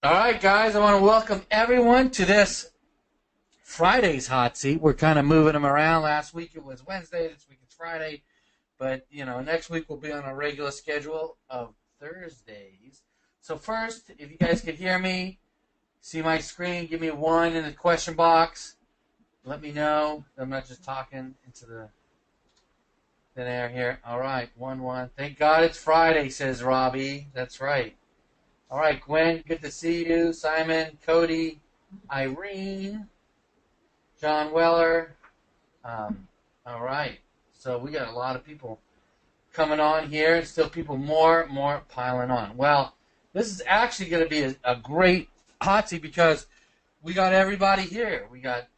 All right, guys, I want to welcome everyone to this Friday's hot seat. We're kind of moving them around. Last week it was Wednesday, this week it's Friday. But, next week we'll be on a regular schedule of Thursdays. So first, if you guys could hear me, see my screen, give me a 1 in the question box. Let me know. I'm not just talking into the thin air here. All right, 1-1. Thank God it's Friday, says Robbie. That's right. All right, Gwen, good to see you. Simon, Cody, Irene, John Weller. All right, so we got a lot of people coming on here, and still people more piling on. Well, this is actually going to be a great hot seat because we got everybody here. We got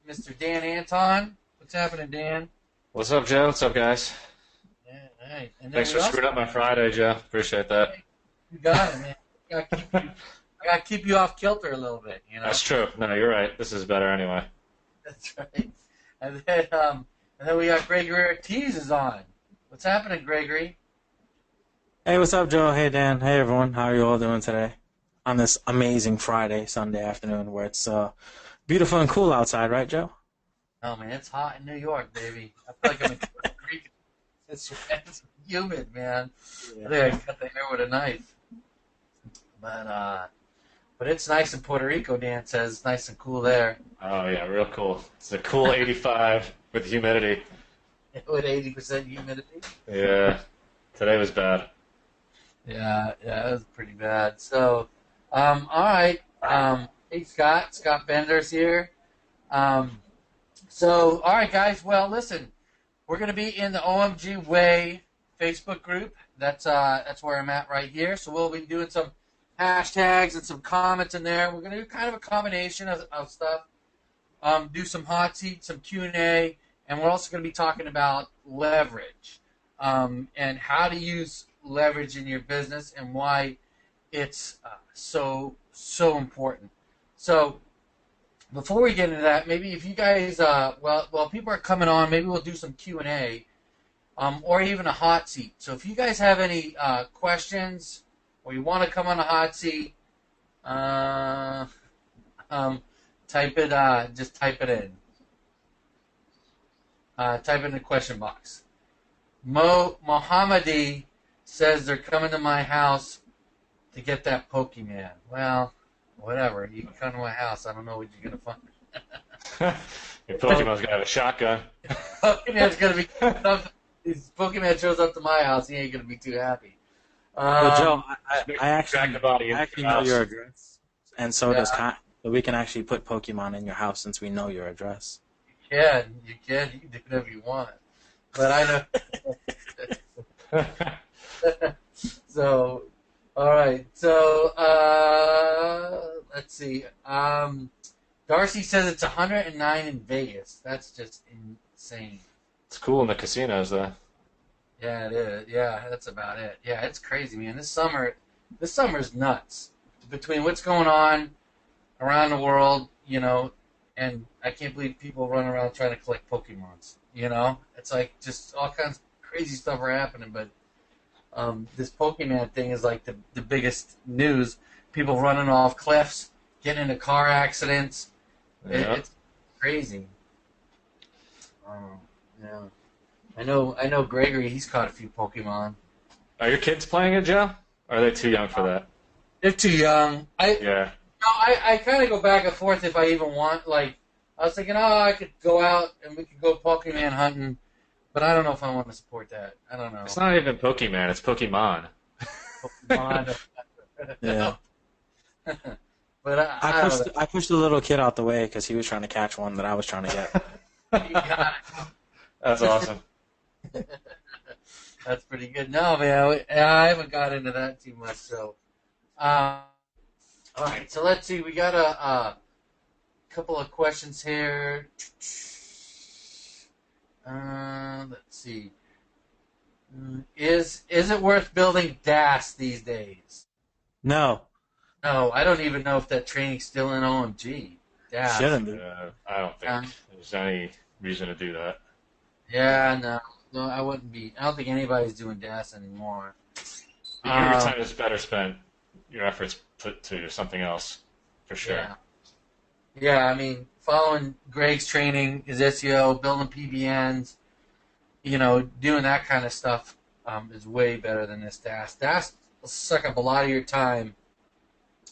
Mr. Dan Anton. What's happening, Dan? What's up, Joe? What's up, guys? Yeah, all right. And Thanks for screwing up my Friday, Joe. Appreciate that. You got it, man. I gotta keep you off kilter a little bit, That's true. No, you're right. This is better anyway. That's right. And then we got Gregory Ortiz is on. What's happening, Gregory? Hey, what's up, Joe? Hey, Dan. Hey, everyone. How are you all doing today? On this amazing Sunday afternoon where it's beautiful and cool outside, right, Joe? Oh, man, it's hot in New York, baby. I feel like I'm in Puerto Rico. It's humid, man. Yeah. I think I cut the hair with a knife. But it's nice in Puerto Rico, Dan says. It's nice and cool there. Oh, yeah, real cool. It's a cool 85 with humidity. With 80% humidity. Yeah, today was bad. Yeah, it was pretty bad. So, all right. Hey, Scott Bender's here. So, all right, guys. Well, listen, we're going to be in the OMG Way Facebook group. That's where I'm at right here. So we'll be doing some hashtags and some comments in there. We're going to do kind of a combination of stuff. Do some hot seats, some Q&A, and we're also going to be talking about leverage and how to use leverage in your business and why it's so important. So before we get into that, maybe if you guys, while people are coming on, maybe we'll do some Q&A or even a hot seat. So if you guys have any questions or you want to come on a hot seat, just type it in. Type in the question box. Mohammadi says they're coming to my house to get that Pokemon. Well, whatever. You can come to my house. I don't know what you're going to find. Your Pokemon's going to have a shotgun. Pokemon's going to be... If Pokemon shows up to my house, he ain't going to be too happy. Well, Joe, I Drag the body I into actually your know house. your address, and so Yeah. does Con. So we can actually put Pokemon in your house since we know your address. You can do whatever you want. But I know... So, all right. So, let's see. Darcy says it's 109 in Vegas. That's just insane. It's cool in the casinos, though. Yeah, it is. Yeah, that's about it. Yeah, it's crazy, man. This summer's nuts. Between what's going on around the world, and I can't believe people run around trying to collect Pokemons. It's like just all kinds of crazy stuff are happening, but this Pokemon thing is like the biggest news. People running off cliffs, getting into car accidents. Yeah. It's crazy. Yeah. I know Gregory, he's caught a few Pokemon. Are your kids playing it, Joe? Or are they too young for that? They're too young. Yeah. I kind of go back and forth if I even want. Like, I was thinking, I could go out and we could go Pokemon hunting, but I don't know if I want to support that. I don't know. It's not even Pokemon, it's Pokemon. Pokemon. Yeah. But I don't know. I pushed the little kid out the way because he was trying to catch one that I was trying to get. You got That's awesome. it. That's pretty good. No, man, I haven't got into that too much. So, all right. So let's see. We got a couple of questions here. Let's see. Is it worth building DAS these days? No, No, I don't even know if that training's still in OMG. DAS. shouldn't be. I don't think there's any reason to do that. Yeah, no, I wouldn't be. I don't think anybody's doing DAS anymore. Your time is better spent your efforts put to something else, for sure. Yeah. Yeah, I mean, following Greg's training, his SEO, building PBNs, doing that kind of stuff is way better than this DAS. DAS will suck up a lot of your time,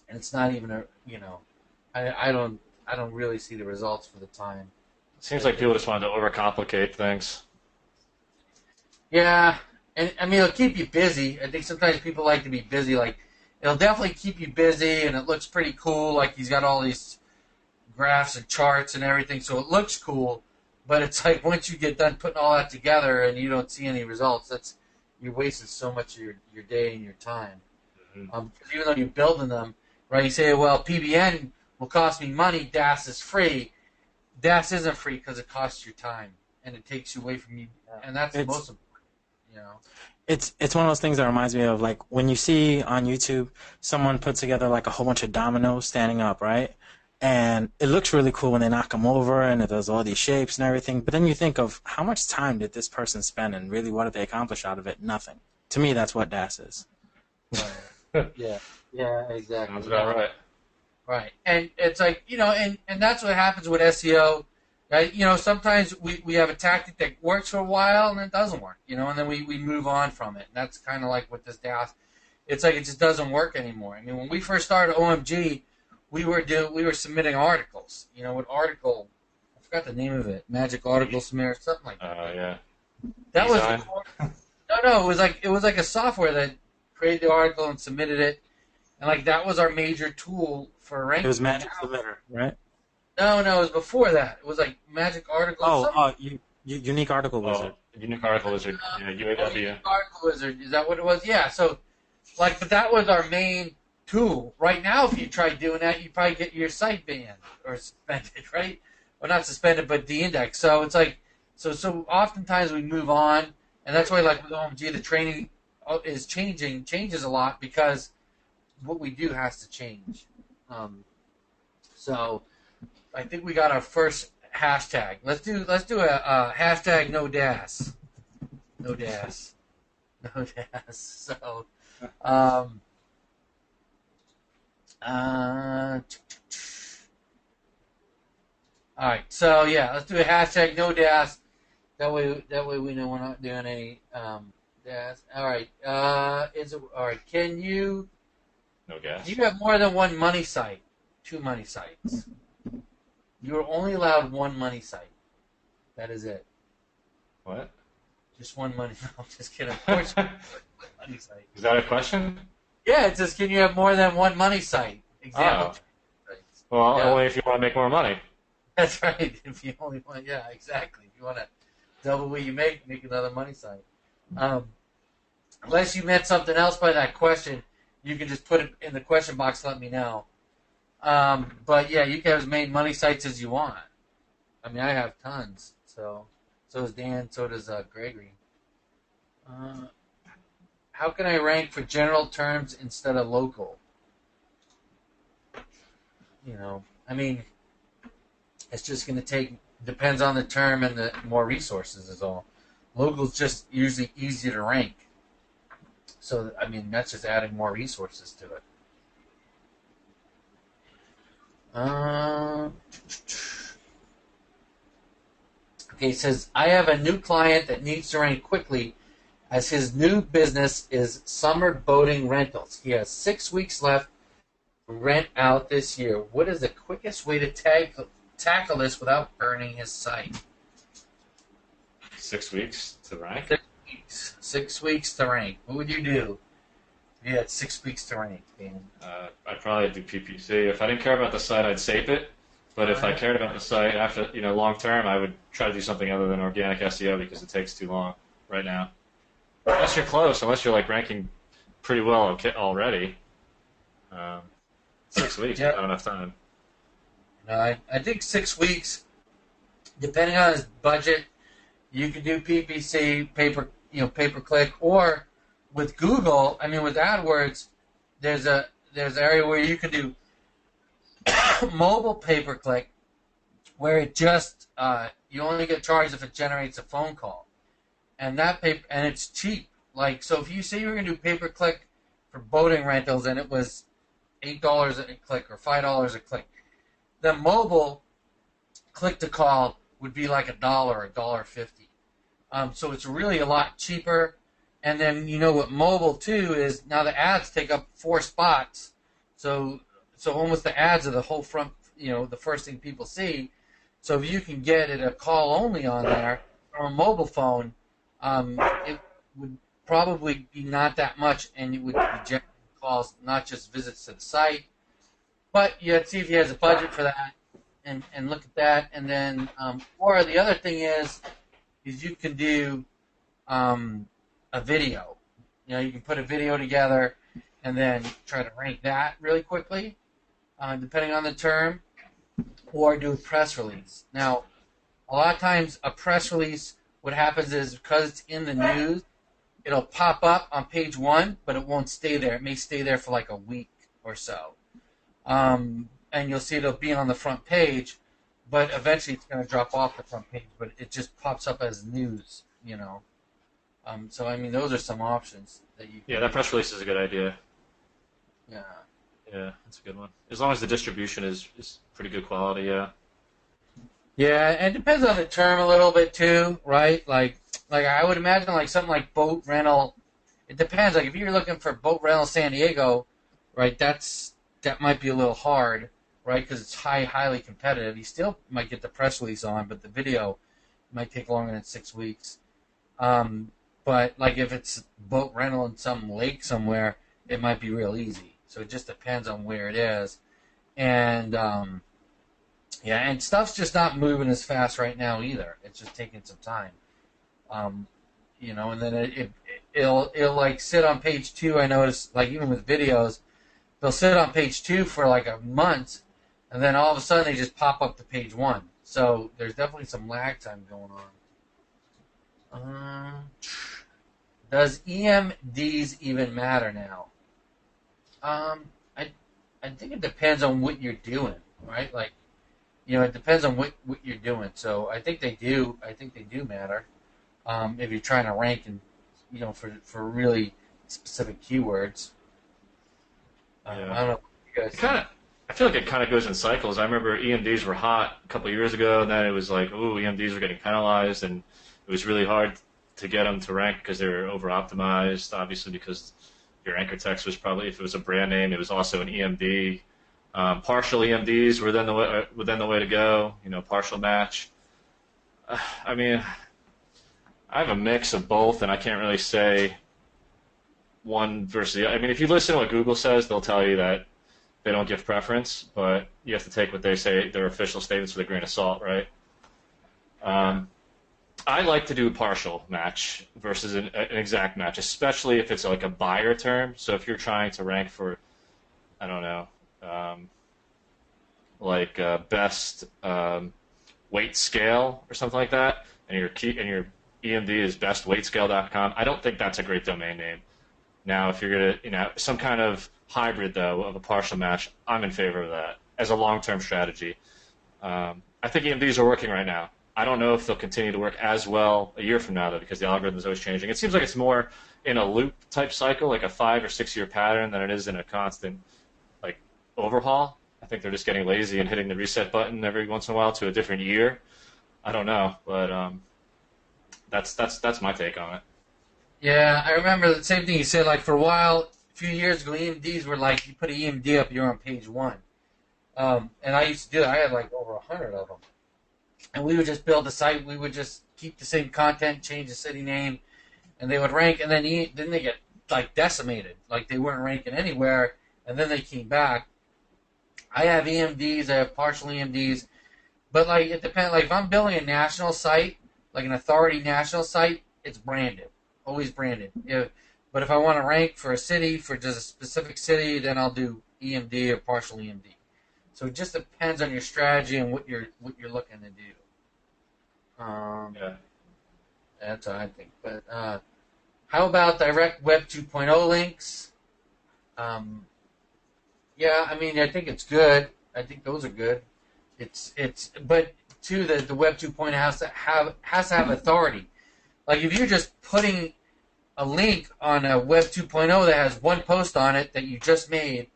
and it's not even I don't really see the results for the time. Seems like people just wanted to overcomplicate things. Yeah, and I mean, it'll keep you busy. I think sometimes people like to be busy. Like, it'll definitely keep you busy, and it looks pretty cool. Like, he's got all these graphs and charts and everything, so it looks cool. But it's like once you get done putting all that together and you don't see any results, you're wasting so much of your day and your time. Mm-hmm. Even though you're building them, right? You say, well, PBN will cost me money. DAS is free. DAS isn't free because it costs you time and it takes you away from you, and that's the most important. It's one of those things that reminds me of, like, when you see on YouTube someone put together like a whole bunch of dominoes standing up, right? And it looks really cool when they knock them over and it does all these shapes and everything. But then you think of how much time did this person spend and really what did they accomplish out of it? Nothing. To me, that's what DAS is. Right. Yeah, exactly. Sounds about right. Right. And it's like, and that's what happens with SEO. Right? Sometimes we have a tactic that works for a while and it doesn't work, and then we move on from it. And that's kind of like with this DAS. It's like it just doesn't work anymore. I mean, when we first started OMG, we were submitting articles. What article? I forgot the name of it. Magic Article Submitter, something like that. Yeah. That Design? was no. It was like a software that created the article and submitted it, and like that was our major tool for ranking. It was Magic Submitter, right? No, it was before that. It was like Magic Article. Unique Article Wizard. Unique Article Wizard. Yeah, UAW. Unique Article Wizard. Is that what it was? Yeah. So, but that was our main tool. Right now, if you try doing that, you probably get your site banned or suspended, right? Or not suspended, but de-indexed. So it's like, so oftentimes we move on, and that's why, like with OMG, the training changes a lot because what we do has to change. So I think we got our first hashtag. Let's do a hashtag no DAS. No DAS. No DAS. So, all right. So yeah, let's do a hashtag no DAS. That way we know we're not doing any DAS. All right. All right? Can you? No gas. Do you have more than one money site? 2 money sites. You are only allowed 1 money site. That is it. What? Just 1 money. No, I'm just kidding. Of course, money site. Is that a question? Yeah, it says, can you have more than 1 money site? Example. Well, Yeah. only if you want to make more money. That's right. If you only want, yeah, exactly. If you want to double what you make another money site. Unless you meant something else by that question, you can just put it in the question box. Let me know. But yeah, you can have as many money sites as you want. I mean, I have tons. So does Dan. So does Gregory. How can I rank for general terms instead of local? I mean, it's just going to depends on the term and the more resources is all. Local is just usually easier to rank. So, I mean, that's just adding more resources to it. Okay, it says, I have a new client that needs to rank quickly as his new business is summer boating rentals. He has 6 weeks left to rent out this year. What is the quickest way to tackle this without burning his site? 6 weeks to rank? 6 weeks. 6 weeks to rank. What would you do if you had 6 weeks to rank, Dan? I'd probably do PPC. If I didn't care about the site, I'd save it. But if I cared about the site, after long term, I would try to do something other than organic SEO because it takes too long right now. Unless you're close, unless you're like ranking pretty well already. 6 weeks, Yeah. not enough time. No, I think 6 weeks, depending on his budget, you can do PPC, pay-per-click, or with Google. I mean, with AdWords, there's an area where you can do mobile pay-per-click, where it just you only get charged if it generates a phone call, and and it's cheap. Like, so if you say you're going to do pay-per-click for boating rentals, and it was $8 a click or $5 a click. The mobile click to call would be like $1.50. So it's really a lot cheaper. And then what mobile too is now the ads take up 4 spots. So almost the ads are the whole front, the first thing people see. So if you can get it a call only on there or a mobile phone, it would probably be not that much, and it would be generating calls, not just visits to the site. But you have to see if he has a budget for that, and look at that. And then, or the other thing is you can do a video. You can put a video together and then try to rank that really quickly, depending on the term, or do a press release. Now, a lot of times a press release, what happens is because it's in the news, it'll pop up on page 1, but it won't stay there. It may stay there for like a week or so. And you'll see it'll be on the front page, but eventually it's going to drop off the front page, but it just pops up as news, So, I mean, those are some options that you can. Yeah, that press release is a good idea. Yeah. Yeah, that's a good one. As long as the distribution is pretty good quality, yeah. Yeah, and it depends on the term a little bit too, right? Like I would imagine like something like boat rental. It depends. Like if you're looking for boat rental San Diego, right? That might be a little hard, right? Because it's highly competitive. You still might get the press release on, but the video might take longer than 6 weeks. But like if it's boat rental in some lake somewhere, it might be real easy. So it just depends on where it is, and and stuff's just not moving as fast right now either. It's just taking some time, and then it'll like sit on page 2. I noticed, like even with videos, they'll sit on page 2 for like a month, and then all of a sudden they just pop up to page 1. So there's definitely some lag time going on. Does EMDs even matter now? I think it depends on what you're doing, right? Like, it depends on what you're doing. So I think they do. I think they do matter. If you're trying to rank and for really specific keywords. Yeah. I don't know. What you guys I feel like it kind of goes in cycles. I remember EMDs were hot a couple of years ago, and then it was like, ooh, EMDs were getting penalized, and it was really hard to get them to rank because they were over-optimized, obviously because your anchor text was probably, if it was a brand name, it was also an EMD. Partial EMDs were then the way to go, partial match. I mean, I have a mix of both, and I can't really say one versus the other. I mean, if you listen to what Google says, they'll tell you that they don't give preference, but you have to take what they say, their official statements, with a grain of salt, right? I like to do a partial match versus an exact match, especially if it's like a buyer term. So if you're trying to rank for, I don't know, best weight scale or something like that, and your EMD is bestweightscale.com, I don't think that's a great domain name. Now, if you're gonna, some kind of hybrid though of a partial match, I'm in favor of that as a long-term strategy. I think EMDs are working right now. I don't know if they'll continue to work as well a year from now, though, because the algorithm is always changing. It seems like it's more in a loop type cycle, like a 5 or 6 year pattern, than it is in a constant overhaul. I think they're just getting lazy and hitting the reset button every once in a while to a different year. I don't know, but that's my take on it. Yeah, I remember the same thing you said. Like for a while, a few years ago, EMDs were like you put an EMD up, you're on page 1. And I used to do that. I had like over 100 of them. And we would just build a site. We would just keep the same content, change the city name, and they would rank. And then they get like decimated, like they weren't ranking anywhere. And then they came back. I have EMDs. I have partial EMDs, but like it depends. Like if I'm building a national site, like an authority national site, it's branded, always branded. But if I want to rank for a city, for just a specific city, then I'll do EMD or partial EMD. So it just depends on your strategy and what you're looking to do. Yeah. That's what I think. But how about direct Web 2.0 links? Yeah, I mean, I think it's good. I think those are good. But too, the Web 2.0 has to have authority. Like if you're just putting a link on a Web 2.0 that has one post on it that you just made,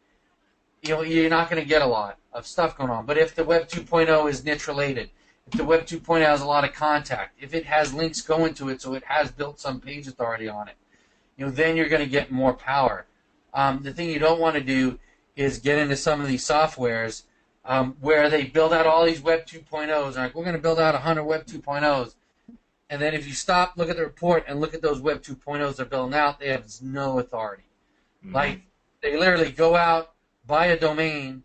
you're not going to get a lot of stuff going on. But if the Web 2.0 is niche related, if the Web 2.0 has a lot of contact, if it has links going to it, so it has built some page authority on it, then you're going to get more power. The thing you don't want to do is get into some of these softwares where they build out all these Web 2.0s. Like, we're going to build out 100 Web 2.0s. And then if you stop, look at the report, and look at those Web 2.0s they're building out, they have no authority. Mm-hmm. Like, they literally go out, buy a domain,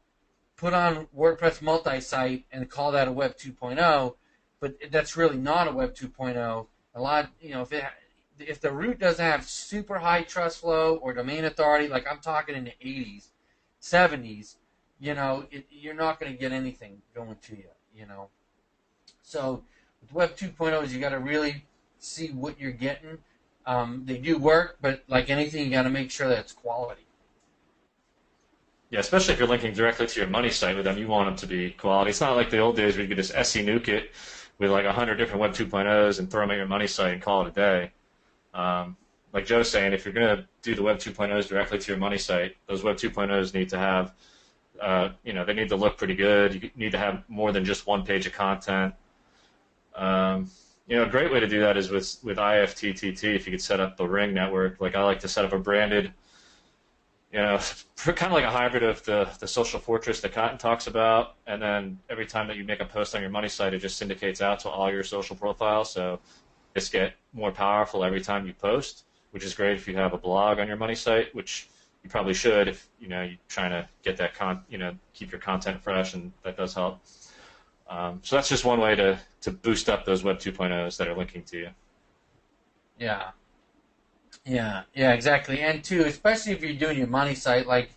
put on WordPress multi-site, and call that a Web 2.0, but that's really not a Web 2.0. A lot, if the root doesn't have super high trust flow or domain authority, like I'm talking in the 80s, 70s, you're not going to get anything going to you, So with Web 2.0s, you got to really see what you're getting. They do work, but like anything, you got to make sure that it's quality. Yeah, especially if you're linking directly to your money site with them, you want them to be quality. It's not like the old days where you could just SE nuke it with like 100 different Web 2.0s and throw them at your money site and call it a day. Like Joe's saying, if you're going to do the Web 2.0s directly to your money site, those Web 2.0s need to have, they need to look pretty good. You need to have more than just one page of content. A great way to do that is with IFTTT. If you could set up the Ring network, like I like to set up a branded, kind of like a hybrid of the social fortress that Cotton talks about, and then every time that you make a post on your money site, it just syndicates out to all your social profiles, so it's get more powerful every time you post, which is great if you have a blog on your money site, which you probably should if you're trying to get that keep your content fresh, and that does help. So that's just one way to boost up those Web 2.0s that are linking to you. Yeah, exactly. And too, especially if you're doing your money site, like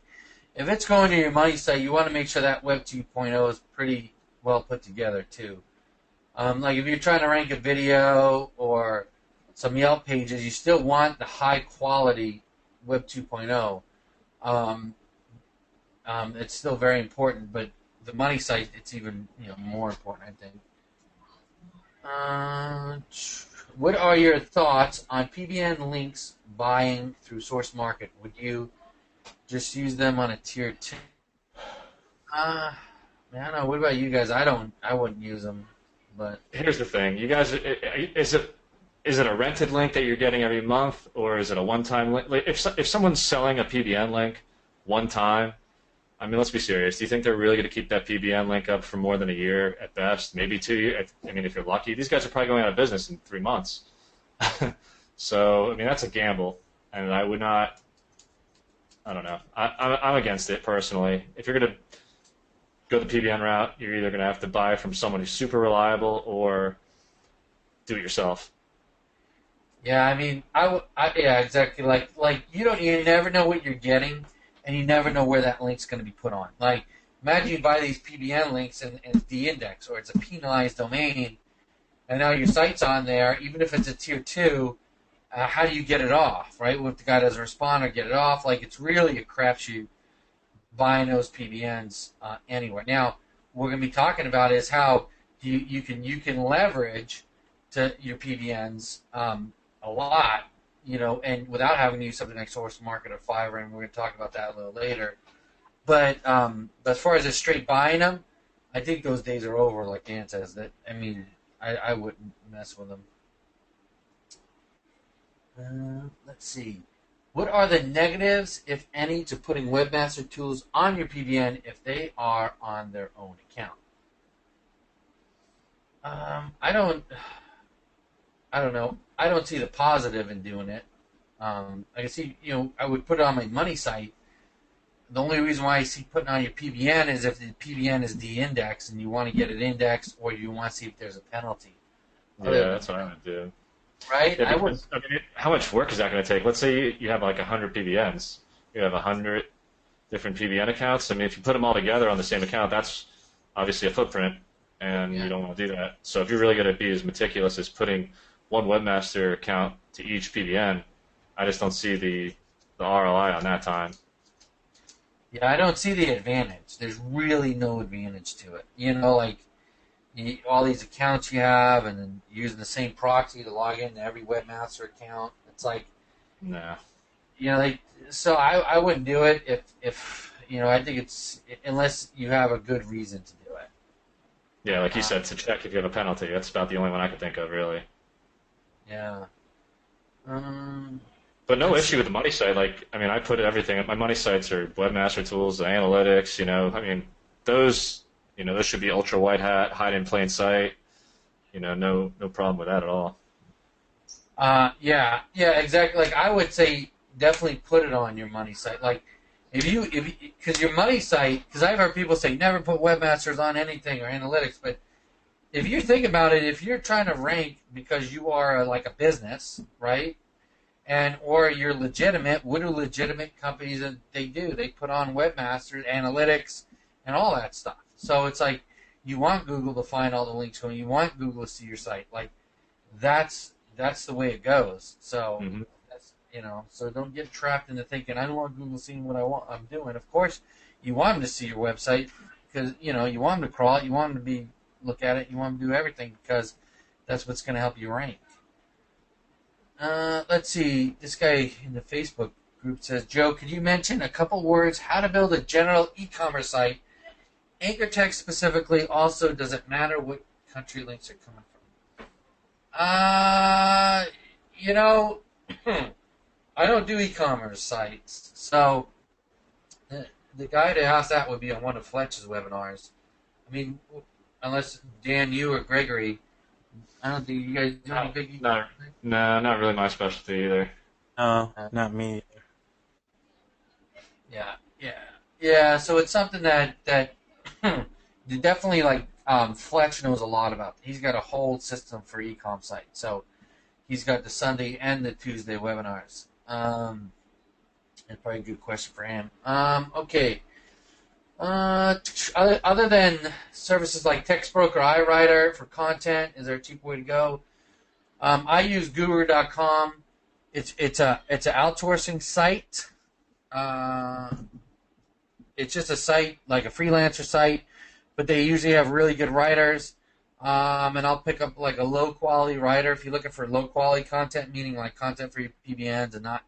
if it's going to your money site, you want to make sure that Web 2.0 is pretty well put together too. Like if you're trying to rank a video or some Yelp pages, you still want the high quality Web 2.0. It's still very important, but the money site, it's even more important, I think. What are your thoughts on PBN links buying through Source Market? Would you just use them on a tier 2? I don't know. What about you guys? I wouldn't use them. But here's the thing, you guys, is it a rented link that you're getting every month, or is it a one-time link? Like if someone's selling a PBN link one time, I mean, let's be serious. Do you think they're really going to keep that PBN link up for more than a year at best? Maybe 2 years. I mean, if you're lucky, these guys are probably going out of business in 3 months. So, I mean, that's a gamble, and I would not. I don't know. I'm against it personally. If you're going to go the PBN route, you're either going to have to buy from someone who's super reliable or do it yourself. Yeah, I mean, yeah, exactly. Like you never know what you're getting, and you never know where that link's going to be put on. Like, imagine you buy these PBN links and it's de-indexed, or it's a penalized domain, and now your site's on there, even if it's a tier 2, how do you get it off, right? Well, if the guy doesn't respond or get it off, like, it's really a crapshoot buying those PBNs anywhere. Now, what we're going to be talking about is how you can leverage to your PBNs a lot, and without having to use something like Source Market or Fiverr, and we're going to talk about that a little later. But as far as just straight buying them, I think those days are over, like Dan says. I wouldn't mess with them. Let's see. What are the negatives, if any, to putting webmaster tools on your PBN if they are on their own account? I don't know. I don't see the positive in doing it. I can see, I would put it on my money site. The only reason why I see putting on your PBN is if the PBN is de-indexed and you want to get it indexed, or you want to see if there's a penalty. Yeah, that's what I would do. Right? Yeah, how much work is that going to take? Let's say you have like 100 PBNs. You have 100 different PBN accounts. I mean, if you put them all together on the same account, that's obviously a footprint, and you don't want to do that. So if you're really going to be as meticulous as putting one webmaster account to each PBN, I just don't see the ROI on that time. Yeah, I don't see the advantage. There's really no advantage to it. All these accounts you have, and then using the same proxy to log into every webmaster account. It's like, No. So I wouldn't do it if I think it's unless you have a good reason to do it. Yeah, like you said, to check if you have a penalty. That's about the only one I could think of, really. Yeah. Um, But no let's issue see. with the money site. Like, I mean, I put everything. My money sites are webmaster tools, the analytics. I mean, those, those should be ultra white hat, hide in plain sight. No problem with that at all. Yeah, exactly. Like I would say, definitely put it on your money site. Like because your money site, because I've heard people say never put webmasters on anything or analytics, but if you think about it, if you're trying to rank because you are like a business, right? And or you're legitimate, what do legitimate companies that they do? They put on webmasters, analytics, and all that stuff. So it's like you want Google to find all the links when you want Google to see your site. Like that's the way it goes. So Hmm. so don't get trapped into thinking I don't want Google seeing what I'm doing. Of course, you want them to see your website because you want them to crawl it, you want them to look at it, you want them to do everything because that's what's going to help you rank. Let's see. This guy in the Facebook group says, Joe, could you mention a couple words how to build a general e-commerce site? Anchor text specifically. Also, does it matter what country links are coming from? Uh, you know, I don't do e-commerce sites, so the guy to ask that would be on one of Fletch's webinars. I mean, unless Dan, you or Gregory, I don't think you guys do any No, big no, e-commerce thing. no, not really my specialty either. No, Uh, not me. yeah. So it's something that definitely like Fletch knows a lot about. He's got a whole system for e-com site. So he's got the Sunday and the Tuesday webinars. That's probably a good question for him. Okay. Other than services like TextBroker, iWriter for content, is there a cheap way to go? I use Guru.com. It's an outsourcing site. Uh, it's just a site like a freelancer site, but they usually have really good writers. And I'll pick up like a low quality writer if you're looking for low quality content, meaning like content for your PBNs and not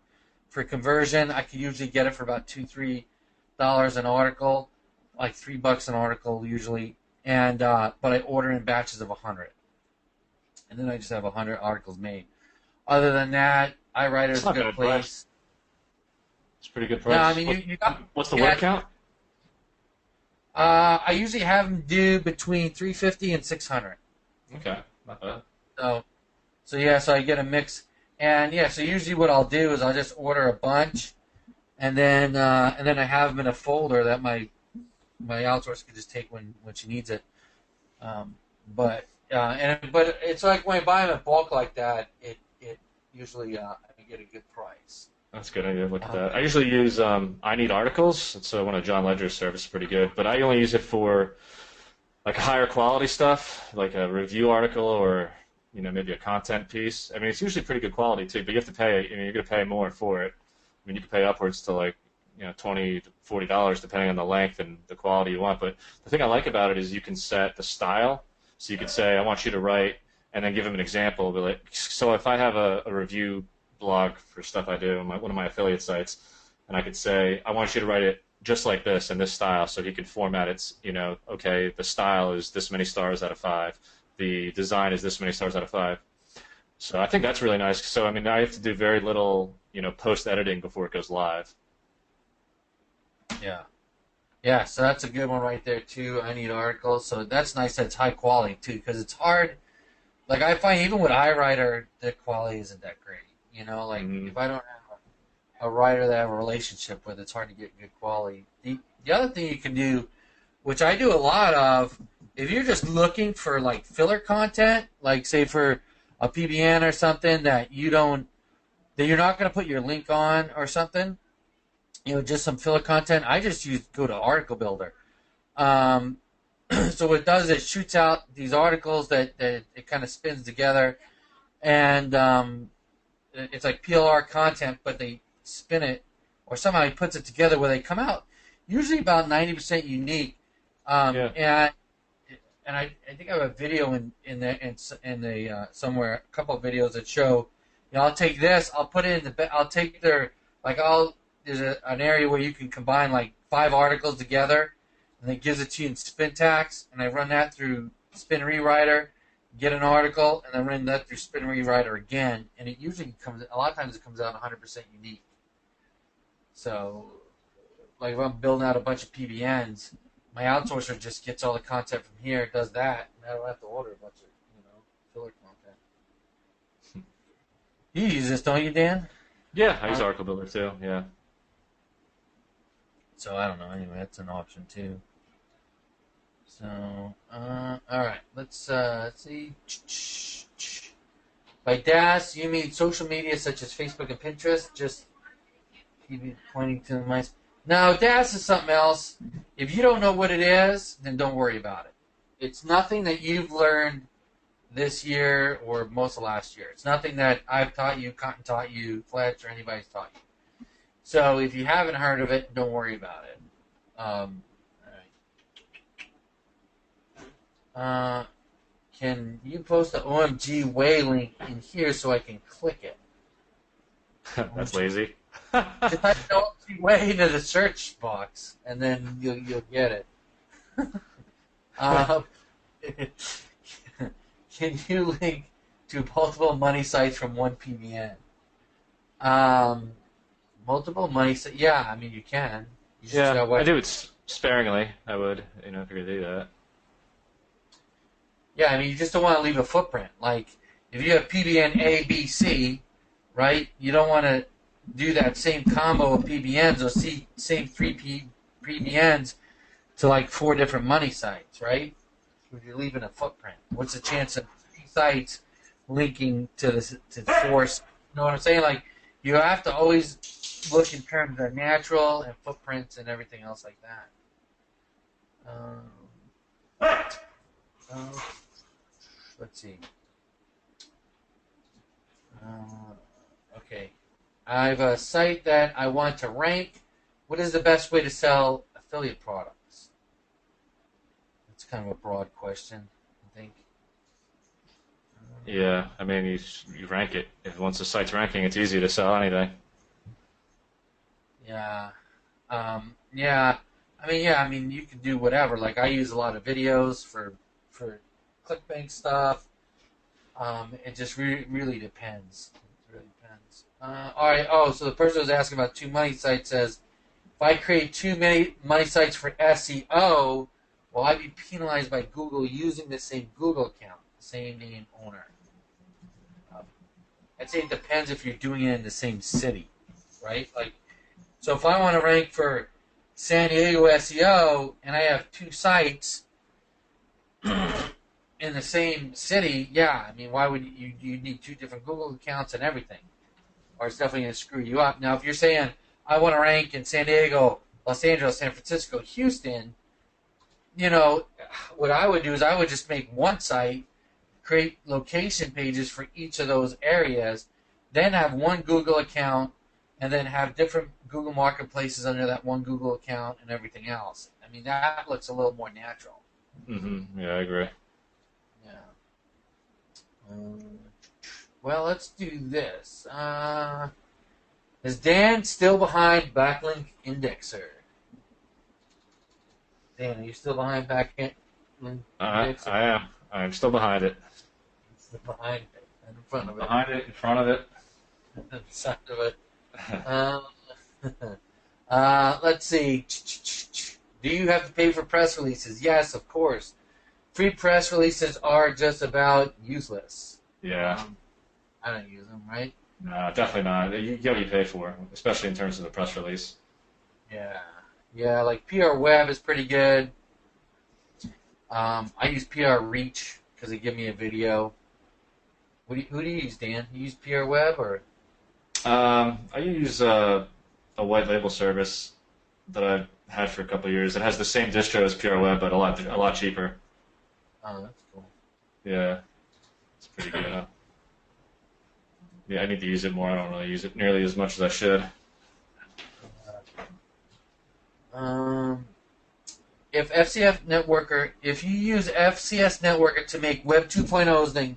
for conversion. I could usually get it for about $2-3 an article, like $3 an article usually. And but I order in batches of 100, and then I just have 100 articles made. Other than that, iWriter It's is a not good bad place. price. It's a pretty good Yeah, I price. mean you got What's the word yeah. count? I usually have them do between 350 and 600. Okay, not bad. So so I get a mix, and so usually what I'll do is I'll just order a bunch, and then I have them in a folder that my outsource can just take when she needs it. But it's like when I buy them in bulk like that, it usually I get a good price. That's a good idea. Look at that. I usually use I Need Articles. It's one of John Ledger's services, pretty good. But I only use it for like higher quality stuff, like a review article or maybe a content piece. I mean, it's usually pretty good quality too, but you have to pay. You're going to pay more for it. I mean, you can pay upwards to like $20 to $40 depending on the length and the quality you want. But the thing I like about it is you can set the style. So you could say, I want you to write, and then give them an example. But so if I have a review blog for stuff I do on one of my affiliate sites, and I could say, I want you to write it just like this in this style, so he could format it. Okay, the style is this many stars out of 5. The design is this many stars out of 5. So I think that's really nice. So I mean, I have to do very little, post editing before it goes live. Yeah. Yeah, so that's a good one right there too. I Need Articles, so that's nice. That's high quality too, because it's hard. Like I find even with iWriter, the quality isn't that great. Like Mhm. if I don't have a writer that I have a relationship with, it's hard to get good quality. The other thing you can do, which I do a lot of, if you're just looking for like filler content, like say for a PBN or something that you're not going to put your link on or something, just some filler content. I just go to Article Builder. So what it does is it shoots out these articles that it kind of spins together, and it's like PLR content, but they spin it, or somehow he puts it together where they come out usually about 90% unique. Yeah. And I think I have a video in the somewhere, a couple of videos that show I'll take this, I'll put it in I'll take their, like, there's an area where you can combine like 5 articles together, and it gives it to you in Spintax, and I run that through Spin Rewriter, get an article, and then run that through Spin Rewriter again, and it usually a lot of times it comes out 100% unique. So, like if I'm building out a bunch of PBNs, my outsourcer just gets all the content from here, does that, and I don't have to order a bunch of, filler content. You use this, don't you, Dan? Yeah, I use Article Builder too. Yeah. So I don't know. Anyway, that's an option too. So all right, let's see. By DAS, you mean social media such as Facebook and Pinterest? Just keep pointing to the mice. No, DAS is something else. If you don't know what it is, then don't worry about it. It's nothing that you've learned this year or most of last year. It's nothing that I've taught you, Cotton taught you, Fletch, or anybody's taught you. So if you haven't heard of it, don't worry about it. All right. Can you post the OMG Way link in here so I can click it? That's lazy. Just type the OMG Way into the search box, and then you'll get it. Can you link to multiple money sites from one PBN? Multiple money sites? Yeah, I mean, you can. I do it sparingly. I would, if you're going to do that. Yeah, I mean, you just don't want to leave a footprint. Like, if you have PBN A, B, C, right, you don't want to do that same combo of PBNs or same 3 PBNs to, like, 4 different money sites, right? You're leaving a footprint. What's the chance of 3 sites linking to the source? You know what I'm saying? Like, you have to always look in terms of natural and footprints and everything else like that. Let's see. Okay. I have a site that I want to rank. What is the best way to sell affiliate products? That's kind of a broad question, I think. Yeah, I mean, you rank it. Once the site's ranking, it's easy to sell anything. Yeah. I mean, you can do whatever. Like, I use a lot of videos for ClickBank stuff. It just really depends. It really depends. All right. Oh, so the person who was asking about 2 money sites says, if I create 2 money sites for SEO, will I be penalized by Google using the same Google account, the same name owner? I'd say it depends if you're doing it in the same city, right? Like, so if I want to rank for San Diego SEO and I have 2 sites in the same city, yeah, I mean, why would you need 2 different Google accounts and everything? Or it's definitely going to screw you up. Now, if you're saying, I want to rank in San Diego, Los Angeles, San Francisco, Houston, what I would do is I would just make one site, create location pages for each of those areas, then have one Google account, and then have different Google marketplaces under that one Google account and everything else. I mean, that looks a little more natural. Mm-hmm. Yeah, I agree. Yeah. Well, let's do this. Is Dan still behind Backlink Indexer? Dan, are you still behind Backlink Indexer? I am. I'm still behind it. Still behind it. And in front of it. Behind it, in front of it. The side of it. Let's see. Do you have to pay for press releases? Yes, of course. Free press releases are just about useless. Yeah. I don't use them, right? No, definitely not. You get what you pay for, especially in terms of the press release. Yeah. Yeah, like PR Web is pretty good. I use PR Reach because they give me a video. Who do you use, Dan? You use PR Web or? I use a white label service that I've had for a couple of years. It has the same distro as PR Web, but a lot cheaper. Oh, that's cool. Yeah, it's pretty good. Yeah, I need to use it more. I don't really use it nearly as much as I should. If you use FCS Networker to make Web 2.0s, then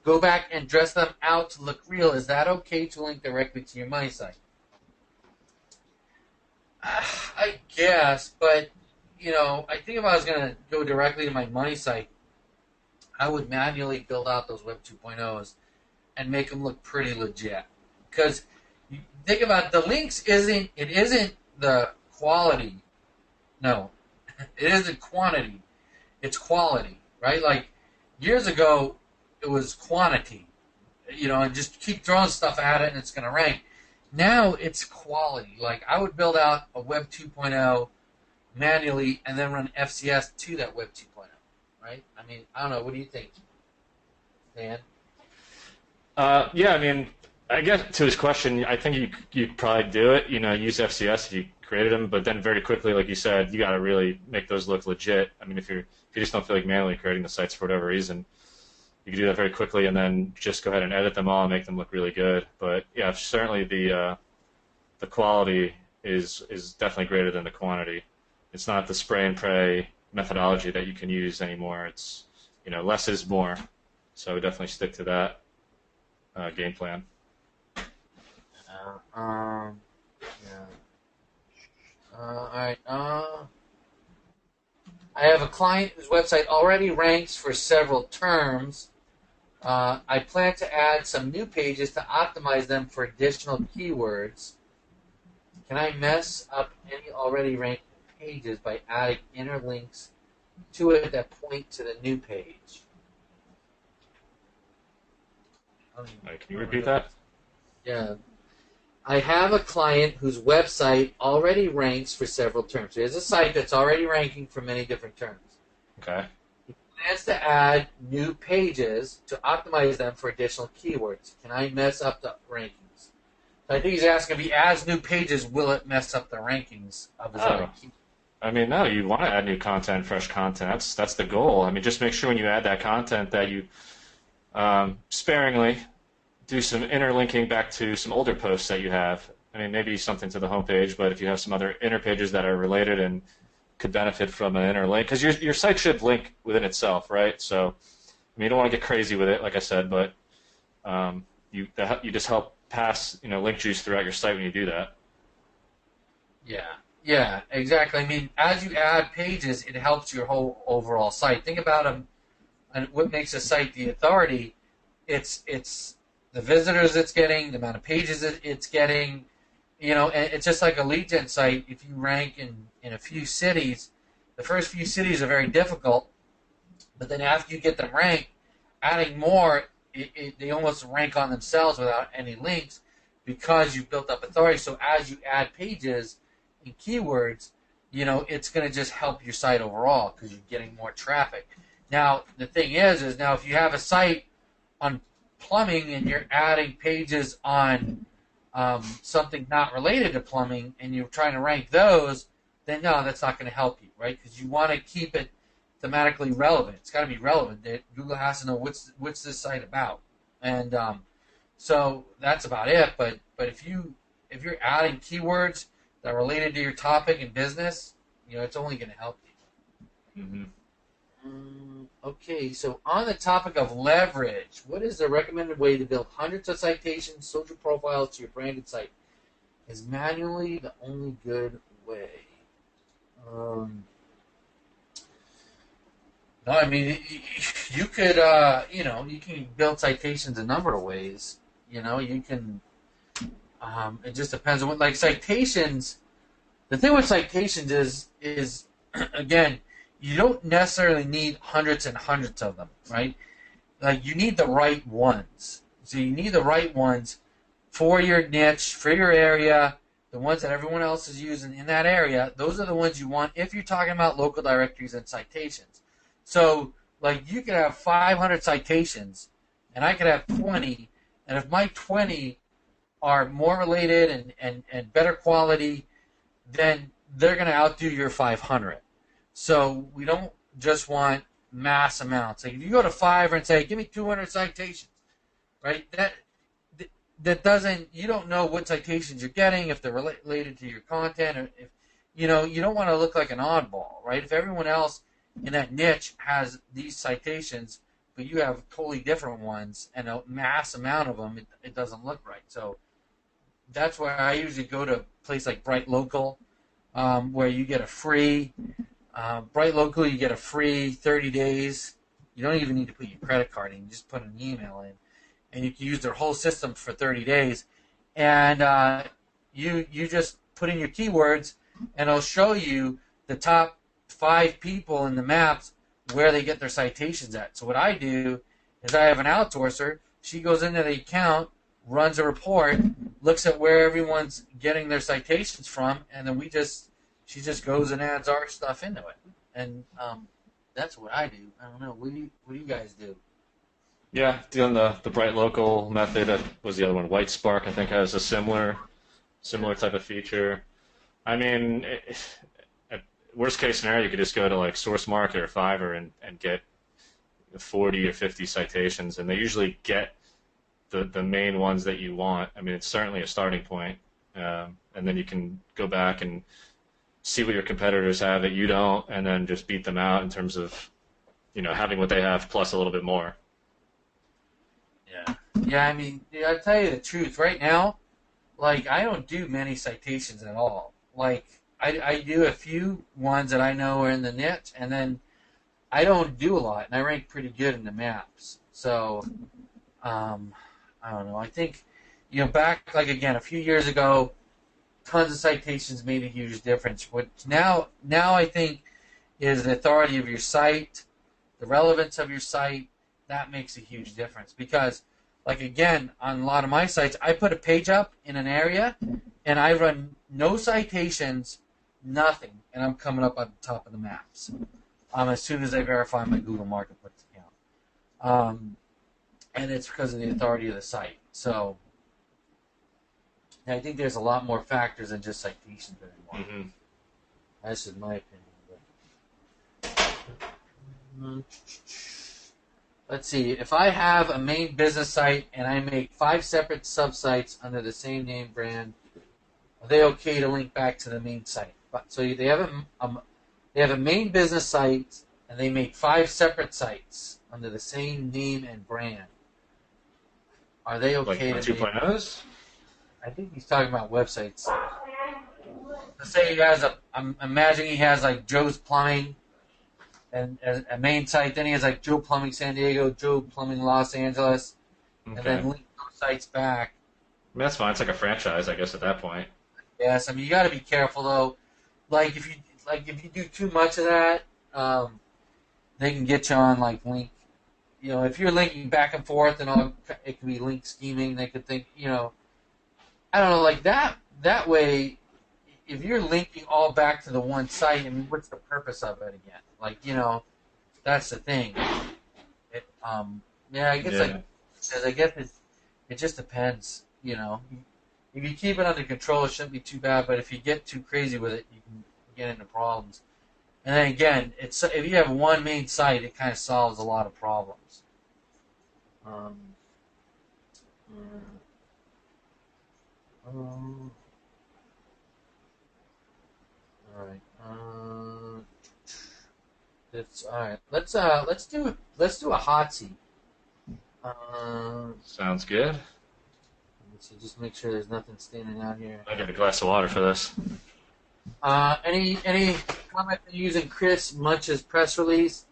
go back and dress them out to look real. Is that okay to link directly to your money site? I guess, but, I think if I was going to go directly to my money site, I would manually build out those Web 2.0s and make them look pretty legit. Because you think about it, the links isn't the quality. No, it isn't quantity. It's quality, right? Like years ago, it was quantity, and just keep throwing stuff at it and it's going to rank. Now it's quality. Like I would build out a Web 2.0 manually and then run FCS to that Web 2.0, right? I mean, I don't know. What do you think, Dan? Yeah, I mean, I guess to his question, I think you probably do it. Use FCS if you created them, but then very quickly, like you said, you got to really make those look legit. I mean, if you just don't feel like manually creating the sites for whatever reason, you can do that very quickly, and then just go ahead and edit them all and make them look really good. But yeah, certainly the quality is definitely greater than the quantity. It's not the spray and pray methodology that you can use anymore. It's less is more. So definitely stick to that game plan. Yeah. All right. I have a client whose website already ranks for several terms. I plan to add some new pages to optimize them for additional keywords. Can I mess up any already ranked pages by adding inner links to it that point to the new page? Can you repeat that? Yeah. I have a client whose website already ranks for several terms. So he has a site that's already ranking for many different terms. Okay. He plans to add new pages to optimize them for additional keywords. Can I mess up the rankings? So I think he's asking if he adds new pages, will it mess up the rankings of his other keywords? I mean, no, you want to add new content, fresh content. That's the goal. I mean, just make sure when you add that content that you sparingly do some interlinking back to some older posts that you have. I mean, maybe something to the homepage, but if you have some other inner pages that are related and could benefit from an interlink, because your site should link within itself, right? So, I mean, you don't want to get crazy with it, like I said, but you just help pass link juice throughout your site when you do that. Yeah, exactly. I mean, as you add pages, it helps your whole overall site. Think about them, and what makes a site the authority. It's the visitors it's getting, the amount of pages it's getting, and it's just like a lead gen site. If you rank in a few cities, the first few cities are very difficult, but then after you get them ranked, adding more, they almost rank on themselves without any links because you've built up authority. So as you add pages and keywords, it's going to just help your site overall because you're getting more traffic. Now, the thing is now if you have a site on plumbing and you're adding pages on something not related to plumbing and you're trying to rank those, then no, that's not going to help you, right? Because you want to keep it thematically relevant. It's got to be relevant. Google has to know what's this site about, and so that's about it. But if you're adding keywords that are related to your topic and business, it's only going to help you. Mm-hmm. Okay, so on the topic of leverage, what is the recommended way to build hundreds of citations, social profiles to your branded site? Is manually the only good way? No, I mean, you could, you can build citations a number of ways. You can, it just depends on what, citations, the thing with citations is again, you don't necessarily need hundreds and hundreds of them, right? Like, you need the right ones. So you need the right ones for your niche, for your area, the ones that everyone else is using in that area. Those are the ones you want if you're talking about local directories and citations. So, you could have 500 citations, and I could have 20, and if my 20 are more related and better quality, then they're going to outdo your 500. So we don't just want mass amounts. Like if you go to Fiverr and say, give me 200 citations, right? That doesn't, you don't know what citations you're getting, if they're related to your content, or if, you don't want to look like an oddball, right? If everyone else in that niche has these citations, but you have totally different ones and a mass amount of them, it doesn't look right. So that's where I usually go to a place like Bright Local, where you get a free, Bright Local, you get a free 30 days. You don't even need to put your credit card in. You just put an email in, and you can use their whole system for 30 days. And you just put in your keywords, and it'll show you the top 5 people in the maps where they get their citations at. So what I do is I have an outsourcer. She goes into the account, runs a report, looks at where everyone's getting their citations from, and then she just goes and adds our stuff into it. And that's what I do. I don't know. What do you guys do? Yeah, doing the Bright Local method. That was the other one. White Spark, I think, has a similar type of feature. I mean, worst case scenario, you could just go to like Source Market or Fiverr and get 40 or 50 citations, and they usually get the main ones that you want. I mean, it's certainly a starting point, and then you can go back and see what your competitors have that you don't, and then just beat them out in terms of, having what they have plus a little bit more. Yeah, I mean, I'll tell you the truth. Right now, like, I don't do many citations at all. Like, I do a few ones that I know are in the niche, and then I don't do a lot, and I rank pretty good in the maps. So, I don't know. I think, back, like, again, a few years ago, tons of citations made a huge difference. What now I think is the authority of your site, the relevance of your site. That makes a huge difference because, like, again, on a lot of my sites, I put a page up in an area, and I run no citations, nothing, and I'm coming up on the top of the maps as soon as I verify my Google Marketplace account. And it's because of the authority of the site. So I think there's a lot more factors than just citations anymore. Mm-hmm. That's just my opinion. Let's see. If I have a main business site and I make 5 separate sub-sites under the same name brand, are they okay to link back to the main site? So they have a main business site and they make 5 separate sites under the same name and brand. Are they okay like to 2.0s? I think he's talking about websites. Let's say he has I'm imagining he has like Joe's Plumbing and a main site. Then he has like Joe Plumbing San Diego, Joe Plumbing Los Angeles, and then link those sites back. I mean, that's fine. It's like a franchise, I guess, at that point. Yes, I mean you got to be careful though. Like if you do too much of that, they can get you on like link. If you're linking back and forth and all, it can be link scheming. They could think, I don't know, like that way. If you're linking all back to the one site, I mean, what's the purpose of it again? Like, that's the thing. I guess it just depends. If you keep it under control, it shouldn't be too bad. But if you get too crazy with it, you can get into problems. And then again, if you have one main site, it kind of solves a lot of problems. All right. That's all right. Let's do a hot seat. Sounds good. Let's see, just make sure there's nothing standing out here. I get a glass of water for this. Any comment on using Chris Munch's press release?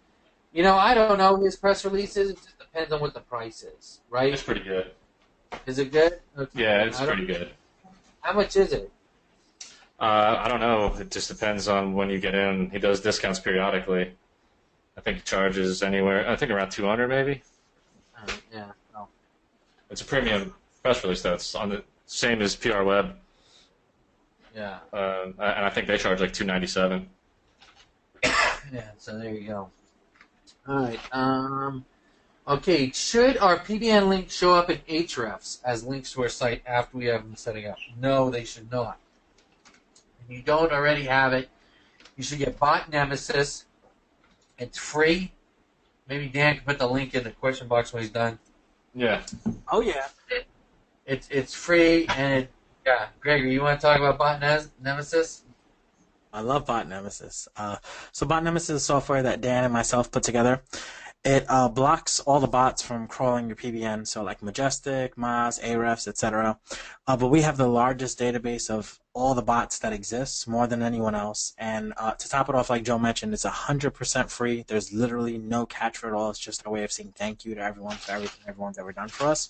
I don't know his press releases. It just depends on what the price is, right? It's pretty good. Is it good? Okay. Yeah, it's pretty good. How much is it? I don't know. It just depends on when you get in. He does discounts periodically. I think he charges anywhere. I think around $200 maybe. Yeah. Oh. It's a premium press release though. It's on the same as PR Web. Yeah. And I think they charge like $297. Yeah. So there you go. All right. Okay. Should our PBN links show up in Hrefs as links to our site after we have them setting up? No, they should not. If you don't already have it, you should get Bot Nemesis. It's free. Maybe Dan can put the link in the question box when he's done. Yeah. Oh yeah. It's free and Gregory, you want to talk about Bot Nemesis? I love Bot Nemesis. So Bot Nemesis is software that Dan and myself put together. It blocks all the bots from crawling your PBN, so like Majestic, Moz, Ahrefs, etc. But we have the largest database of all the bots that exist, more than anyone else. And to top it off, like Joe mentioned, it's 100% free. There's literally no catch for it all. It's just our way of saying thank you to everyone for everything everyone's ever done for us.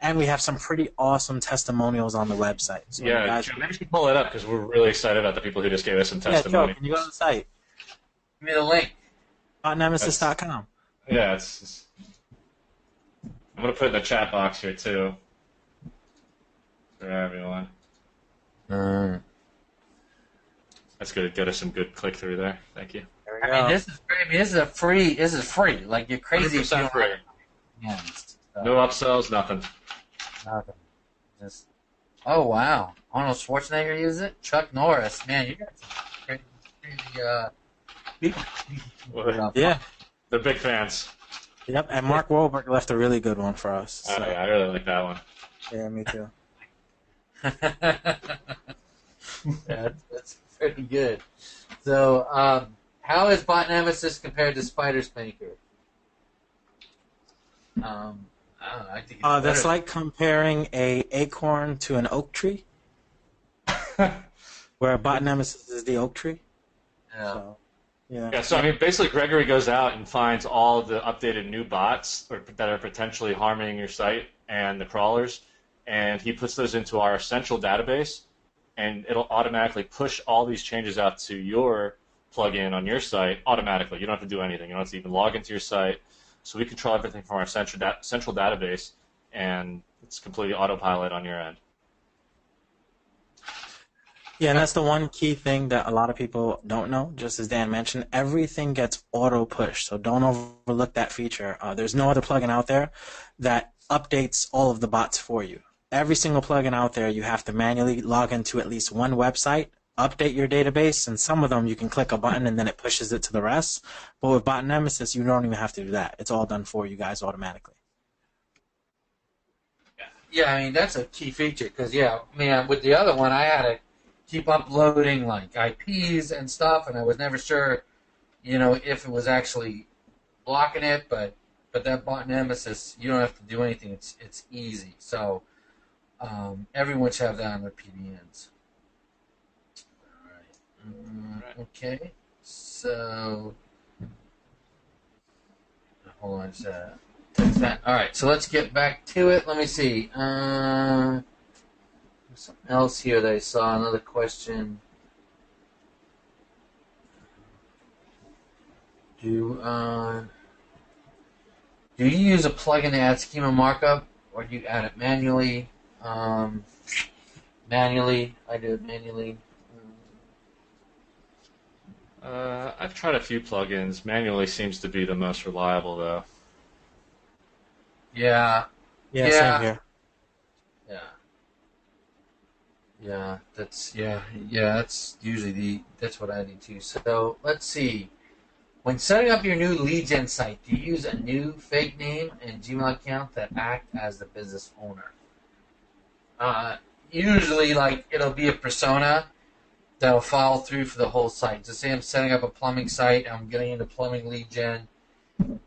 And we have some pretty awesome testimonials on the website. So Yeah, guys, Joe, maybe you should pull it up because we're really excited about the people who just gave us some Joe, testimony. can you go to the site? Give me the link. Botnemesis.com. Yeah, I'm going to put it in the chat box here, too, for everyone. That's good. Get us some good click-through there. Thank you. There we I go. mean, this is great. I mean, this is a free. This is free. Like you're crazy. If you 100% don't free. have hands. So, No upsells, nothing. nothing. Just. Oh wow! Arnold Schwarzenegger uses it. Chuck Norris. Man, you got some crazy people. Yeah. They're big fans. Yep. And Mark Wahlberg left a really good one for us. So. Yeah, I really like that one. Yeah, me too. That's pretty good. So, how is Bot Nemesis compared to Spider Spanker? I don't know. I think it's That's better. like comparing a acorn to an oak tree, where a bot nemesis is the oak tree. Yeah. So, yeah. Yeah, so I mean, basically, Gregory goes out and finds all the updated new bots that are potentially harming your site and the crawlers, and he puts those into our central database, and it'll automatically push all these changes out to your plugin on your site automatically. You don't have to do anything. You don't have to even log into your site. So we control everything from our central database, and it's completely autopilot on your end. Yeah, and that's the one key thing that a lot of people don't know. Just as Dan mentioned, everything gets auto-pushed, so don't overlook that feature. There's no other plugin out there that updates all of the bots for you. Every single plugin out there, you have to manually log into at least one website, update your database, and some of them you can click a button and then it pushes it to the rest. But with Bot Nemesis, you don't even have to do that. It's all done for you guys automatically. Yeah, I mean that's a key feature because man, with the other one I had to keep uploading like IPs and stuff, and I was never sure, if it was actually blocking it. But that Bot Nemesis, you don't have to do anything. It's easy. So everyone should have that on their PBNs. Okay, so hold on just a second. All right, so let's get back to it. Let me see. There's something else here that I saw. Another question. Do you use a plugin to add schema markup, or do you add it manually? Manually, I do it manually. I've tried a few plugins. Manually seems to be the most reliable, though. Yeah. Yeah, Yeah. same here. Yeah. That's usually that's what I do too. So let's see. When setting up your new lead gen site, do you use a new fake name and Gmail account that act as the business owner? Usually, it'll be a persona that'll follow through for the whole site. So say I'm setting up a plumbing site, I'm getting into plumbing lead gen,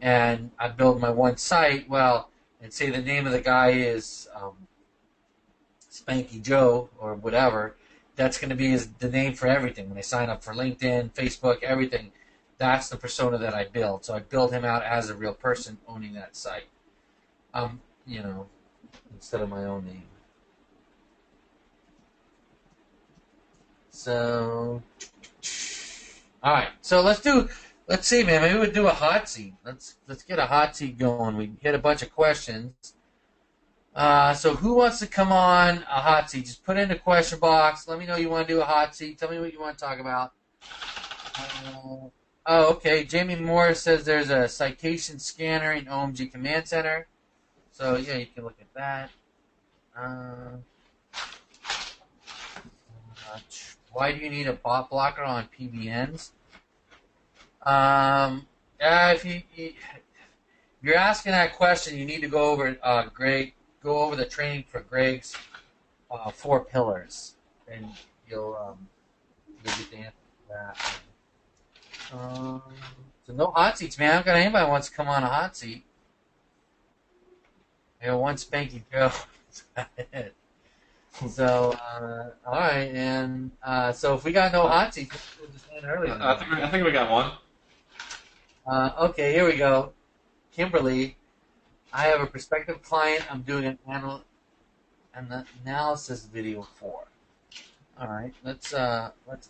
and I build my one site, and say the name of the guy is Spanky Joe or whatever, that's going to be the name for everything. When I sign up for LinkedIn, Facebook, everything, that's the persona that I build. So I build him out as a real person owning that site, instead of my own name. So, all right. So let's see, man. Maybe we'll do a hot seat. Let's get a hot seat going. We hit a bunch of questions. So who wants to come on a hot seat? Just put it in the question box. Let me know you want to do a hot seat. Tell me what you want to talk about. Okay. Jamie Morris says there's a citation scanner in OMG Command Center. So yeah, you can look at that. Why do you need a bot blocker on PBNs? If you're asking that question, you need to go over go over the training for Greg's 4 pillars, and you'll get the answer to that. So no hot seats, man. I haven't got anybody who wants to come on a hot seat. I got one Spanky Joe. That's it. So, all right, and so if we got no hot seats, we'll just end early. I think we got one. Okay, here we go. Kimberly, I have a prospective client I'm doing an analysis video for. All right, let's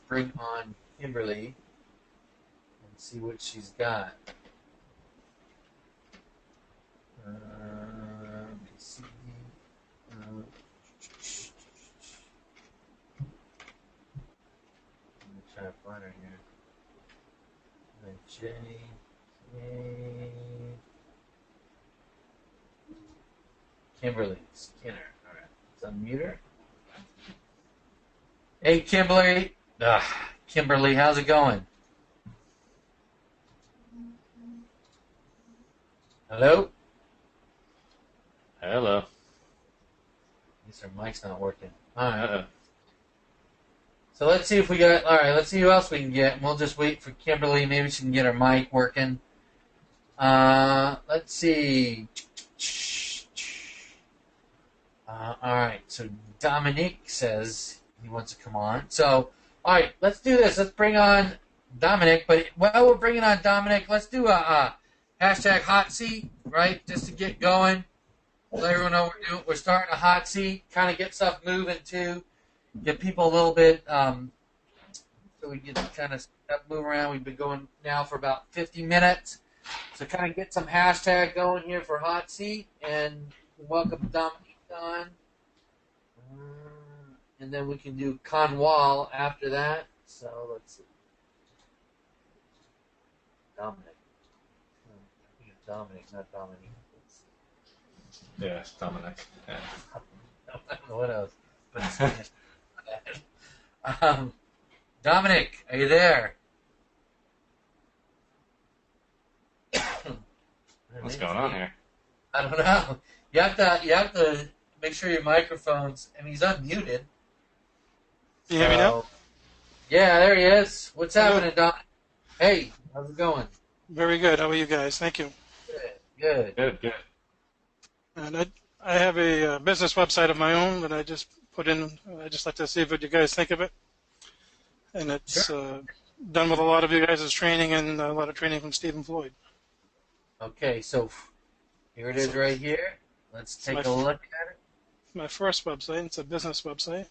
bring on Kimberly and see what she's got. Let's see. I'm gonna try to find her here. J. Kimberly Skinner. All right, let's unmute her. Hey, Kimberly. Kimberly, how's it going? Hello? Hello. I guess her mic's not working. All right. Uh-oh. So let's see if we got. All right, let's see who else we can get. And we'll just wait for Kimberly. Maybe she can get her mic working. Let's see. All right. So Dominic says he wants to come on. So, all right, let's do this. Let's bring on Dominic. But while we're bringing on Dominic, let's do a hashtag hot seat, right? Just to get going. Let everyone know what we're doing. We're starting a hot seat. Kind of get stuff moving too. Get people a little bit, so we can kind of move around. We've been going now for about 50 minutes. So kind of get some hashtag going here for hot seat. And welcome Dominic on. And then we can do Conwall after that. So let's see. Dominic. I think it's Dominic, not Dominic. Yeah, it's Dominic. Yeah. I don't know what else. But it's Spanish. Dominic, are you there? What's going on here? I don't know. You have to make sure your microphones. I mean, he's unmuted. You hear me now? Yeah, there he is. What's Hello. happening, Dominic? Hey, how's it going? Very good. How are you guys? Thank you. Good. Good. And I have a business website of my own that I just put in. I just like to see what you guys think of it. And it's done with a lot of you guys' training and a lot of training from Stephen Floyd. Okay, so here it is right here. Let's take a look at it. My first website. It's a business website.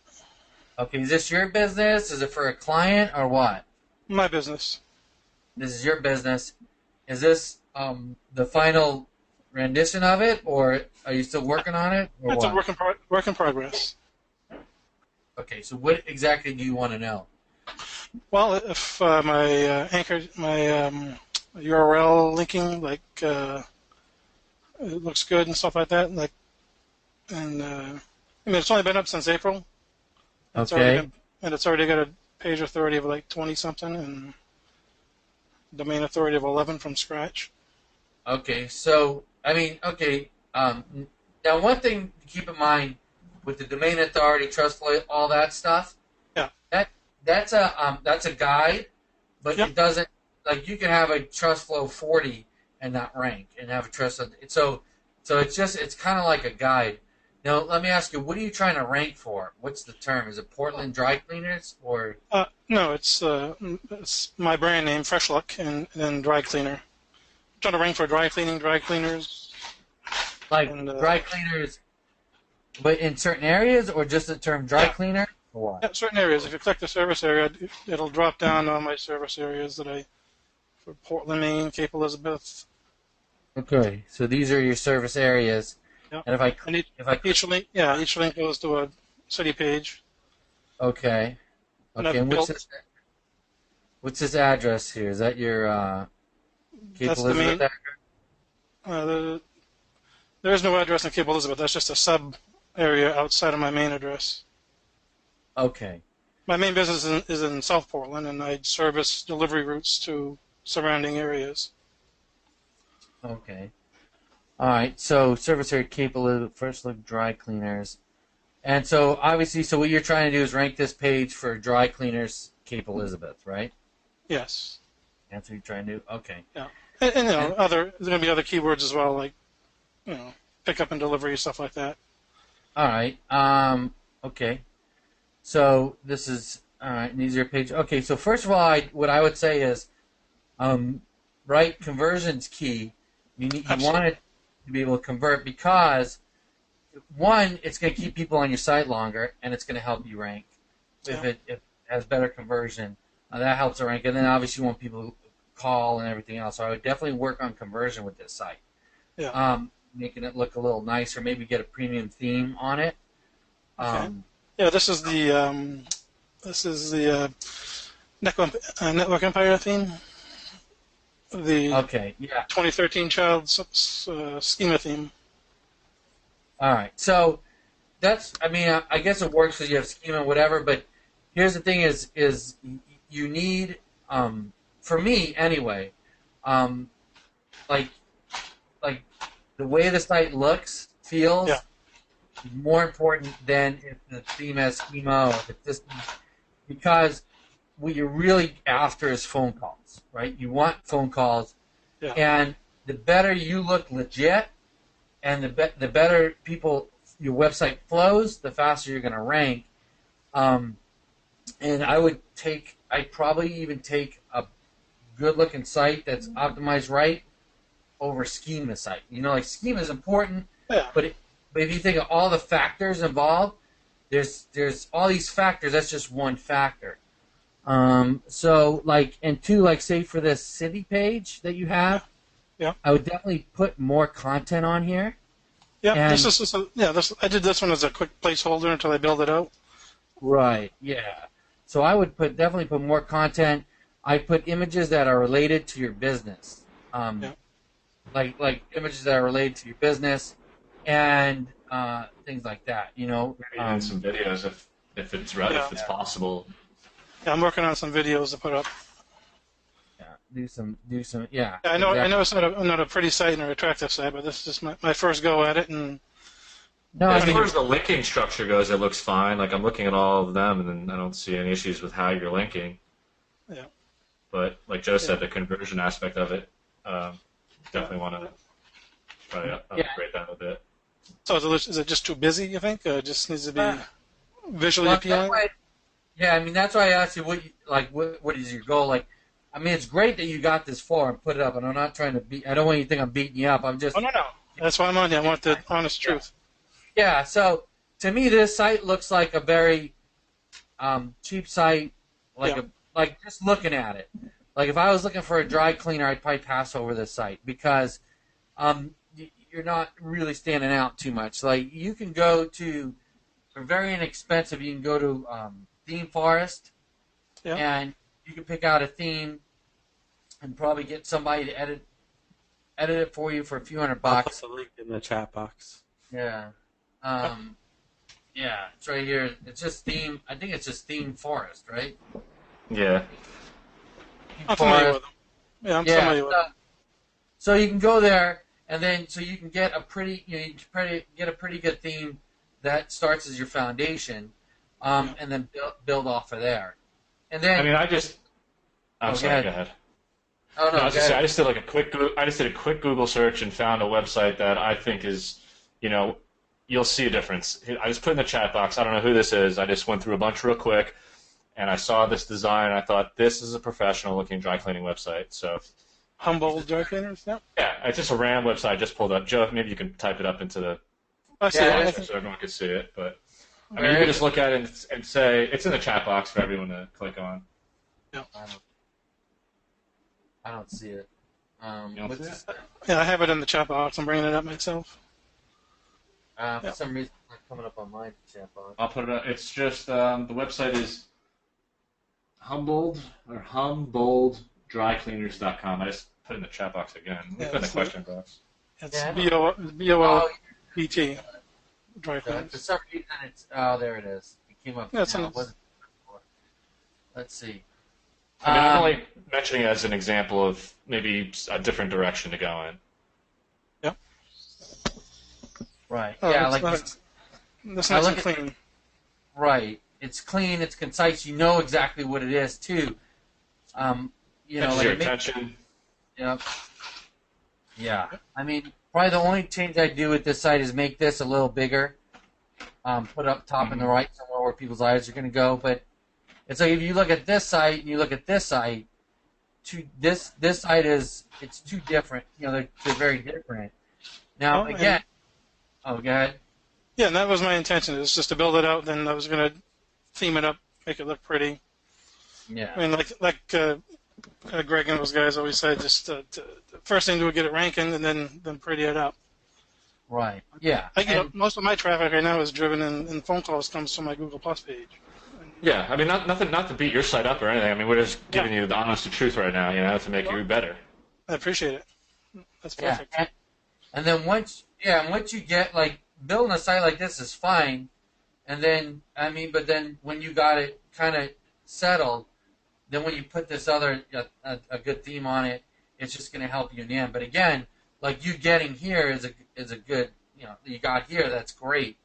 Okay, is this your business? Is it for a client or what? My business. This is your business. Is this the final rendition of it, or are you still working on it? Or It's what? a work in progress. Okay, so what exactly do you want to know? Well, if my URL linking, like it looks good and stuff like that, like, and I mean it's only been up since April. It's Okay. it's already got a page authority of like 20 something and domain authority of 11 from scratch. Okay, so I mean, okay. Now, one thing to keep in mind with the domain authority, trust flow, all that stuff. Yeah. That's a guide, but Yep. it doesn't like you can have a trust flow 40 and not rank and have a trust. So it's kind of like a guide. Now, let me ask you, what are you trying to rank for? What's the term? Is it Portland Dry Cleaners or? No, it's my brand name, Fresh Look, and then dry cleaner. I'm trying to rank for dry cleaners. Like And, dry cleaners, but in certain areas, or just the term dry Yeah. cleaner, or what? Yeah, certain areas. If you click the service area, it'll drop down on my service areas for Portland, Maine, Cape Elizabeth. Okay, so these are your service areas, Yeah. and And each link goes to a city page. okay, And okay, I've and built- what's this address here? Is that your Cape That's the Elizabeth main- address? There is no address in Cape Elizabeth. That's just a sub area outside of my main address. Okay, My main business is in South Portland, and I service delivery routes to surrounding areas. okay, all right. So service area Cape Elizabeth, First Look Dry Cleaners, and so obviously, so what you're trying to do is rank this page for dry cleaners Cape Elizabeth, right? Yes. That's what you're trying to do? Okay. Yeah. And there's going to be other keywords as well, like, pickup and delivery, stuff like that. All right. Okay. So this is all right. An easier page. Okay. So first of all, what I would say is, right, conversion's key. You want it to be able to convert because, one, it's going to keep people on your site longer, and it's going to help you rank. If it has better conversion, that helps the rank. And then obviously you want people to call and everything else. So I would definitely work on conversion with this site. Yeah. Making it look a little nicer. Maybe get a premium theme on it. Okay. Yeah, this is the Network Empire theme. The 2013 Child Schema theme. All right. So that's, I guess it works because you have schema, whatever. But here's the thing: is you need, for me anyway, like the way the site looks, feels, is more important than if the theme has schema or if it's just, because what you're really after is phone calls, right? You want phone calls, and the better you look legit, and the better your website flows, the faster you're going to rank. And I'd probably even take a good-looking site that's optimized right over schema site. Like schema is important, but if you think of all the factors involved, there's all these factors. That's just one factor. So and two, say for this city page that you have, I would definitely put more content on here. Yeah, I did this one as a quick placeholder until I build it out. Right. Yeah. So I would definitely put more content. I put images that are related to your business. Like images that are related to your business and things like that. Maybe even some videos if it's possible. Yeah, I'm working on some videos to put up. Do some. Yeah, I know. Exactly. I know it's not a pretty site nor attractive site, but this is just my first go at it. And as far as the linking structure goes, it looks fine. Like I'm looking at all of them, and I don't see any issues with how you're linking. Yeah. But like Joe said, the conversion aspect of it, definitely want to try to upgrade that a bit. So is it just too busy? You think? It just needs to be visually appealing. That's why I asked you what is your goal? It's great that you got this far and put it up, and I'm not trying to I don't want you to think I'm beating you up. I'm just. Oh, no. That's why I'm on here. I want the honest truth. Yeah, so to me, this site looks like a very cheap site, just looking at it. Like if I was looking for a dry cleaner, I'd probably pass over this site because you're not really standing out too much. Like you can go to, for very inexpensive, you can go to Theme Forest, and you can pick out a theme and probably get somebody to edit it for you for a few $100. I'll put the link in the chat box. Yeah. It's right here. It's just Theme. I think it's just Theme Forest, right? Yeah. I'm familiar with them. Yeah, I'm familiar with them. So you can go there, and then you can get a pretty good theme that starts as your foundation, and then build off of there. And then I'm sorry. Go ahead. Oh no! I just did a quick Google search and found a website that I think is, you'll see a difference. I just put in the chat box. I don't know who this is. I just went through a bunch real quick, and I saw this design. And I thought this is a professional-looking dry cleaning website. So, Humboldt Dry Cleaners. Yeah. Yeah, it's just a random website I just pulled up. Joe, maybe you can type it up into the so everyone can see it. But you can just look at it and say it's in the chat box for everyone to click on. Yeah. I don't see it. Yeah, I have it in the chat box. I'm bringing it up myself. For some reason, it's not coming up on my chat box. I'll put it up. It's just the website is humboldtdrycleaners.com. I just put it in the chat box again. Put in the question box. It's B-O-L-T. Dry Cleaners. For some reason, there it is. It came up. Let's see. I'm only mentioning it as an example of maybe a different direction to go in. Yep. Right. That's nice and clean. Right. It's clean. It's concise. You know exactly what it is too. you know, Catches like your it makes, attention. yeah, yeah. I mean, probably the only change I do with this site is make this a little bigger. Put up top in the right somewhere where people's eyes are going to go. But it's like if you look at this site and you look at this site, this site it's too different. You know, they're very different. Now Well, again, oh, go ahead. Yeah, and that was my intention. It was just to build it out. Then I was going to theme it up, make it look pretty. Yeah. I mean, like Greg and those guys always said, just the first thing to get it ranking, and then pretty it up. Right. Yeah. Most of my traffic right now is driven and phone calls comes from my Google Plus page. Yeah, I mean, not to beat your site up or anything. I mean, we're just giving you the honest truth right now, you know, to make you better. I appreciate it. That's perfect. Yeah. And then once you get, like, building a site like this is fine, and then, I mean, but then when you got it kind of settled, then when you put this other, a good theme on it, it's just going to help you in the end. But again, like you getting here is a good, you know, you got here, that's great.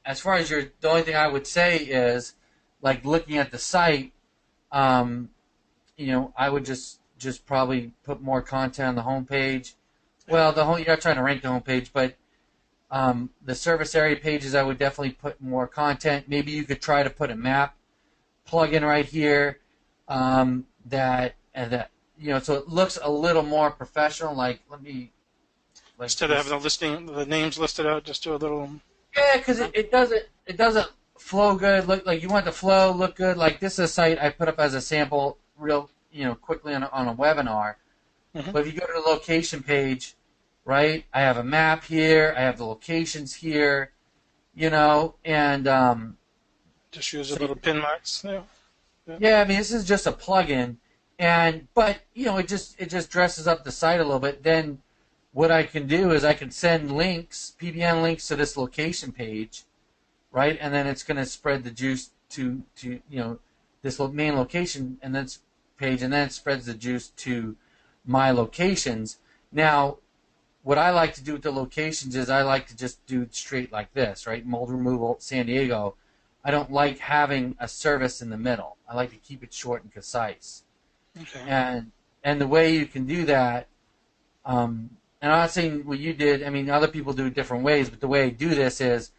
As far as the only thing I would say is, like, looking at the site, you know, I would just probably put more content on the homepage. Well, you're not trying to rank the homepage, but the service area pages, I would definitely put more content. Maybe you could try to put a map plug-in right here, that you know, so it looks a little more professional. Like, Instead of having the names listed out, just do a little. Yeah, because it doesn't flow good. Look like you want the flow look good. Like, this is a site I put up as a sample, real, you know, quickly on a webinar. Mm-hmm. But if you go to the location page, right, I have a map here. I have the locations here, you know, and Just use a little pin marks. Yeah. yeah, I mean, this is just a plugin, but you know, it just dresses up the site a little bit. Then what I can do is I can send links, PBN links to this location page, right? And then it's going to spread the juice to you know, this main location and then page, and then it spreads the juice to my locations. Now, what I like to do with the locations is I like to just do it straight like this, right? Mold removal, San Diego. I don't like having a service in the middle. I like to keep it short and concise. Okay. And the way you can do that, and I'm not saying what you did. I mean, other people do it different ways, but the way I do this is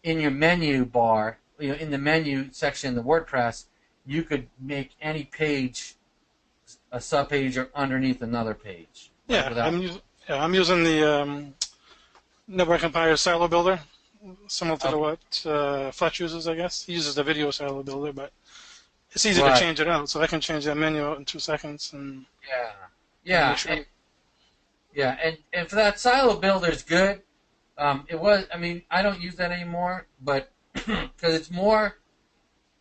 in your menu bar, you know, in the menu section in the WordPress, you could make any page a subpage or underneath another page. Yeah, I'm using the Network Empire Silo Builder, similar to what Fletch uses, I guess. He uses the video silo builder, but it's easy to change it out, so I can change that menu out in 2 seconds. And yeah, and for that silo builder is good. It was, I mean, I don't use that anymore, but because it's more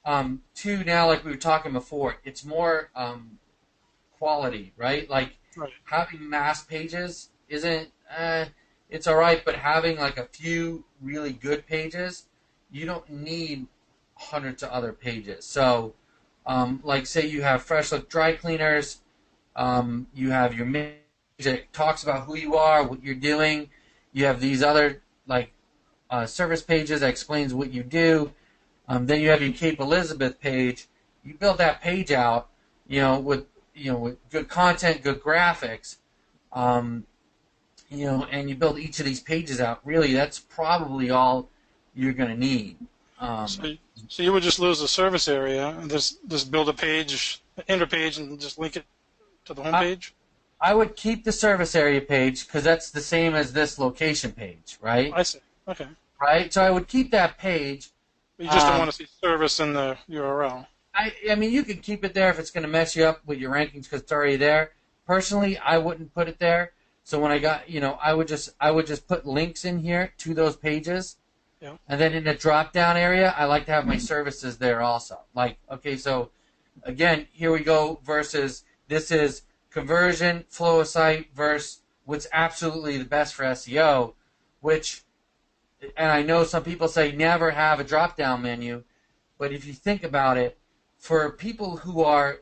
now, like we were talking before, it's more quality, right? Like having mass pages isn't. It's all right, but having like a few really good pages, you don't need hundreds of other pages. So, like say you have Fresh Look dry cleaners, you have your page that talks about who you are, what you're doing. You have these other like service pages that explains what you do. Then you have your Cape Elizabeth page. You build that page out, with good content, good graphics. And you build each of these pages out. Really, that's probably all you're going to need. So you would just lose the service area and just build a page, enter page, and just link it to the home page? I would keep the service area page because that's the same as this location page, right? I see. Okay. Right? So I would keep that page. But you just don't want to see service in the URL. I mean, you can keep it there if it's going to mess you up with your rankings because it's already there. Personally, I wouldn't put it there. So when I got, I would just put links in here to those pages. Yeah. And then in the drop-down area, I like to have my services there also. Like, okay, so again, here we go versus this is conversion, flow of site versus what's absolutely the best for SEO, and I know some people say never have a drop-down menu, but if you think about it, for people who are,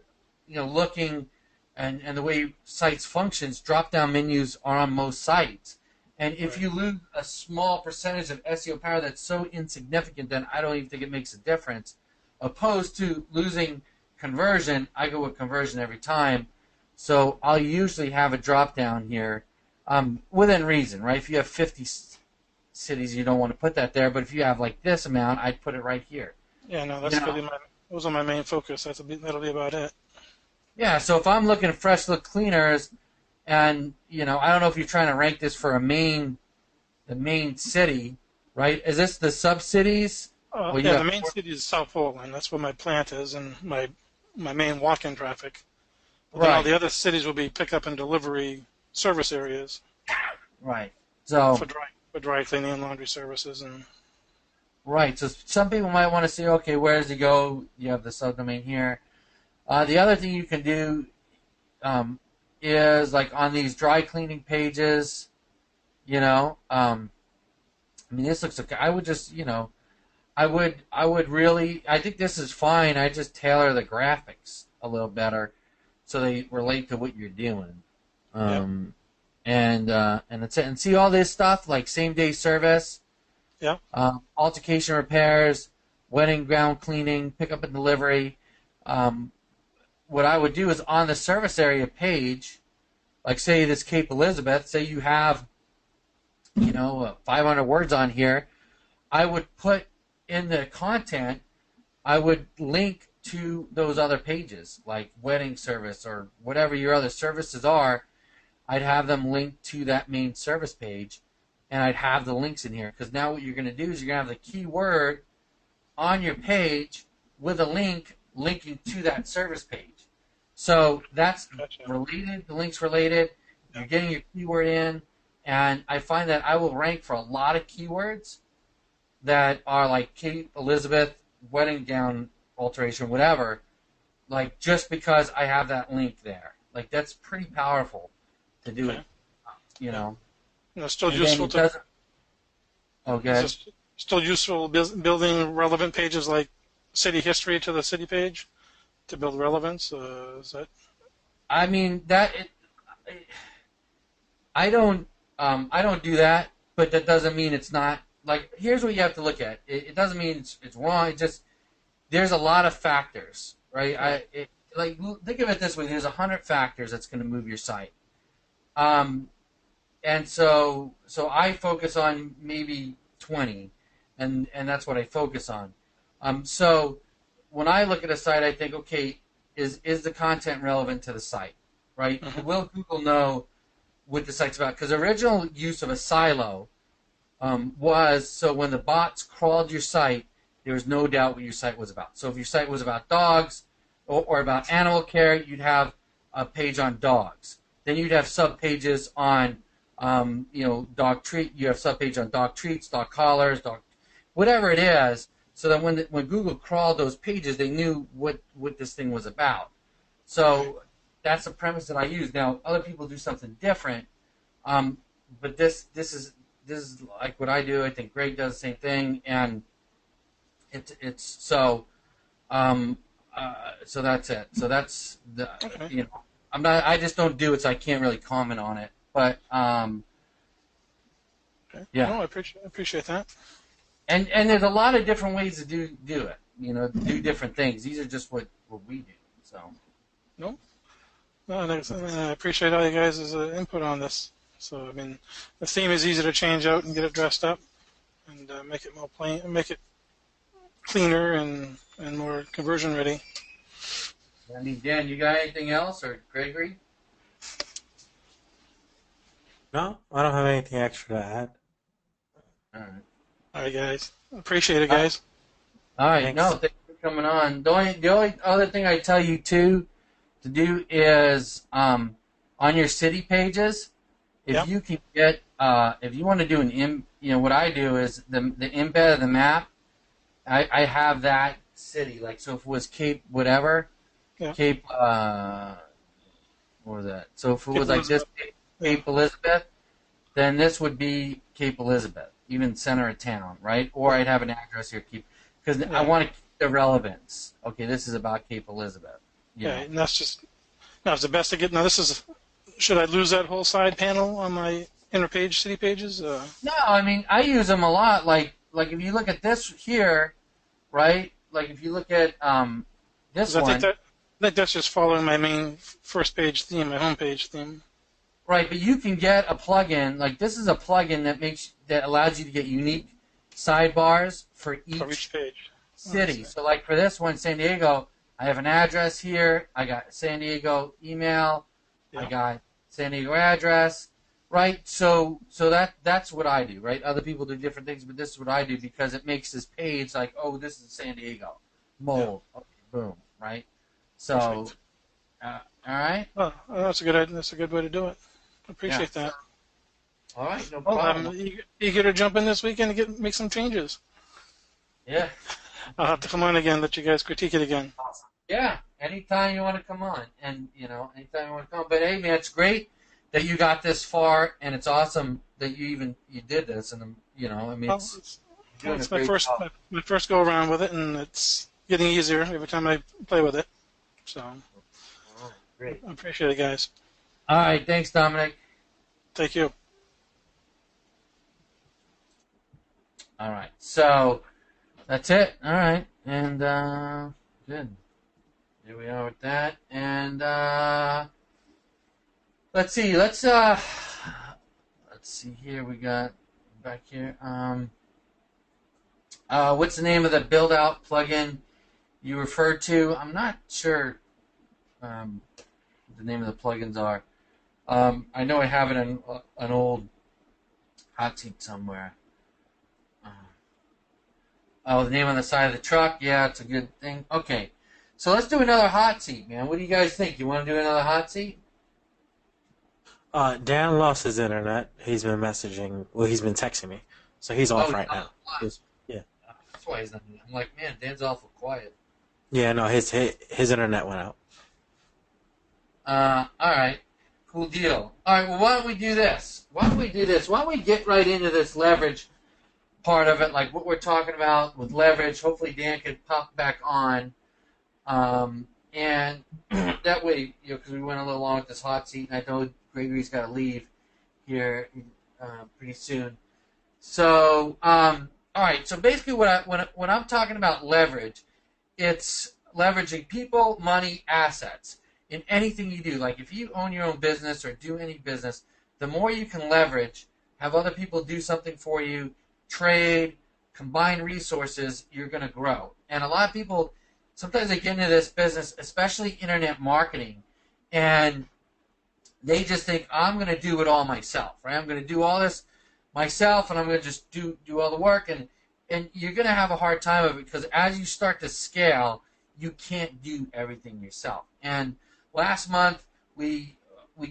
looking and the way sites functions, drop-down menus are on most sites. And if you lose a small percentage of SEO power that's so insignificant, then I don't even think it makes a difference, opposed to losing conversion, I go with conversion every time. So I'll usually have a drop down here, within reason, right? If you have 50 cities, you don't want to put that there. But if you have like this amount, I'd put it right here. Yeah, no, that's really those are my main focus. That'll be about it. Yeah. So if I'm looking at fresh look cleaners, and I don't know if you're trying to rank this for the main city, right? Is this the sub cities? The main city is South Portland. That's where my plant is, and my main walk-in traffic. But then all the other cities will be pickup and delivery service areas. Right. So for dry cleaning and laundry services and. Right. So some people might want to say, okay, where does it go? You have the subdomain here. The other thing you can do is like on these dry cleaning pages. This looks okay. I would just, I would really. I think this is fine. I just tailor the graphics a little better so they relate to what you're doing. And that's it. And see all this stuff like same day service. Yeah. Altercation repairs, wedding ground cleaning, pickup and delivery. What I would do is on the service area page, like say this Cape Elizabeth, say you have, 500 words on here, I would put in the content, I would link to those other pages, like wedding service or whatever your other services are. I'd have them linked to that main service page, and I'd have the links in here. Because now what you're going to do is you're going to have the keyword on your page with a link linking to that service page. So that's related. The link's related. You're getting your keyword in. And I find that I will rank for a lot of keywords that are like Cape Elizabeth, wedding gown alteration, whatever, like just because I have that link there. Like that's pretty powerful to do it, still useful to. Okay. Still useful building relevant pages like city history to the city page to build relevance. Is that? I mean I don't do that, but that doesn't mean it's not. Like, here's what you have to look at. It doesn't mean it's wrong. It just there's a lot of factors, right? Think of it this way: there's 100 factors that's going to move your site, and so I focus on maybe 20, and that's what I focus on. So when I look at a site, I think, okay, is the content relevant to the site, right? Mm-hmm. Will Google know what the site's about? Because the original use of a silo was so when the bots crawled your site, there was no doubt what your site was about. So if your site was about dogs or about animal care, you'd have a page on dogs. Then you'd have sub-pages on, dog treat. You have sub-page on dog treats, dog collars, dog, whatever it is. So that when Google crawled those pages, they knew what this thing was about. So that's the premise that I use. Now, other people do something different, but this is like what I do. I think Greg does the same thing, and it's so that's it. So that's the I just don't do it, so I can't really comment on it. But yeah, no, I appreciate that. And there's a lot of different ways to do it. Do different things. These are just what we do. So no, I appreciate all you guys' input on this. So I mean, the theme is easy to change out and get it dressed up, and make it more plain, make it cleaner and more conversion ready. I mean, Dan, you got anything else, or Gregory? No, I don't have anything extra to add. All right. All right, guys. Appreciate it, guys. All right. Thanks. No, thanks for coming on. The only other thing I tell you to do is on your city pages, if you can get if you want to do what I do is the embed of the map. I have that city, like, so if it was Cape whatever, Cape what was that? So if it was like this Cape Elizabeth, then this would be Cape Elizabeth, even center of town, right? Or I'd have an address here, because I want to keep the relevance. Okay, this is about Cape Elizabeth. Yeah, and that's just now. It's the best to get. Now this is. Should I lose that whole side panel on my inner page city pages? No, I mean I use them a lot. Like if you look at this here, right? Like if you look at this one. think that's just following my main first page theme, my homepage theme. Right, but you can get a plugin, like this is a plugin that allows you to get unique sidebars for For each page. city. So like for this one, San Diego, I have an address here. I got San Diego email. Yeah. I got San Diego address. Right? So that's what I do, right? Other people do different things, but this is what I do because it makes this page like, oh, this is San Diego. Mold. Okay, boom. Right? So, all right? Oh, that's a good way to do it. Appreciate that. All right, no Well, problem. I'm eager to jump in this weekend and make some changes. Yeah. I'll have to come on again, let you guys critique it again. Awesome. Yeah, anytime you want to come on, and anytime you want to come. But hey, man, it's great that you got this far, and it's awesome that you did this, and I mean, it's my first go around with it, and it's getting easier every time I play with it. So, great. I appreciate it, guys. All right, thanks, Dominic. Thank you. All right, so that's it. All right, and good. Here we are with that, and let's see. Let's see here. We got back here. What's the name of the build out plugin you referred to? I'm not sure what the name of the plugins are. I know I have it in an old hot seat somewhere. The name on the side of the truck. Yeah, it's a good thing. Okay, so let's do another hot seat, man. What do you guys think? You want to do another hot seat? Dan lost his internet. He's been messaging. Well, he's been texting me, so he's off right now. Yeah. That's why he's not. I'm like, man, Dan's awful quiet. Yeah, no, his internet went out. All right. Cool deal. All right, well, why don't we do this? Why don't we get right into this leverage part of it, like what we're talking about with leverage. Hopefully Dan can pop back on. And that way, because we went a little long with this hot seat, and I know Gregory's got to leave here pretty soon. So, all right. So basically, when I'm talking about leverage, it's leveraging people, money, assets in anything you do. Like if you own your own business or do any business, the more you can leverage, have other people do something for you, trade, combine resources, you're going to grow. And a lot of people, sometimes they get into this business, especially internet marketing, and they just think, I'm going to do it all myself, right? I'm going to do all this myself, and I'm going to just do all the work, and you're going to have a hard time of it because as you start to scale, you can't do everything yourself. And last month, we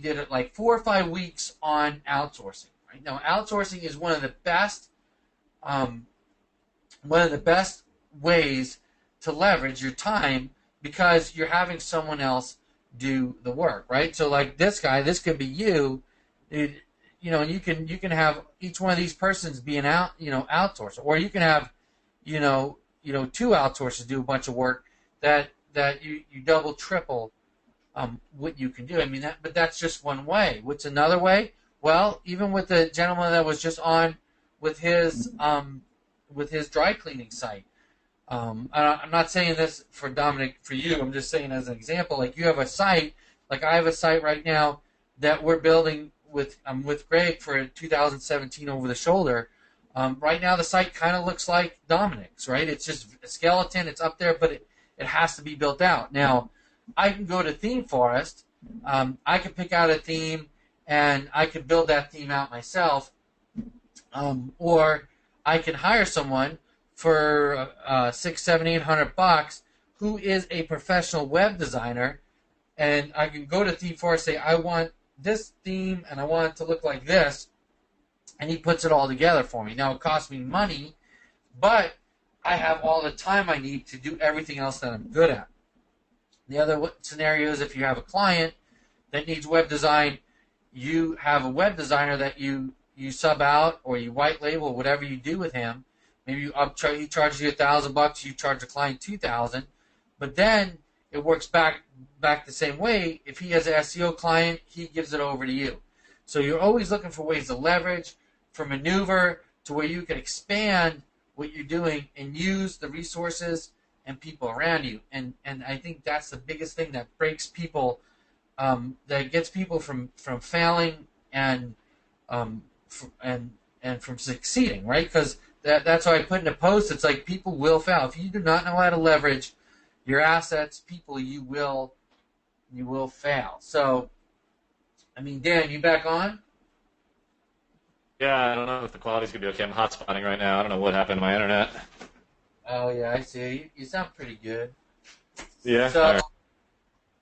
did it like 4 or 5 weeks on outsourcing. Right? Now, outsourcing is one of the best ways to leverage your time because you're having someone else do the work, right? So like this guy, this could be you, and you can have each one of these persons be an outsourcer, or you can have, two outsourcers do a bunch of work that you double, triple what you can do. I mean, but that's just one way. What's another way? Well, even with the gentleman that was just on with his dry cleaning site. I'm not saying this for Dominic, for you. I'm just saying as an example. Like you have a site, like I have a site right now that we're building with Greg for 2017 over the shoulder. Right now the site kind of looks like Dominic's, right? It's just a skeleton. It's up there, but it has to be built out. Now, I can go to Theme Forest. I can pick out a theme, and I can build that theme out myself. Or I can hire someone for $600, $700, $800 who is a professional web designer, and I can go to Theme Forest and say, I want this theme and I want it to look like this, and he puts it all together for me. Now it costs me money, but I have all the time I need to do everything else that I'm good at. The other scenario is if you have a client that needs web design, you have a web designer that you sub out or you white label, whatever you do with him. Maybe he charges you $1,000, you charge the client $2,000, but then it works back the same way. If he has an SEO client, he gives it over to you. So you're always looking for ways to leverage, for maneuver, to where you can expand what you're doing and use the resources and people around you. And I think that's the biggest thing that breaks people, that gets people from failing and and from succeeding, right? Because that's why I put in a post. It's like people will fail if you do not know how to leverage your assets. People, you will fail. So, I mean, Dan, you back on? Yeah, I don't know if the quality's gonna be okay. I'm hotspotting right now. I don't know what happened to my internet. Oh yeah, I see. You sound pretty good. Yeah. So, All right.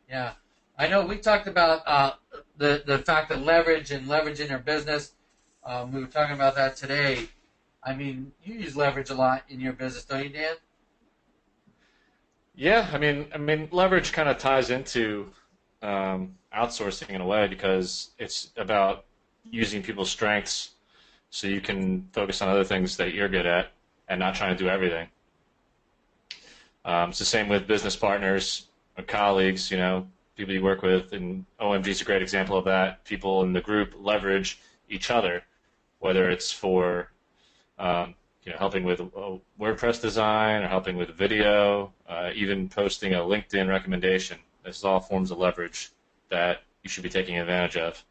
yeah, I know we talked about the fact that leveraging our business. We were talking about that today. I mean, you use leverage a lot in your business, don't you, Dan? Yeah, I mean, leverage kind of ties into outsourcing in a way because it's about using people's strengths so you can focus on other things that you're good at and not trying to do everything. It's the same with business partners or colleagues, people you work with, and OMG is a great example of that. People in the group leverage each other, whether it's for helping with WordPress design or helping with video, even posting a LinkedIn recommendation. This is all forms of leverage that you should be taking advantage of.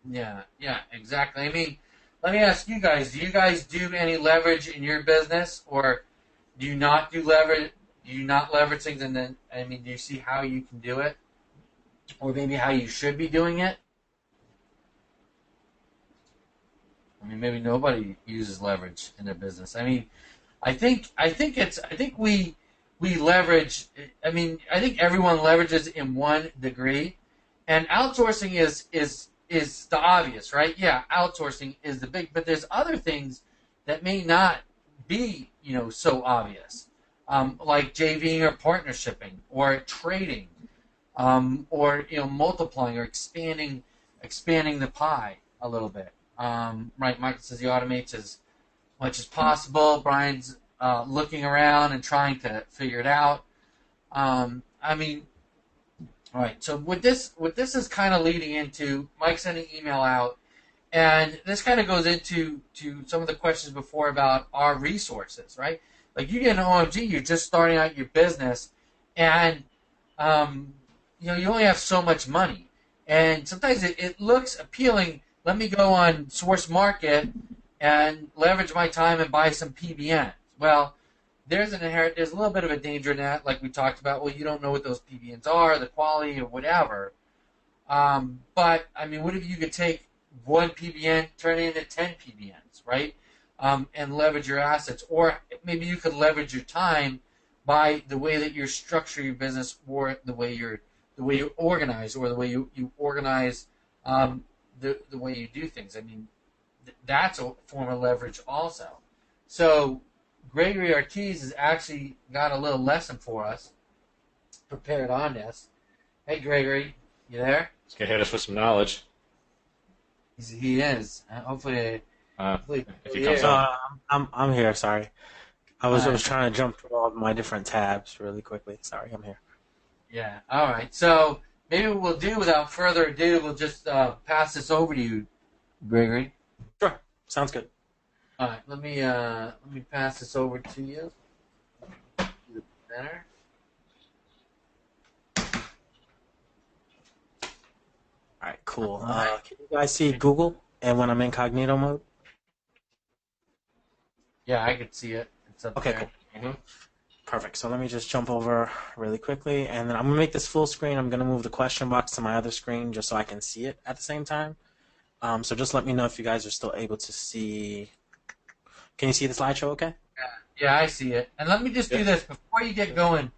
Yeah, exactly. I mean, let me ask you guys: do you guys do any leverage in your business, or do you not do leverage? Do you not leverage things? And then, I mean, do you see how you can do it, or maybe how you should be doing it? I mean, maybe nobody uses leverage in their business. I mean, I think we leverage. I mean, I think everyone leverages in one degree, and outsourcing is the obvious, right? Yeah, outsourcing is the big, but there's other things that may not be, so obvious, like JVing or partnershiping or trading, or multiplying or expanding the pie a little bit. Right, Michael says he automates as much as possible. Brian's looking around and trying to figure it out. I mean, all right. So what this is kind of leading into, Mike sent an email out, and this kind of goes into some of the questions before about our resources, right? Like you get an OMG, you're just starting out your business, and you only have so much money, and sometimes it looks appealing. Let me go on Source Market and leverage my time and buy some PBNs. Well, there's a little bit of a danger in that, like we talked about. Well, you don't know what those PBNs are, the quality, or whatever. But I mean, what if you could take one PBN, turn it into 10 PBNs, right? And leverage your assets, or maybe you could leverage your time by the way that you structure your business, or the way you organize, or the way you organize the way you do things. I mean, that's a form of leverage also. So Gregory Ortiz has actually got a little lesson for us prepared on this. Hey, Gregory, you there? He's going to hit us with some knowledge. He is. Hopefully, if he comes on. I'm here. Sorry, I was trying to jump through all of my different tabs really quickly. Sorry, I'm here. Yeah. All right. So maybe what we'll do, without further ado, we'll just pass this over to you, Gregory. Sure. Sounds good. All right. Let me pass this over to you. Center. All right. Cool. Can you guys see Google and when I'm incognito mode? Yeah, I could see it. It's up Okay. there. Cool. Mm-hmm. Perfect. So let me just jump over really quickly, and then I'm going to make this full screen. I'm going to move the question box to my other screen just so I can see it at the same time. So just let me know if you guys are still able to see. Can you see the slideshow okay? Yeah, I see it. And let me just do this before you get going,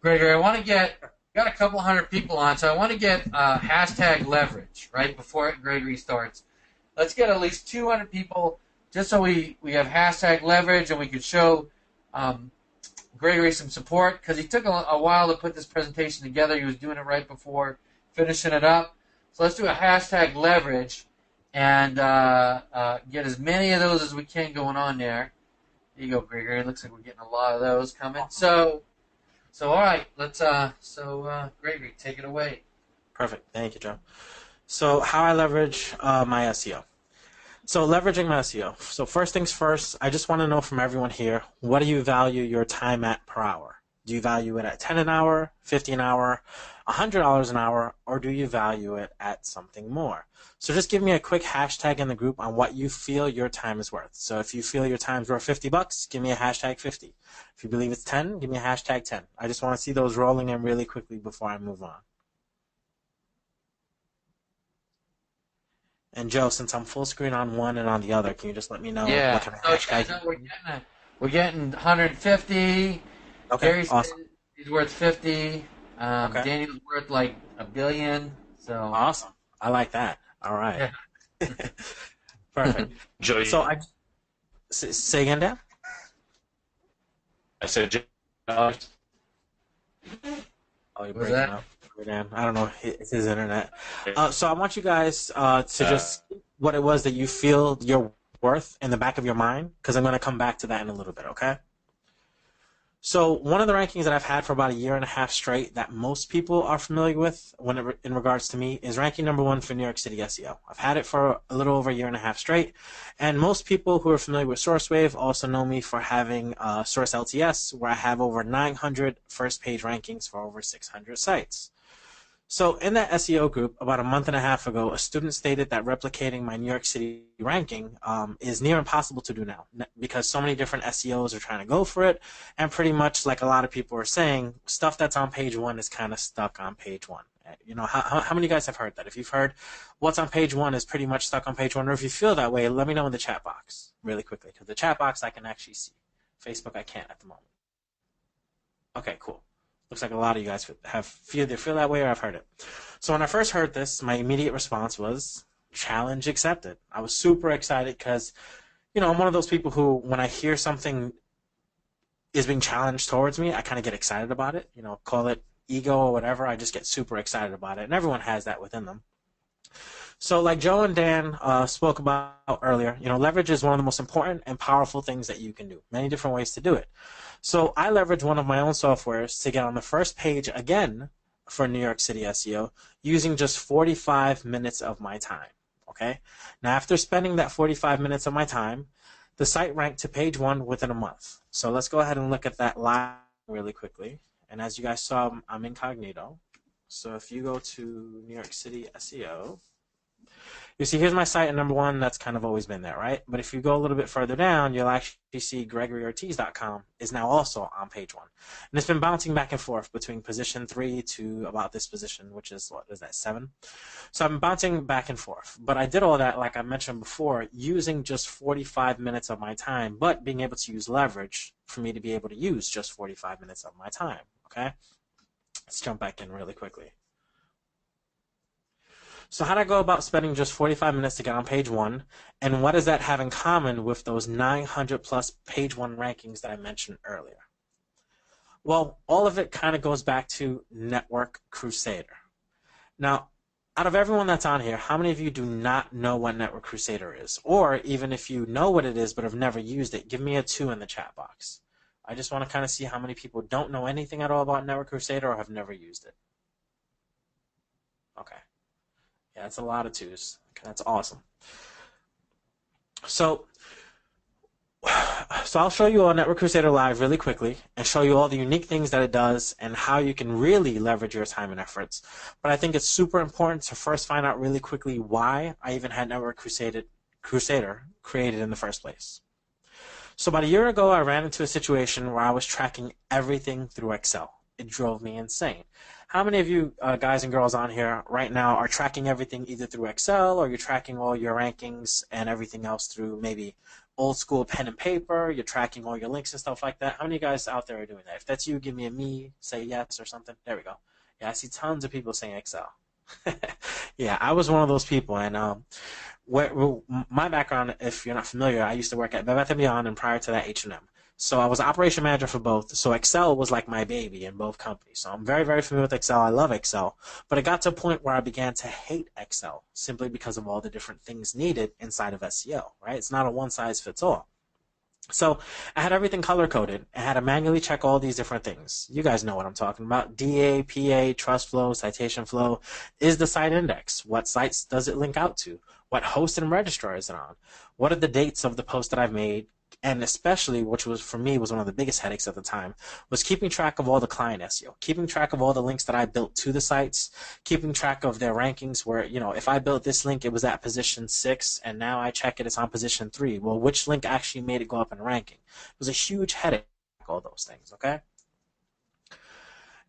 Gregory. I want to got a couple hundred people on, so I want to get hashtag leverage, right, before Gregory starts. Let's get at least 200 people just so we have hashtag leverage and we could show Gregory some support, because he took a while to put this presentation together. He was doing it right before finishing it up. So let's do a hashtag leverage and get as many of those as we can going on there. There you go, Gregory. It looks like we're getting a lot of those coming. So all right, let's. Gregory, take it away. Perfect. Thank you, Joe. So how I leverage my SEO. So leveraging my SEO. So first things first, I just want to know from everyone here, what do you value your time at per hour? Do you value it at 10 an hour, 50 an hour, $100 an hour, or do you value it at something more? So just give me a quick hashtag in the group on what you feel your time is worth. So if you feel your time's worth $50, give me a hashtag 50. If you believe it's 10, give me a hashtag 10. I just want to see those rolling in really quickly before I move on. And Joe, since I'm full screen on one and on the other, can you just let me know what kind of hashtag? So we're getting 150. Okay, Gary said awesome. he's worth 50. Okay. Daniel's worth like $1 billion. So Awesome. I like that. All right. Perfect. Joey, So say again, Dan? I said, Oh, you're Was breaking that? up. Dan. I don't know. It's his internet. So I want you guys to just what it was that you feel your worth in the back of your mind, because I'm going to come back to that in a little bit, okay? So one of the rankings that I've had for about a year and a half straight that most people are familiar with in regards to me is ranking number 1 for New York City SEO. I've had it for a little over a year and a half straight, and most people who are familiar with SourceWave also know me for having Source LTS, where I have over 900 first page rankings for over 600 sites. So in that SEO group, about a month and a half ago, a student stated that replicating my New York City ranking is near impossible to do now because so many different SEOs are trying to go for it. And pretty much like a lot of people are saying, stuff that's on page 1 is kind of stuck on page 1. You know, how many of you guys have heard that? If you've heard what's on page 1 is pretty much stuck on page 1, or if you feel that way, let me know in the chat box really quickly, because the chat box I can actually see. Facebook I can't at the moment. Okay, cool. Looks like a lot of you guys either feel that way or I've heard it. So when I first heard this, my immediate response was challenge accepted. I was super excited because, you know, I'm one of those people who, when I hear something is being challenged towards me, I kind of get excited about it. You know, call it ego or whatever. I just get super excited about it, and everyone has that within them. So like Joe and Dan spoke about earlier, you know, leverage is one of the most important and powerful things that you can do. Many different ways to do it. So I leverage one of my own softwares to get on the first page again for New York City SEO using just 45 minutes of my time. Okay. Now, after spending that 45 minutes of my time, the site ranked to page 1 within a month. So let's go ahead and look at that live really quickly. And as you guys saw, I'm incognito. So if you go to New York City SEO, you see, here's my site at number 1. That's kind of always been there, right? But if you go a little bit further down, you'll actually see GregoryOrtiz.com is now also on page 1. And it's been bouncing back and forth between position 3 to about this position, which is, what is that, 7? So I'm bouncing back and forth. But I did all that, like I mentioned before, using just 45 minutes of my time, but being able to use leverage for me to be able to use just 45 minutes of my time, okay? Let's jump back in really quickly. So how do I go about spending just 45 minutes to get on page 1, and what does that have in common with those 900 plus page 1 rankings that I mentioned earlier? Well, all of it kind of goes back to Network Crusader. Now, out of everyone that's on here, how many of you do not know what Network Crusader is? Or even if you know what it is but have never used it, give me a 2 in the chat box. I just want to kind of see how many people don't know anything at all about Network Crusader or have never used it. Okay. Yeah, that's a lot of 2s. Okay, that's awesome. So I'll show you all Network Crusader Live really quickly and show you all the unique things that it does and how you can really leverage your time and efforts. But I think it's super important to first find out really quickly why I even had Network Crusader created in the first place. So about a year ago, I ran into a situation where I was tracking everything through Excel. It drove me insane. How many of you guys and girls on here right now are tracking everything either through Excel, or you're tracking all your rankings and everything else through maybe old school pen and paper? You're tracking all your links and stuff like that. How many of you guys out there are doing that? If that's you, give me a me, say yes or something. There we go. Yeah, I see tons of people saying Excel. Yeah, I was one of those people. And my background, if you're not familiar, I used to work at Bed Bath & Beyond, and prior to that, H&M. So I was operation manager for both. So Excel was like my baby in both companies. So I'm very, very familiar with Excel. I love Excel. But it got to a point where I began to hate Excel simply because of all the different things needed inside of SEO, right? It's not a one-size-fits-all. So I had everything color coded. I had to manually check all these different things. You guys know what I'm talking about. DA, PA, trust flow, citation flow. Is the site index? What sites does it link out to? What host and registrar is it on? What are the dates of the post that I've made? And especially, which was for me was one of the biggest headaches at the time, was keeping track of all the client SEO, keeping track of all the links that I built to the sites, keeping track of their rankings where, if I built this link, it was at position 6, and now I check it, it's on position 3. Well, which link actually made it go up in ranking? It was a huge headache, all those things, okay?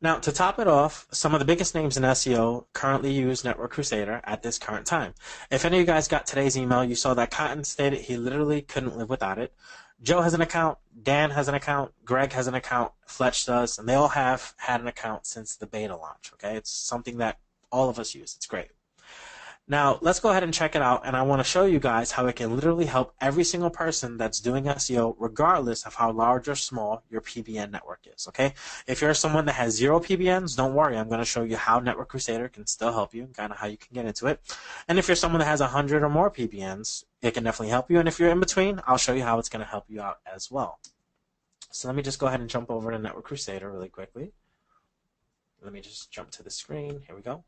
Now, to top it off, some of the biggest names in SEO currently use Network Crusader at this current time. If any of you guys got today's email, you saw that Cotton stated he literally couldn't live without it. Joe has an account, Dan has an account, Greg has an account, Fletch does, and they all have had an account since the beta launch, okay? It's something that all of us use. It's great. Now, let's go ahead and check it out, and I want to show you guys how it can literally help every single person that's doing SEO, regardless of how large or small your PBN network is, okay? If you're someone that has 0 PBNs, don't worry. I'm going to show you how Network Crusader can still help you and kind of how you can get into it. And if you're someone that has 100 or more PBNs, it can definitely help you. And if you're in between, I'll show you how it's going to help you out as well. So let me just go ahead and jump over to Network Crusader really quickly. Let me just jump to the screen. Here we go.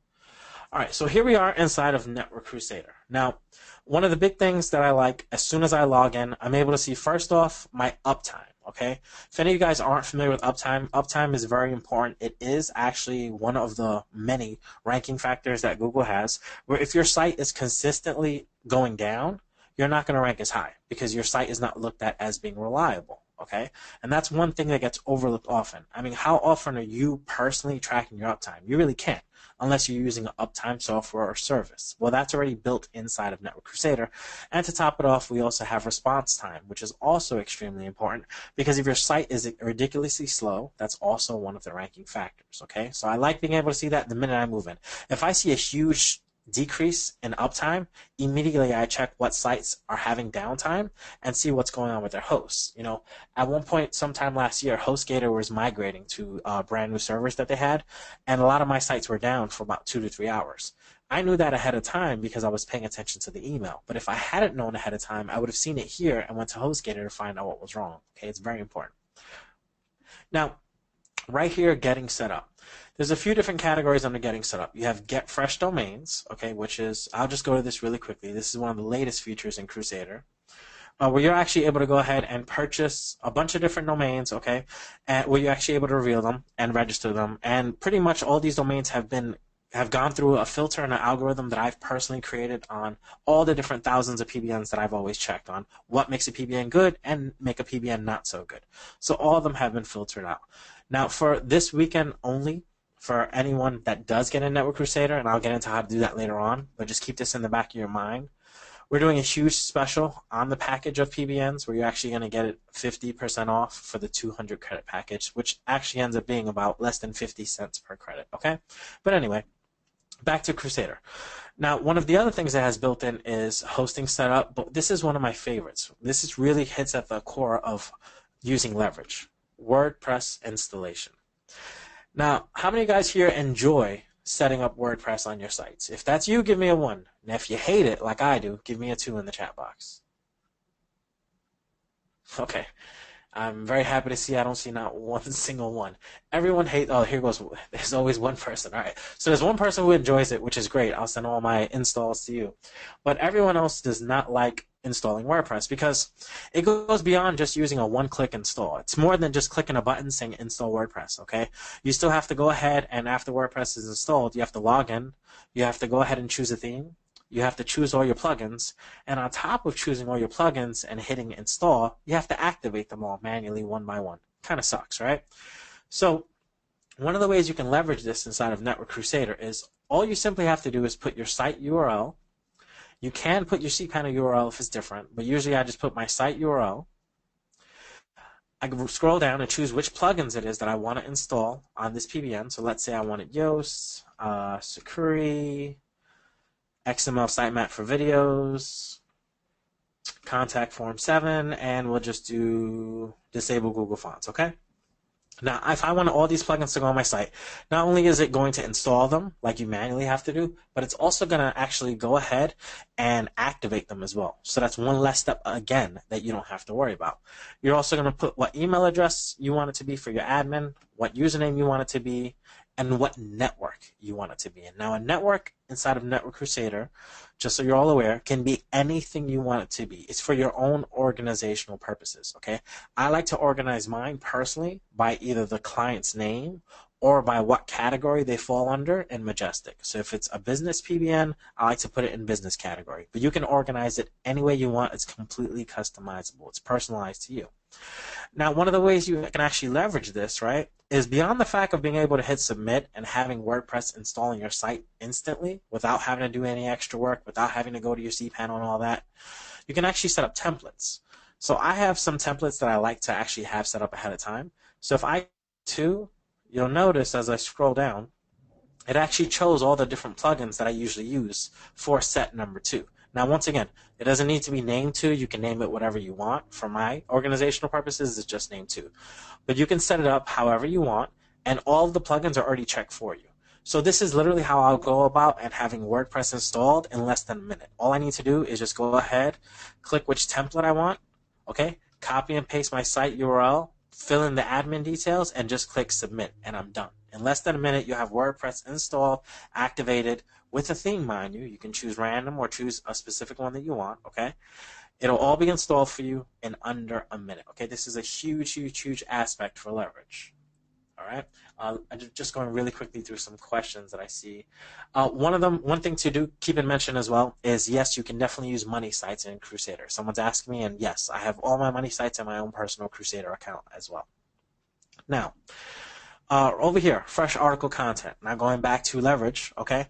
All right, so here we are inside of Network Crusader. Now, one of the big things that I like, as soon as I log in, I'm able to see, first off, my uptime, okay? If any of you guys aren't familiar with uptime, uptime is very important. It is actually one of the many ranking factors that Google has, where if your site is consistently going down, you're not going to rank as high because your site is not looked at as being reliable. Okay, and that's one thing that gets overlooked often. I mean, how often are you personally tracking your uptime? You really can't unless you're using an uptime software or service. Well, that's already built inside of Network Crusader. And to top it off, we also have response time, which is also extremely important because if your site is ridiculously slow, that's also one of the ranking factors. Okay, so I like being able to see that the minute I move in. If I see a huge decrease in uptime, immediately I check what sites are having downtime and see what's going on with their hosts. At one point, sometime last year, HostGator was migrating to brand new servers that they had, and a lot of my sites were down for about 2 to 3 hours. I knew that ahead of time because I was paying attention to the email. But if I hadn't known ahead of time, I would have seen it here and went to HostGator to find out what was wrong. Okay, it's very important. Now, right here, getting set up. There's a few different categories under getting set up. You have get fresh domains, okay, which is, I'll just go to this really quickly. This is one of the latest features in Crusader, where you're actually able to go ahead and purchase a bunch of different domains, okay, and where you're actually able to reveal them and register them. And pretty much all these domains have gone through a filter and an algorithm that I've personally created on all the different thousands of PBNs that I've always checked on. What makes a PBN good and make a PBN not so good. So all of them have been filtered out. Now, for this weekend only, for anyone that does get a Network Crusader, and I'll get into how to do that later on, but just keep this in the back of your mind, we're doing a huge special on the package of PBNs where you're actually going to get it 50% off for the 200 credit package, which actually ends up being about less than 50 cents per credit, okay? But anyway, back to Crusader. Now, one of the other things that has built in is hosting setup, but this is one of my favorites. This really hits at the core of using leverage, WordPress installation. Now, how many guys here enjoy setting up WordPress on your sites? If that's you, give me a 1. And if you hate it, like I do, give me a 2 in the chat box. Okay. I'm very happy to see I don't see not one single one. Everyone hates, oh, here goes, there's always one person. All right. So there's one person who enjoys it, which is great. I'll send all my installs to you. But everyone else does not like installing WordPress because it goes beyond just using a one-click install. It's more than just clicking a button saying install WordPress, okay? You still have to go ahead and after WordPress is installed, you have to log in. You have to go ahead and choose a theme. You have to choose all your plugins. And on top of choosing all your plugins and hitting install, you have to activate them all manually one by one. Kind of sucks, right? So one of the ways you can leverage this inside of Network Crusader is all you simply have to do is put your site URL. You can put your cPanel URL if it's different, but usually I just put my site URL. I can scroll down and choose which plugins it is that I want to install on this PBN. So let's say I wanted Yoast, Sakuri, XML sitemap for videos, contact form 7, and we'll just do disable Google Fonts, okay? Now, if I want all these plugins to go on my site, not only is it going to install them like you manually have to do, but it's also going to actually go ahead and activate them as well. So that's one less step, again, that you don't have to worry about. You're also going to put what email address you want it to be for your admin, what username you want it to be, and what network you want it to be in. Now, a network inside of Network Crusader, just so you're all aware, can be anything you want it to be. It's for your own organizational purposes, okay? I like to organize mine personally by either the client's name or by what category they fall under in Majestic. So if it's a business PBN, I like to put it in business category. But you can organize it any way you want. It's completely customizable. It's personalized to you. Now, one of the ways you can actually leverage this, right, is beyond the fact of being able to hit submit and having WordPress installing your site instantly without having to do any extra work, without having to go to your cPanel and all that, you can actually set up templates. So I have some templates that I like to actually have set up ahead of time. So if I do, you'll notice as I scroll down, it actually chose all the different plugins that I usually use for set number 2. Now, once again, it doesn't need to be named 2. You can name it whatever you want. For my organizational purposes, it's just named 2. But you can set it up however you want, and all of the plugins are already checked for you. So this is literally how I'll go about and having WordPress installed in less than a minute. All I need to do is just go ahead, click which template I want, okay, copy and paste my site URL, fill in the admin details, and just click submit, and I'm done. In less than a minute, you have WordPress installed, activated, with a theme, mind you. You can choose random or choose a specific one that you want, okay? It'll all be installed for you in under a minute, okay? This is a huge, huge, huge aspect for leverage, all right? I'm just going really quickly through some questions that I see. One thing to do, keep in mention as well, is yes, you can definitely use money sites in Crusader. Someone's asking me, and yes, I have all my money sites in my own personal Crusader account as well. Now, over here, fresh article content. Now going back to leverage, okay?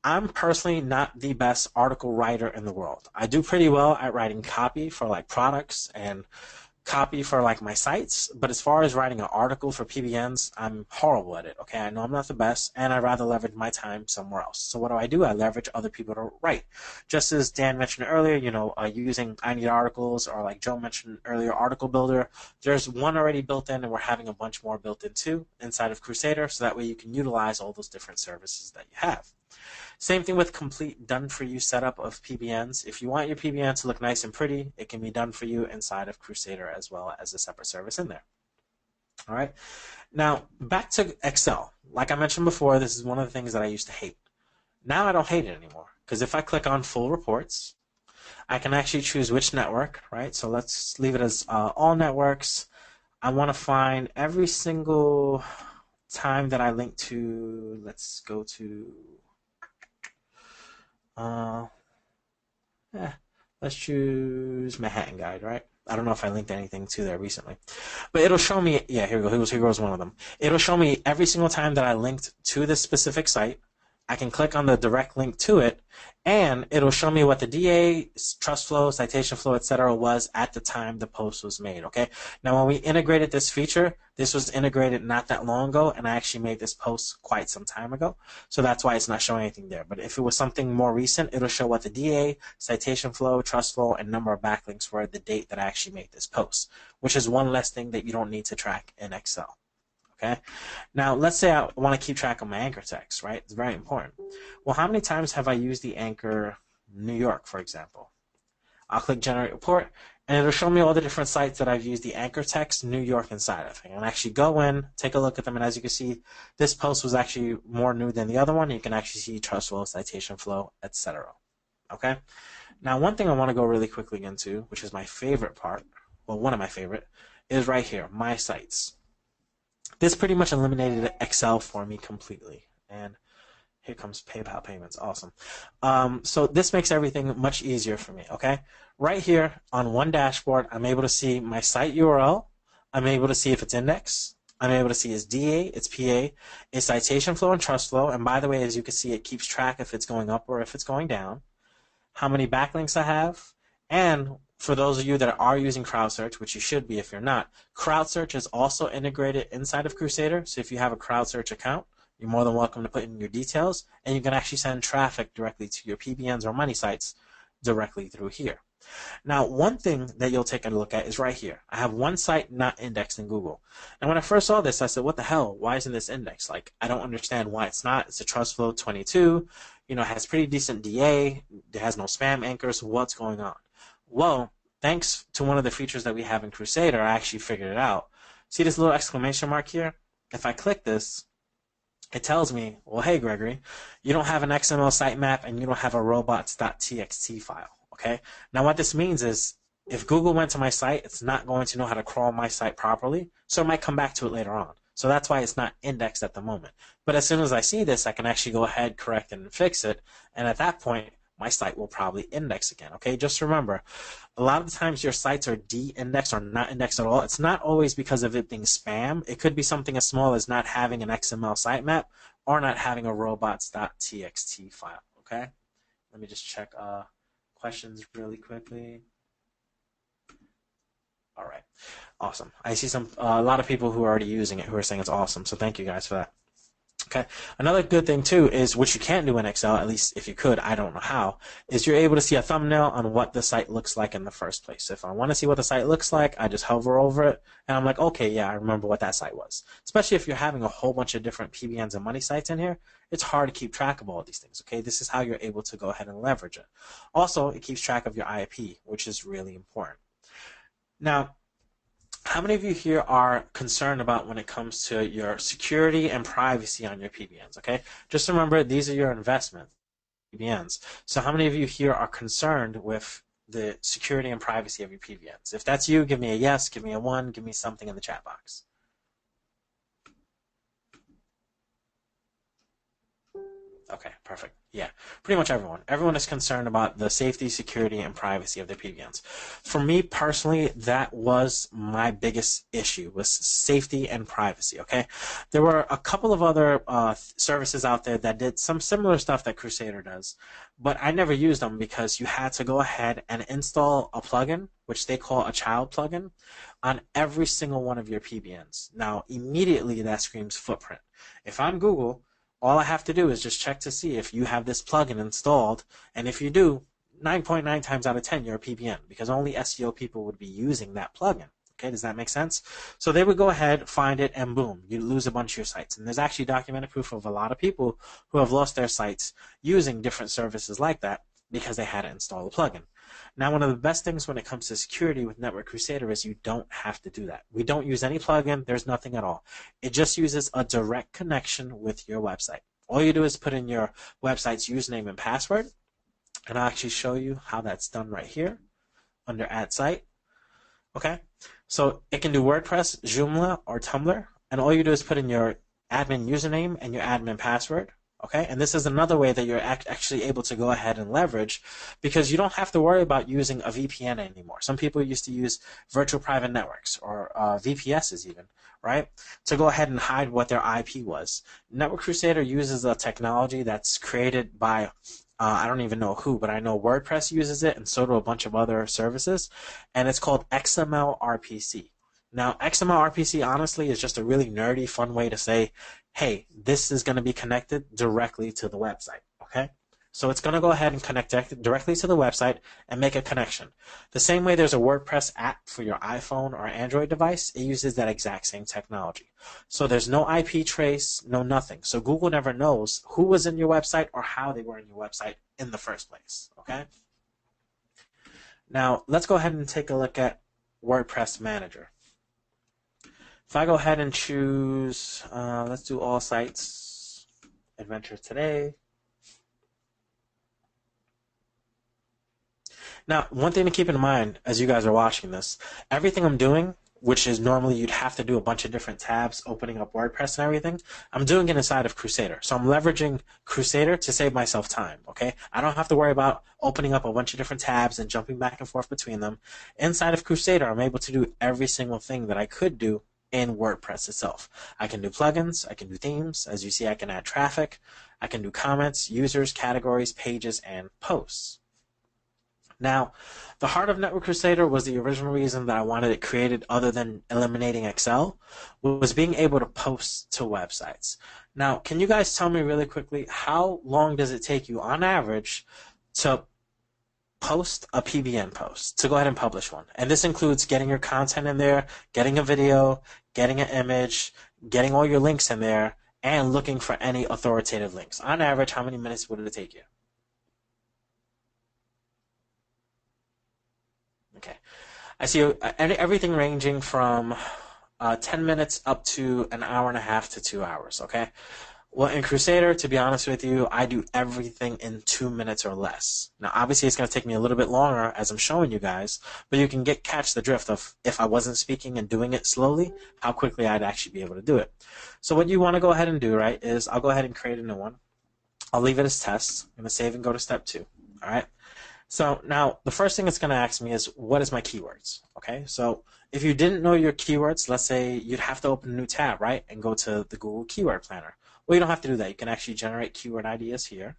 I'm personally not the best article writer in the world. I do pretty well at writing copy for like products and copy for like my sites, but as far as writing an article for PBNs, I'm horrible at it, okay? I know I'm not the best, and I'd rather leverage my time somewhere else. So what do? I leverage other people to write. Just as Dan mentioned earlier, using I Need Articles, or like Joe mentioned earlier, Article Builder. There's one already built in, and we're having a bunch more built in too inside of Crusader, so that way you can utilize all those different services that you have. Same thing with complete done-for-you setup of PBNs. If you want your PBN to look nice and pretty, it can be done for you inside of Crusader as well as a separate service in there. All right. Now, back to Excel. Like I mentioned before, this is one of the things that I used to hate. Now I don't hate it anymore, because if I click on Full Reports, I can actually choose which network, right? So let's leave it as all networks. I want to find every single time that I link to, let's go to... let's choose Manhattan Guide, right? I don't know if I linked anything to there recently. But it'll show me, yeah, here we go. Here goes one of them. It'll show me every single time that I linked to this specific site. I can click on the direct link to it, and it'll show me what the DA, trust flow, citation flow, etc. was at the time the post was made, okay? Now, when we integrated this feature, this was integrated not that long ago, and I actually made this post quite some time ago, so that's why it's not showing anything there. But if it was something more recent, it'll show what the DA, citation flow, trust flow, and number of backlinks were at the date that I actually made this post, which is one less thing that you don't need to track in Excel. Okay. Now, let's say I want to keep track of my anchor text, right? It's very important. Well, how many times have I used the anchor New York, for example? I'll click Generate Report, and it'll show me all the different sites that I've used the anchor text New York inside of. And actually go in, take a look at them, and as you can see, this post was actually more new than the other one. You can actually see trust flow, citation flow, etc. Okay. Now, one thing I want to go really quickly into, which is my favorite part, well, one of my favorite, is right here, My Sites. This pretty much eliminated Excel for me completely. And here comes PayPal payments. Awesome. So this makes everything much easier for me, okay? Right here on one dashboard, I'm able to see my site URL. I'm able to see if it's indexed. I'm able to see its DA, its PA, its citation flow and trust flow. And by the way, as you can see, it keeps track if it's going up or if it's going down. How many backlinks I have. And for those of you that are using CrowdSearch, which you should be if you're not, CrowdSearch is also integrated inside of Crusader. So if you have a CrowdSearch account, you're more than welcome to put in your details, and you can actually send traffic directly to your PBNs or money sites directly through here. Now, one thing that you'll take a look at is right here. I have one site not indexed in Google. And when I first saw this, I said, what the hell? Why isn't this indexed? Like, I don't understand why it's not. It's a trust flow 22. You know, it has pretty decent DA. It has no spam anchors. What's going on? Well, thanks to one of the features that we have in Crusader, I actually figured it out. See this little exclamation mark here? If I click this, it tells me, well, hey, Gregory, you don't have an XML sitemap and you don't have a robots.txt file. Okay. Now, what this means is if Google went to my site, it's not going to know how to crawl my site properly, so it might come back to it later on. So that's why it's not indexed at the moment. But as soon as I see this, I can actually go ahead, correct it, and fix it. And at that point, my site will probably index again. Okay. Just remember, a lot of the times your sites are de-indexed or not indexed at all. It's not always because of it being spam. It could be something as small as not having an XML sitemap or not having a robots.txt file. Okay. Let me just check questions really quickly. All right, awesome. I see a lot of people who are already using it who are saying it's awesome. So thank you guys for that. Okay. Another good thing too is, which you can't do in Excel, at least if you could, I don't know how, is you're able to see a thumbnail on what the site looks like in the first place. So if I want to see what the site looks like, I just hover over it and I'm like, okay, yeah, I remember what that site was. Especially if you're having a whole bunch of different PBNs and money sites in here, it's hard to keep track of all of these things. Okay. This is how you're able to go ahead and leverage it. Also, it keeps track of your IP, which is really important. Now, how many of you here are concerned about when it comes to your security and privacy on your PBNs? Okay, just remember these are your investment PBNs. So how many of you here are concerned with the security and privacy of your PBNs? If that's you, give me a yes, give me a 1, give me something in the chat box. Okay, perfect. Yeah, pretty much everyone. Everyone is concerned about the safety, security, and privacy of their PBNs. For me personally, that was my biggest issue, was safety and privacy, okay? There were a couple of other services out there that did some similar stuff that Crusader does, but I never used them because you had to go ahead and install a plugin, which they call a child plugin, on every single one of your PBNs. Now, immediately that screams footprint. If I'm Google, all I have to do is just check to see if you have this plugin installed, and if you do, 9.9 times out of 10 you're a PBN, because only SEO people would be using that plugin. Okay, does that make sense? So they would go ahead, find it, and boom, you lose a bunch of your sites. And there's actually documented proof of a lot of people who have lost their sites using different services like that because they had to install a plugin. Now, one of the best things when it comes to security with Network Crusader is you don't have to do that. We don't use any plugin. There's nothing at all. It just uses a direct connection with your website. All you do is put in your website's username and password, and I'll actually show you how that's done right here under Add Site. Okay, so it can do WordPress, Joomla, or Tumblr, and all you do is put in your admin username and your admin password. Okay, and this is another way that you're actually able to go ahead and leverage, because you don't have to worry about using a VPN anymore. Some people used to use virtual private networks or VPSs even, right, to go ahead and hide what their IP was. Network Crusader uses a technology that's created by I don't even know who, but I know WordPress uses it, and so do a bunch of other services, and it's called XML RPC. Now, XML RPC, honestly, is just a really nerdy, fun way to say, hey, this is going to be connected directly to the website, okay? So it's going to go ahead and connect directly to the website and make a connection. The same way there's a WordPress app for your iPhone or Android device, it uses that exact same technology. So there's no IP trace, no nothing. So Google never knows who was in your website or how they were in your website in the first place, okay? Now, let's go ahead and take a look at WordPress Manager. If I go ahead and choose, let's do all sites, adventure today. Now, one thing to keep in mind as you guys are watching this, everything I'm doing, which is normally you'd have to do a bunch of different tabs, opening up WordPress and everything, I'm doing it inside of Crusader. So I'm leveraging Crusader to save myself time, okay? I don't have to worry about opening up a bunch of different tabs and jumping back and forth between them. Inside of Crusader, I'm able to do every single thing that I could do in WordPress itself. I can do plugins, I can do themes. As you see, I can add traffic, I can do comments, users, categories, pages, and posts. Now, the heart of Network Crusader was the original reason that I wanted it created, other than eliminating Excel, was being able to post to websites. Now, can you guys tell me really quickly, how long does it take you on average to post a PBN post, to go ahead and publish one. And this includes getting your content in there, getting a video, getting an image, getting all your links in there, and looking for any authoritative links. On average, how many minutes would it take you? Okay. I see everything ranging from 10 minutes up to an hour and a half to 2 hours, okay? Well, in Crusader, to be honest with you, I do everything in 2 minutes or less. Now, obviously, it's going to take me a little bit longer as I'm showing you guys, but you can catch the drift of, if I wasn't speaking and doing it slowly, how quickly I'd actually be able to do it. So what you want to go ahead and do, right, is I'll go ahead and create a new one. I'll leave it as test. I'm going to save and go to step 2, all right? So now, the first thing it's going to ask me is, what is my keywords, okay? So if you didn't know your keywords, let's say you'd have to open a new tab, right, and go to the Google Keyword Planner. Well, you don't have to do that. You can actually generate keyword ideas here.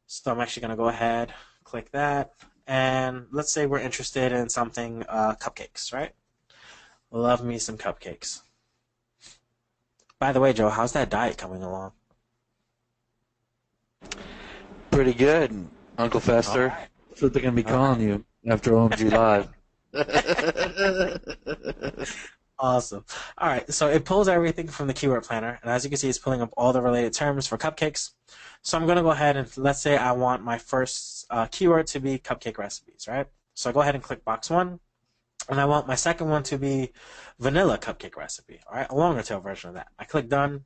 So I'm actually going to go ahead, click that, and let's say we're interested in something, cupcakes, right? Love me some cupcakes. By the way, Joe, how's that diet coming along? Pretty good, Uncle Fester. All right. That's what they're going to be calling you after OMG Live. Awesome. All right, so it pulls everything from the keyword planner, and as you can see, it's pulling up all the related terms for cupcakes. So I'm going to go ahead and let's say I want my first keyword to be cupcake recipes, right? So I go ahead and click box 1, and I want my second one to be vanilla cupcake recipe, all right? A longer tail version of that. I click done,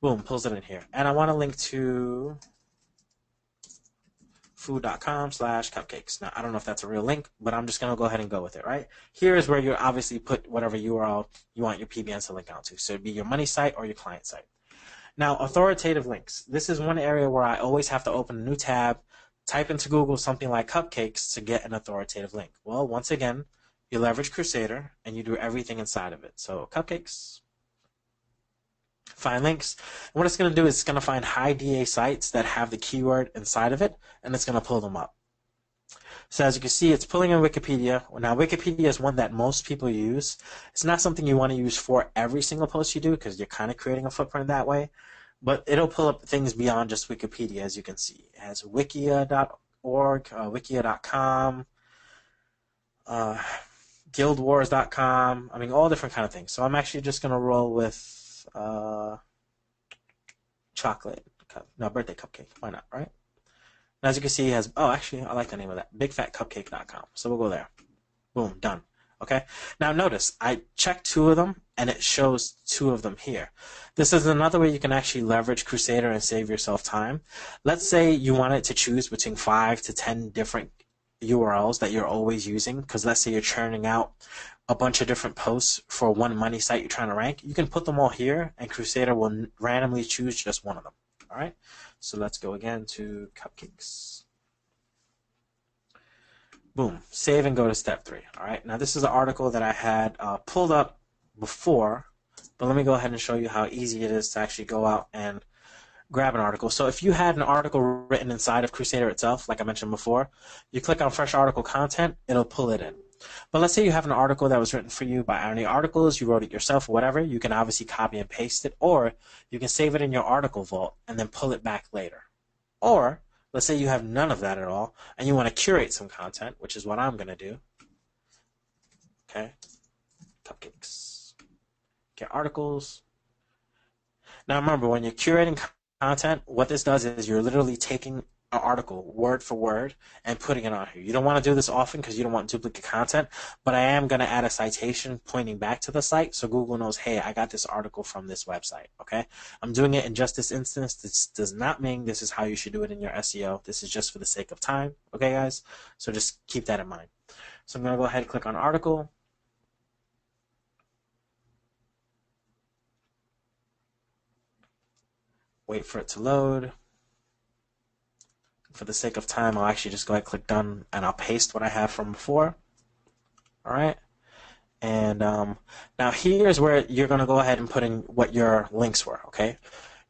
boom, pulls it in here. And I want to link to food.com/cupcakes. Now, I don't know if that's a real link, but I'm just going to go ahead and go with it, right? Here is where you obviously put whatever URL you want your PBN to link out to. So it'd be your money site or your client site. Now, authoritative links. This is one area where I always have to open a new tab, type into Google something like cupcakes to get an authoritative link. Well, once again, you leverage Crusader and you do everything inside of it. So cupcakes, find links. And what it's going to do is it's going to find high DA sites that have the keyword inside of it, and it's going to pull them up. So as you can see, it's pulling in Wikipedia. Now, Wikipedia is one that most people use. It's not something you want to use for every single post you do because you're kind of creating a footprint that way. But it'll pull up things beyond just Wikipedia, as you can see. It has wikia.org, wikia.com, guildwars.com. I mean, all different kind of things. So I'm actually just going to roll with birthday cupcake. Why not, right? And as you can see, it has, oh, actually, I like the name of that, bigfatcupcake.com. So we'll go there. Boom, done. Okay. Now notice, I checked 2 of them, and it shows 2 of them here. This is another way you can actually leverage Crusader and save yourself time. Let's say you wanted to choose between 5 to 10 different URLs that you're always using, because let's say you're churning out a bunch of different posts for one money site you're trying to rank. You can put them all here, and Crusader will randomly choose just one of them. All right, so let's go again to cupcakes. Boom, save and go to step 3. All right, now this is an article that I had pulled up before, but let me go ahead and show you how easy it is to actually go out and grab an article. So if you had an article written inside of Crusader itself, like I mentioned before, you click on fresh article content, it'll pull it in. But let's say you have an article that was written for you by Irony Articles, you wrote it yourself or whatever, you can obviously copy and paste it, or you can save it in your article vault and then pull it back later. Or, let's say you have none of that at all, and you want to curate some content, which is what I'm going to do. Okay, cupcakes. Get articles. Now remember, when you're curating content, what this does is you're literally taking an article word for word and putting it on here. You don't want to do this often because you don't want duplicate content, but I am going to add a citation pointing back to the site so Google knows, hey, I got this article from this website, okay? I'm doing it in just this instance. This does not mean this is how you should do it in your SEO. This is just for the sake of time, okay, guys? So just keep that in mind. So I'm going to go ahead and click on article. Wait for it to load. For the sake of time, I'll actually just go ahead and click done, and I'll paste what I have from before. All right. And now here's where you're going to go ahead and put in what your links were, okay?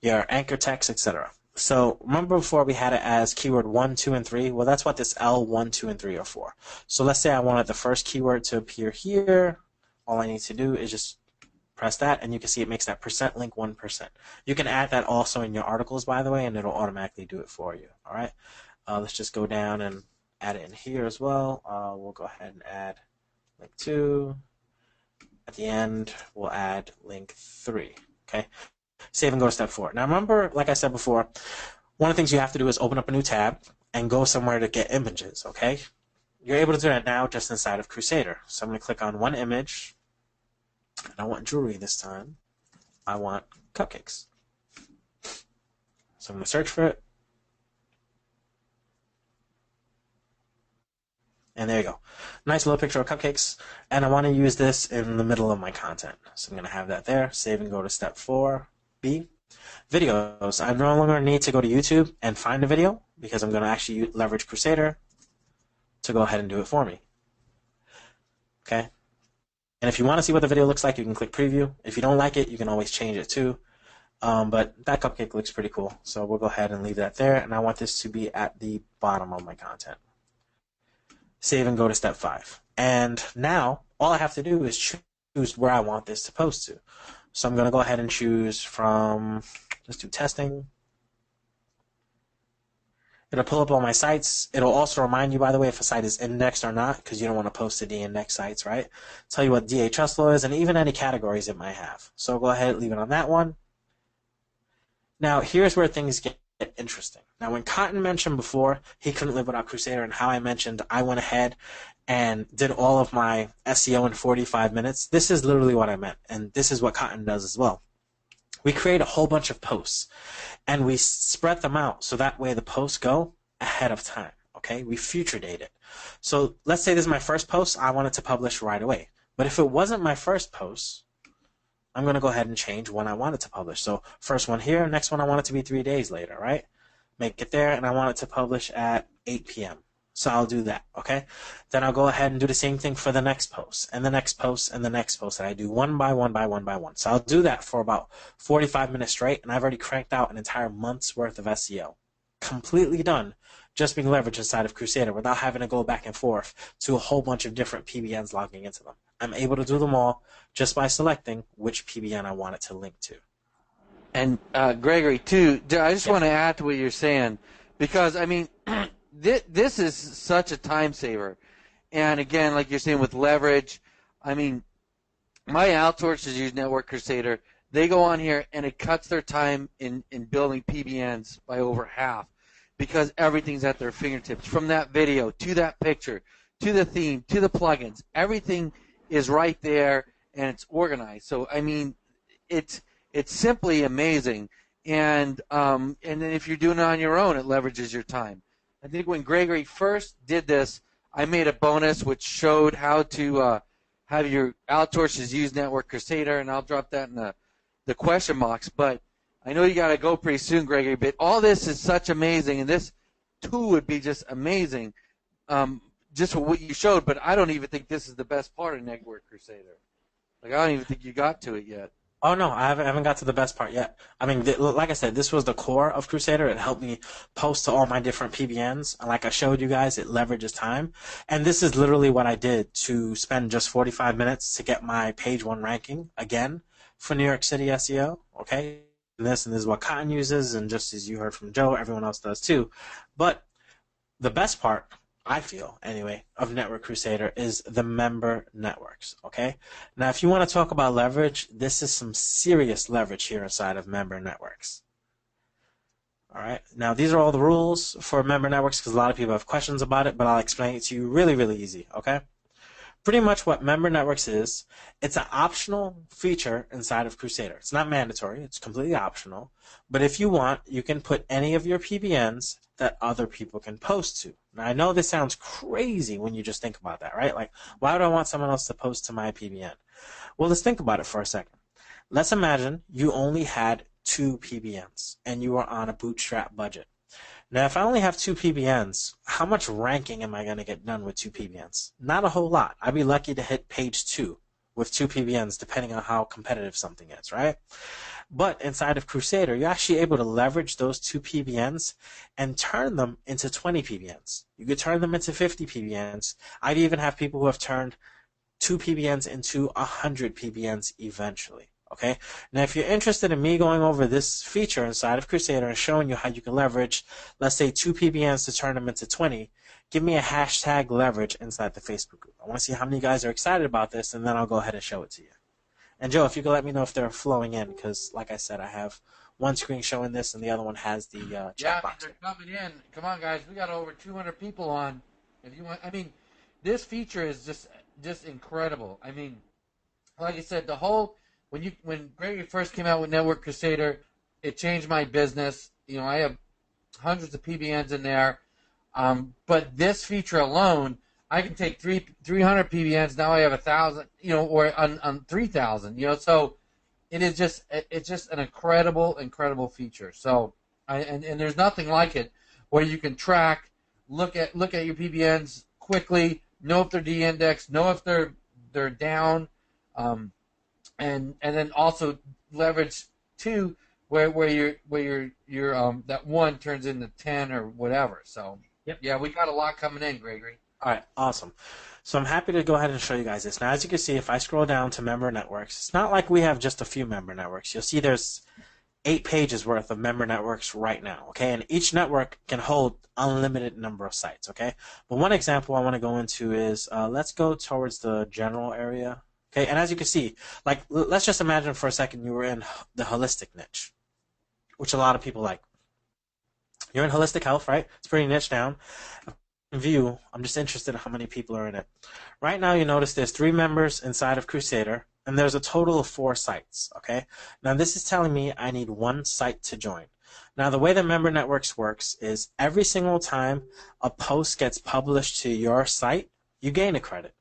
Your anchor text, etc. So remember before we had it as keyword 1, 2, and 3? Well, that's what this L1, 2, and 3 are for. So let's say I wanted the first keyword to appear here. All I need to do is just press that, and you can see it makes that percent link 1%. You can add that also in your articles, by the way, and it'll automatically do it for you. All right. Let's just go down and add it in here as well. We'll go ahead and add link 2. At the end, we'll add link 3. Okay. Save and go to step 4. Now remember, like I said before, one of the things you have to do is open up a new tab and go somewhere to get images, okay? You're able to do that now just inside of Crusader. So I'm going to click on one image, and I want jewelry this time. I want cupcakes. So I'm going to search for it. And there you go. Nice little picture of cupcakes. And I want to use this in the middle of my content. So I'm going to have that there. Save and go to step 4B. Videos. I no longer need to go to YouTube and find a video because I'm going to actually leverage Crusader to go ahead and do it for me. Okay? And if you want to see what the video looks like, you can click preview. If you don't like it, you can always change it too. But that cupcake looks pretty cool. So we'll go ahead and leave that there. And I want this to be at the bottom of my content. Save and go to step 5. And now all I have to do is choose where I want this to post to. So I'm going to go ahead and choose from, let's do testing. It'll pull up all my sites. It'll also remind you, by the way, if a site is indexed or not, because you don't want to post to de-index sites, right? Tell you what DHS law is and even any categories it might have. So I'll go ahead and leave it on that one. Now, here's where things get interesting. Now, when Cotton mentioned before he couldn't live without Crusader and how I mentioned I went ahead and did all of my SEO in 45 minutes, this is literally what I meant, and this is what Cotton does as well. We create a whole bunch of posts, and we spread them out so that way the posts go ahead of time, okay? We future date it. So let's say this is my first post. I wanted to publish right away. But if it wasn't my first post, I'm going to go ahead and change when I want it to publish. So first one here, next one I want it to be 3 days later, right? Make it there, and I want it to publish at 8 p.m. So I'll do that, okay? Then I'll go ahead and do the same thing for the next post, and the next post, and the next post. And I do one by one by one by one. So I'll do that for about 45 minutes straight, and I've already cranked out an entire month's worth of SEO. Completely done, just being leveraged inside of Crusader without having to go back and forth to a whole bunch of different PBNs logging into them. I'm able to do them all just by selecting which PBN I want it to link to. And Gregory, too, I just want to add to what you're saying, because, I mean, this is such a time saver. And, again, like you're saying with leverage, I mean, my outsourcers use Network Crusader. They go on here, and it cuts their time in building PBNs by over half because everything's at their fingertips. From that video to that picture to the theme to the plugins, everything is right there, and it's organized. So, I mean, it's simply amazing. And then if you're doing it on your own, it leverages your time. I think when Gregory first did this, I made a bonus which showed how to have your outsourcers use Network Crusader, and I'll drop that in the question box. But I know you got to go pretty soon, Gregory, but all this is such amazing, and this tool would be just amazing, just for what you showed, but I don't even think this is the best part of Network Crusader. Like, I don't even think you got to it yet. Oh, no, I haven't got to the best part yet. I mean, like I said, this was the core of Crusader. It helped me post to all my different PBNs. And like I showed you guys, it leverages time. And this is literally what I did to spend just 45 minutes to get my page 1 ranking, again, for New York City SEO, okay? And this is what Cotton uses, and just as you heard from Joe, everyone else does too. But the best part, I feel, anyway, of Network Crusader is the member networks, okay? Now, if you want to talk about leverage, this is some serious leverage here inside of member networks. All right? Now, these are all the rules for member networks because a lot of people have questions about it, but I'll explain it to you really, really easy, okay? Pretty much what member networks is, it's an optional feature inside of Crusader. It's not mandatory. It's completely optional. But if you want, you can put any of your PBNs that other people can post to. Now, I know this sounds crazy when you just think about that, right? Like, why would I want someone else to post to my PBN? Well, let's think about it for a second. Let's imagine you only had 2 PBNs and you are on a bootstrap budget. Now, if I only have 2 PBNs, how much ranking am I going to get done with 2 PBNs? Not a whole lot. I'd be lucky to hit page 2 with 2 PBNs, depending on how competitive something is, right? But inside of Crusader, you're actually able to leverage those 2 PBNs and turn them into 20 PBNs. You could turn them into 50 PBNs. I'd even have people who have turned 2 PBNs into 100 PBNs eventually. Okay. Now, if you're interested in me going over this feature inside of Crusader and showing you how you can leverage, let's say, 2 PBNs to turn them into 20, give me a hashtag leverage inside the Facebook group. I want to see how many guys are excited about this, and then I'll go ahead and show it to you. And Joe, if you could let me know if they're flowing in, because like I said, I have one screen showing this, and the other one has the chat box. They're coming in. Come on, guys. We got over 200 people on. If you want, I mean, this feature is just incredible. I mean, like I said, the whole when Gregory first came out with Network Crusader, it changed my business. You know, I have hundreds of PBNs in there, but this feature alone, I can take 300 PBNs. Now I have 1,000. You know, or on 3,000. You know, so it's just an incredible feature. So, and there's nothing like it where you can track, look at your PBNs quickly, know if they're de-indexed, know if they're down. And then also leverage 2 where your that 1 turns into 10 or whatever. So Yep. Yeah, we got a lot coming in, Gregory. All right, awesome. So I'm happy to go ahead and show you guys this. Now, as you can see, if I scroll down to member networks, it's not like we have just a few member networks. You'll see there's 8 pages worth of member networks right now, okay? And each network can hold unlimited number of sites, okay? But one example I want to go into is, let's go towards the general area. Okay, and as you can see, like, let's just imagine for a second you were in the holistic niche, which a lot of people like. You're in holistic health, right? It's pretty niche down. View, I'm just interested in how many people are in it. Right now, you notice there's 3 members inside of Crusader, and there's a total of 4 sites, okay? Now, this is telling me I need 1 site to join. Now, the way the member networks works is every single time a post gets published to your site, you gain a credit.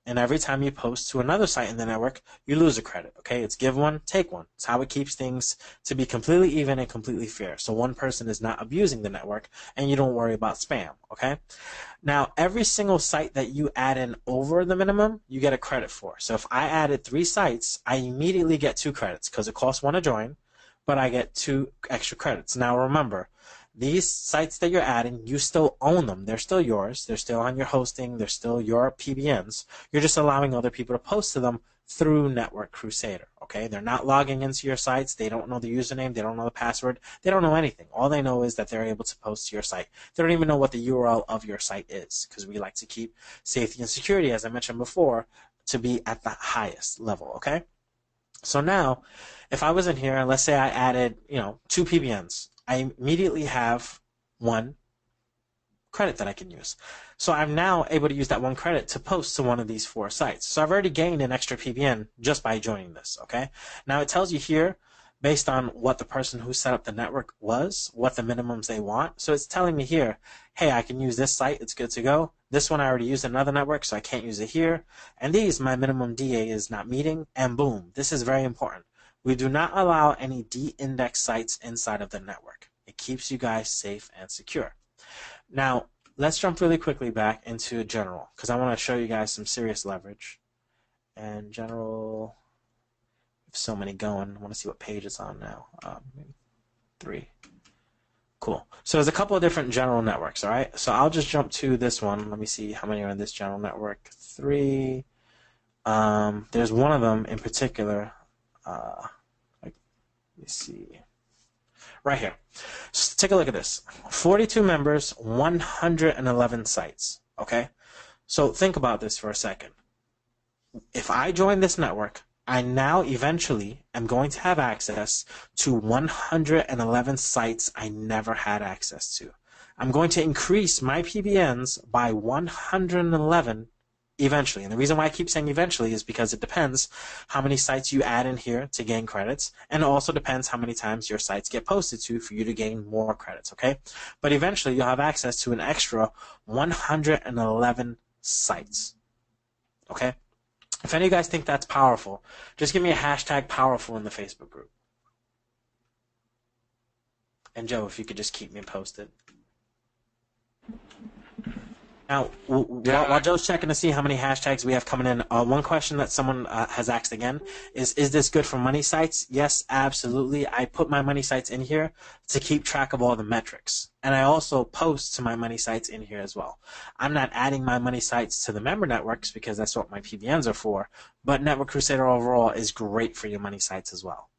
And every time you post to another site in the network, you lose a credit, okay? It's give one, take one. It's how it keeps things to be completely even and completely fair. So one person is not abusing the network, and you don't worry about spam, okay? Now, every single site that you add in over the minimum, you get a credit for. So if I added 3 sites, I immediately get 2 credits because it costs 1 to join, but I get 2 extra credits. Now, remember, these sites that you're adding, you still own them. They're still yours. They're still on your hosting. They're still your PBNs. You're just allowing other people to post to them through Network Crusader, okay? They're not logging into your sites. They don't know the username. They don't know the password. They don't know anything. All they know is that they're able to post to your site. They don't even know what the URL of your site is because we like to keep safety and security, as I mentioned before, to be at the highest level, okay? So now, if I was in here and let's say I added, 2 PBNs, I immediately have 1 credit that I can use. So I'm now able to use that 1 credit to post to one of these 4 sites. So I've already gained an extra PBN just by joining this, okay? Now it tells you here, based on what the person who set up the network was, what the minimums they want. So it's telling me here, hey, I can use this site, it's good to go. This one I already used another network, so I can't use it here. And these, my minimum DA is not meeting, and boom, this is very important. We do not allow any de-indexed sites inside of the network. It keeps you guys safe and secure. Now, let's jump really quickly back into general, because I want to show you guys some serious leverage. And general, so many going. I want to see what page it's on now. 3. Cool. So there's a couple of different general networks, all right? So I'll just jump to this one. Let me see how many are in this general network. 3. There's one of them in particular. Let me see. Right here. So take a look at this. 42 members, 111 sites. Okay? So think about this for a second. If I join this network, I now eventually am going to have access to 111 sites I never had access to. I'm going to increase my PBNs by 111 eventually. And the reason why I keep saying eventually is because it depends how many sites you add in here to gain credits, and it also depends how many times your sites get posted to for you to gain more credits, okay? But eventually you'll have access to an extra 111 sites, okay? If any of you guys think that's powerful, just give me a hashtag powerful in the Facebook group. And Joe, if you could just keep me posted. Now, while Joe's checking to see how many hashtags we have coming in, one question that someone has asked again is this good for money sites? Yes, absolutely. I put my money sites in here to keep track of all the metrics. And I also post to my money sites in here as well. I'm not adding my money sites to the member networks because that's what my PBNs are for, but Network Crusader overall is great for your money sites as well.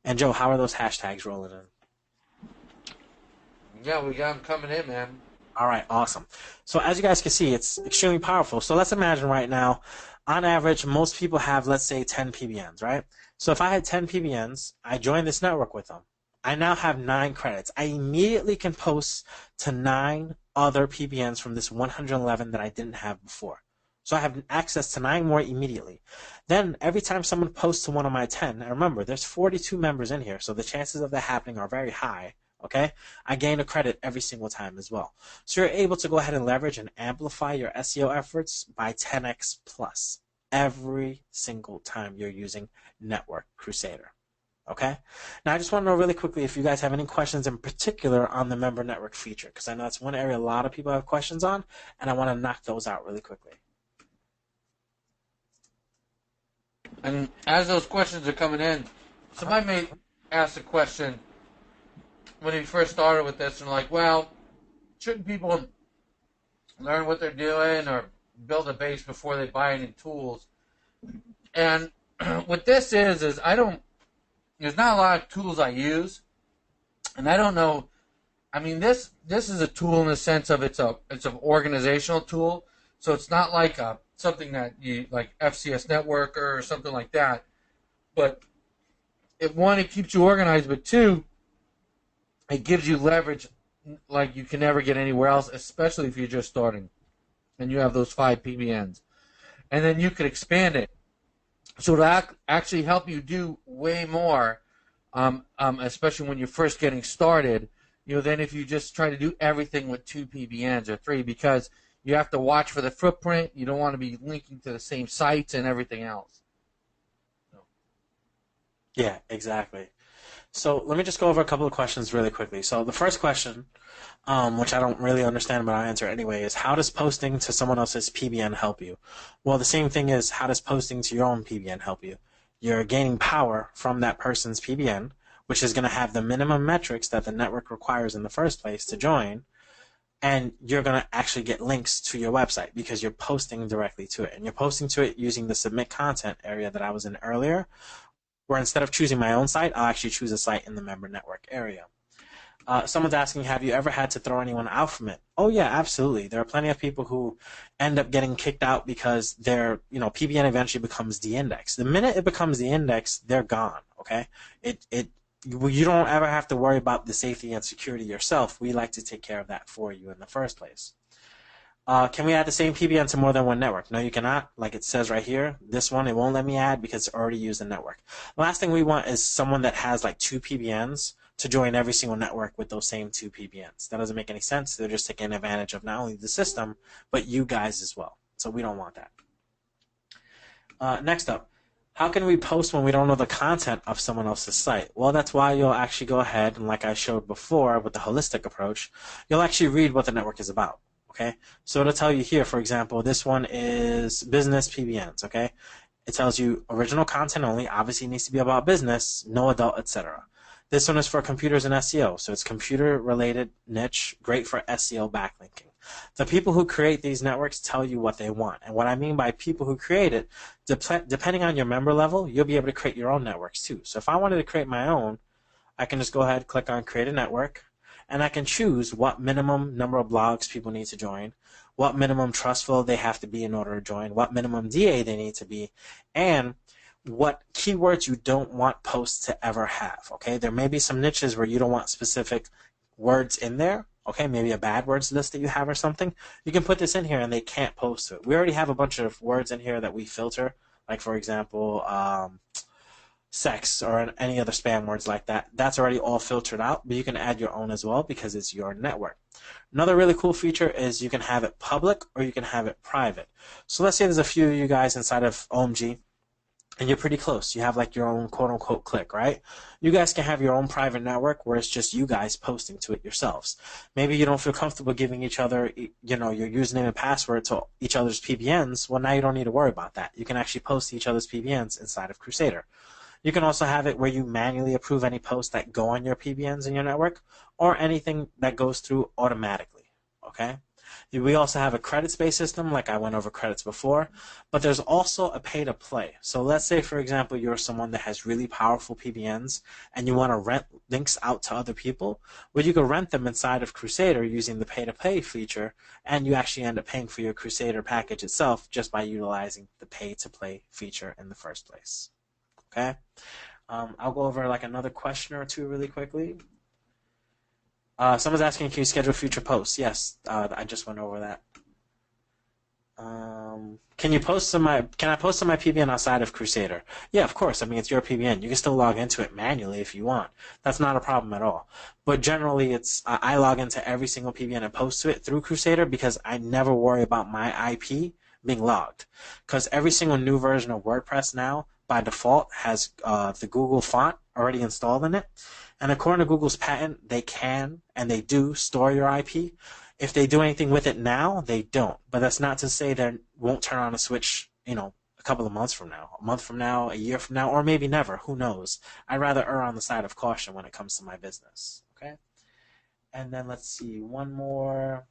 And Joe, how are those hashtags rolling in? Yeah, we got them coming in, man. All right, awesome. So as you guys can see, it's extremely powerful. So let's imagine right now, on average, most people have, let's say, 10 PBNs, right? So if I had 10 PBNs, I joined this network with them. I now have 9 credits. I immediately can post to 9 other PBNs from this 111 that I didn't have before. So I have access to 9 more immediately. Then every time someone posts to one of my 10, and remember, there's 42 members in here, so the chances of that happening are very high. Okay, I gain a credit every single time as well. So you're able to go ahead and leverage and amplify your SEO efforts by 10x plus every single time you're using Network Crusader. Okay, now I just want to know really quickly if you guys have any questions in particular on the member network feature, because I know that's one area a lot of people have questions on, and I want to knock those out really quickly. And as those questions are coming in, somebody may ask a question when he first started with this, and like, well, shouldn't people learn what they're doing or build a base before they buy any tools? And what this is there's not a lot of tools I use, and I don't know. I mean, this is a tool in the sense of it's an organizational tool, so it's not like something that you like FCS Networker or something like that. But it keeps you organized, but 2, it gives you leverage like you can never get anywhere else, especially if you're just starting and you have those 5 PBNs. And then you can expand it. So it'll actually help you do way more, especially when you're first getting started, than if you just try to do everything with 2 PBNs or 3, because you have to watch for the footprint. You don't want to be linking to the same sites and everything else. Yeah, exactly. So let me just go over a couple of questions really quickly. So the first question, which I don't really understand, but I'll answer anyway, is how does posting to someone else's PBN help you? Well, the same thing is how does posting to your own PBN help you? You're gaining power from that person's PBN, which is going to have the minimum metrics that the network requires in the first place to join, and you're going to actually get links to your website because you're posting directly to it. And you're posting to it using the submit content area that I was in earlier, where instead of choosing my own site, I'll actually choose a site in the member network area. Someone's asking, have you ever had to throw anyone out from it? Oh yeah, absolutely. There are plenty of people who end up getting kicked out because their PBN eventually becomes the index. The minute it becomes the index, they're gone. Okay, you don't ever have to worry about the safety and security yourself. We like to take care of that for you in the first place. Can we add the same PBN to more than one network? No, you cannot. Like it says right here, this one, it won't let me add because it's already used the network. The last thing we want is someone that has like 2 PBNs to join every single network with those same 2 PBNs. That doesn't make any sense. They're just taking advantage of not only the system, but you guys as well. So we don't want that. Next up, how can we post when we don't know the content of someone else's site? Well, that's why you'll actually go ahead and, like I showed before with the holistic approach, you'll actually read what the network is about. Okay, so it'll tell you here, for example, this one is business PBNs. Okay, it tells you original content only, obviously it needs to be about business, no adult, etc. This one is for computers and SEO, so it's computer-related niche, great for SEO backlinking. The people who create these networks tell you what they want, and what I mean by people who create it, depending on your member level, you'll be able to create your own networks too. So if I wanted to create my own, I can just go ahead, click on Create a Network, and I can choose what minimum number of blogs people need to join, what minimum trustful they have to be in order to join, what minimum DA they need to be, and what keywords you don't want posts to ever have. Okay, there may be some niches where you don't want specific words in there. Okay, maybe a bad words list that you have or something. You can put this in here and they can't post to it. We already have a bunch of words in here that we filter, like for example, sex or any other spam words like that. That's already all filtered out, but you can add your own as well because it's your network. Another really cool feature is you can have it public or you can have it private. So let's say there's a few of you guys inside of OMG and you're pretty close. You have like your own quote-unquote clique, right? You guys can have your own private network where it's just you guys posting to it yourselves. Maybe you don't feel comfortable giving each other, you know, your username and password to each other's PBNs. Well, now you don't need to worry about that. You can actually post to each other's PBNs inside of Crusader. You can also have it where you manually approve any posts that go on your PBNs in your network or anything that goes through automatically, okay? We also have a credits-based system, like I went over credits before, but there's also a pay-to-play. So let's say, for example, you're someone that has really powerful PBNs and you want to rent links out to other people. Well, you can rent them inside of Crusader using the pay-to-play feature, and you actually end up paying for your Crusader package itself just by utilizing the pay-to-play feature in the first place. Okay? I'll go over like another question or two really quickly. Someone's asking, can you schedule future posts? Yes, I just went over that. Can I post on my PBN outside of Crusader? Yeah, of course. I mean, it's your PBN. You can still log into it manually if you want. That's not a problem at all. But generally, I log into every single PBN and post to it through Crusader because I never worry about my IP being logged. Because every single new version of WordPress now, by default, has the Google font already installed in it. And according to Google's patent, they can and they do store your IP. If they do anything with it now, they don't. But that's not to say they won't turn on a switch, you know, a couple of months from now, a month from now, a year from now, or maybe never. Who knows? I'd rather err on the side of caution when it comes to my business. Okay? And then let's see, one more.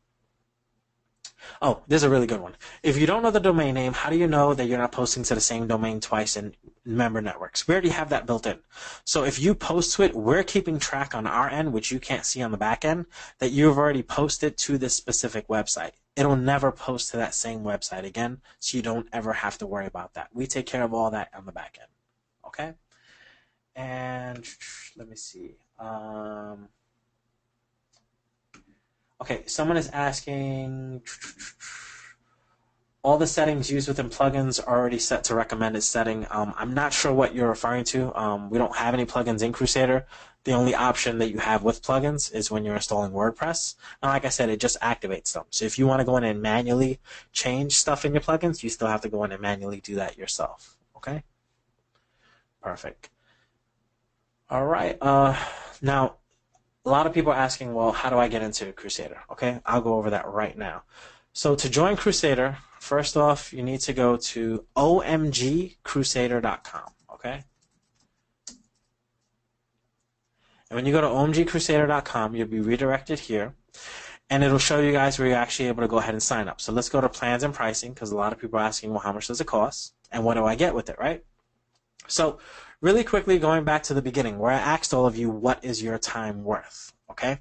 Oh, this is a really good one. If you don't know the domain name, how do you know that you're not posting to the same domain twice in member networks? We already have that built in. So if you post to it, we're keeping track on our end, which you can't see on the back end, that you've already posted to this specific website. It'll never post to that same website again, so you don't ever have to worry about that. We take care of all that on the back end. Okay? And let me see. Okay, someone is asking, all the settings used within plugins are already set to recommended setting. I'm not sure what you're referring to. We don't have any plugins in Crusader. The only option that you have with plugins is when you're installing WordPress. And like I said, it just activates them. So if you want to go in and manually change stuff in your plugins, you still have to go in and manually do that yourself. Okay? Perfect. All right. Now, a lot of people are asking, well, how do I get into Crusader? Okay, I'll go over that right now. So to join Crusader, first off, you need to go to omgcrusader.com, okay? And when you go to omgcrusader.com, you'll be redirected here, and it'll show you guys where you're actually able to go ahead and sign up. So let's go to plans and pricing, because a lot of people are asking, well, how much does it cost? And what do I get with it, right? So really quickly, going back to the beginning, where I asked all of you, what is your time worth, okay?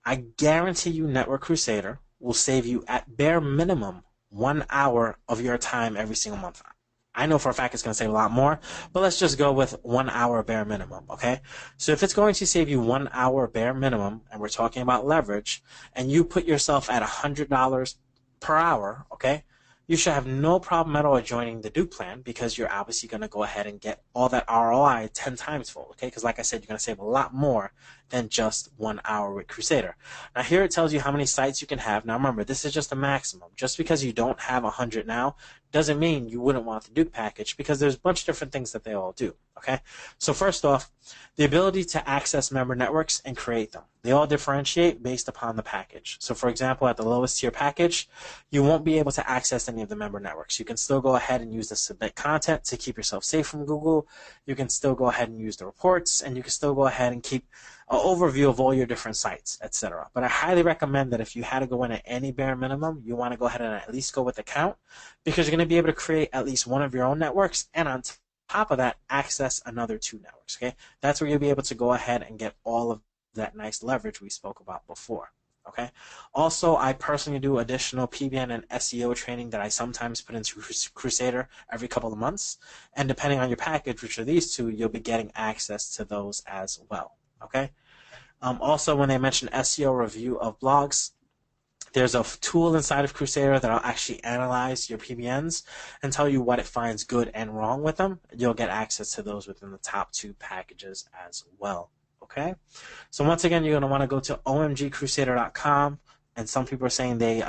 I guarantee you Network Crusader will save you at bare minimum 1 hour of your time every single month. I know for a fact it's going to save a lot more, but let's just go with 1 hour bare minimum, okay? So if it's going to save you 1 hour bare minimum, and we're talking about leverage, and you put yourself at $100 per hour, okay, you should have no problem at all joining the Duke plan because you're obviously going to go ahead and get all that ROI 10 times fold, okay? Because like I said, you're going to save a lot more than just 1 hour with Crusader. Now here it tells you how many sites you can have. Now remember, this is just a maximum. Just because you don't have 100 now doesn't mean you wouldn't want the Duke package because there's a bunch of different things that they all do, okay? So first off, the ability to access member networks and create them. They all differentiate based upon the package. So for example, at the lowest tier package, you won't be able to access any of the member networks. You can still go ahead and use the submit content to keep yourself safe from Google. You can still go ahead and use the reports, and you can still go ahead and keep an overview of all your different sites, etc. But I highly recommend that if you had to go in at any bare minimum, you want to go ahead and at least go with account because you're going to be able to create at least one of your own networks, and on top of that, access another 2 networks, okay? That's where you'll be able to go ahead and get all of that nice leverage we spoke about before, okay? Also, I personally do additional PBN and SEO training that I sometimes put into Crusader every couple of months, and depending on your package, which are these 2, you'll be getting access to those as well, okay? Also, when they mention SEO review of blogs, there's a tool inside of Crusader that'll actually analyze your PBNs and tell you what it finds good and wrong with them. You'll get access to those within the top 2 packages as well. Okay? So once again, you're going to want to go to omgcrusader.com, and some people are saying they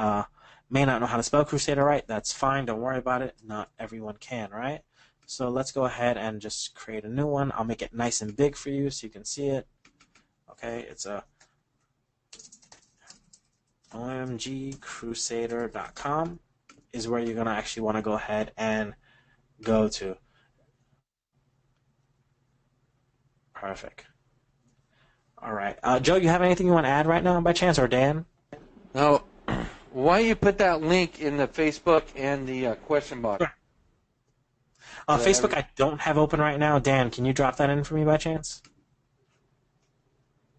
may not know how to spell Crusader right. That's fine. Don't worry about it. Not everyone can, right? So let's go ahead and just create a new one. I'll make it nice and big for you so you can see it. Okay, it's a omgcrusader.com is where you're going to actually want to go ahead and go to. Perfect. All right. Joe, you have anything you want to add right now by chance, or Dan? No. Why don't you put that link in the Facebook and the question box? Sure. Facebook I don't have open right now. Dan, can you drop that in for me by chance?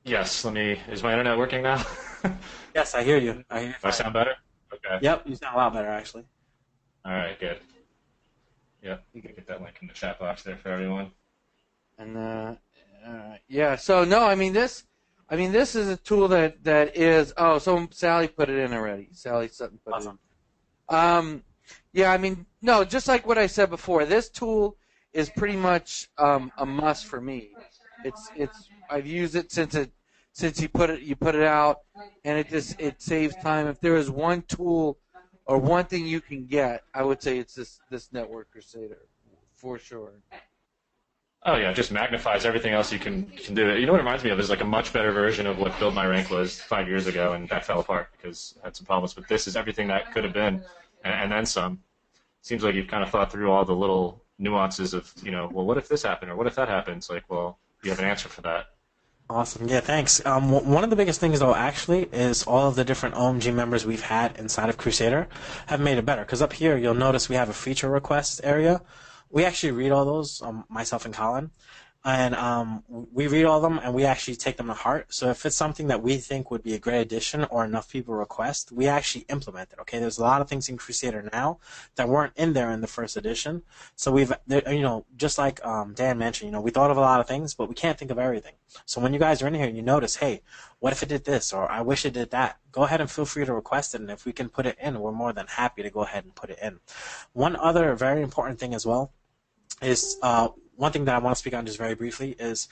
Yes, is my internet working now? Yes, I hear you. I hear you. Do I sound better? Okay. Yep, you sound a lot better, actually. All right, good. Yep, you can get that link in the chat box there for everyone. And yeah, so no, I mean this is a tool that is. Oh, so Sally put it in already. Sally Sutton put Awesome. it in. Yeah, I mean, no, just like what I said before, this tool is pretty much a must for me. I've used it since you put it out, and it saves time. If there is one tool or one thing you can get, I would say it's this Network Crusader for sure. Oh yeah, it just magnifies everything else you can do. You know what it reminds me of is like a much better version of what Build My Rank was 5 years ago, and that fell apart because it had some problems. But this is everything that could have been, and then some. Seems like you've kind of thought through all the little nuances of, well, what if this happened or what if that happens? Like, well, you have an answer for that. Awesome. Yeah, thanks. One of the biggest things, though, actually, is all of the different OMG members we've had inside of Crusader have made it better. Because up here, you'll notice we have a feature request area. We actually read all those, myself and Colin. And we read all of them, and we actually take them to heart. So if it's something that we think would be a great addition or enough people request, we actually implement it, okay? There's a lot of things in Crusader now that weren't in there in the first edition. So we've, just like Dan mentioned, we thought of a lot of things, but we can't think of everything. So when you guys are in here and you notice, hey, what if it did this, or I wish it did that, go ahead and feel free to request it, and if we can put it in, we're more than happy to go ahead and put it in. One other very important thing as well is one thing that I want to speak on just very briefly is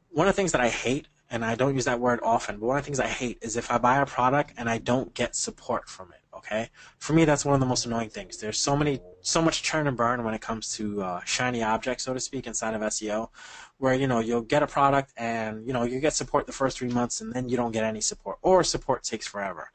one of the things that I hate, and I don't use that word often, but one of the things I hate is if I buy a product and I don't get support from it, okay? For me, that's one of the most annoying things. There's so much churn and burn when it comes to shiny objects, so to speak, inside of SEO, where, you'll get a product and, you get support the first 3 months and then you don't get any support, or support takes forever.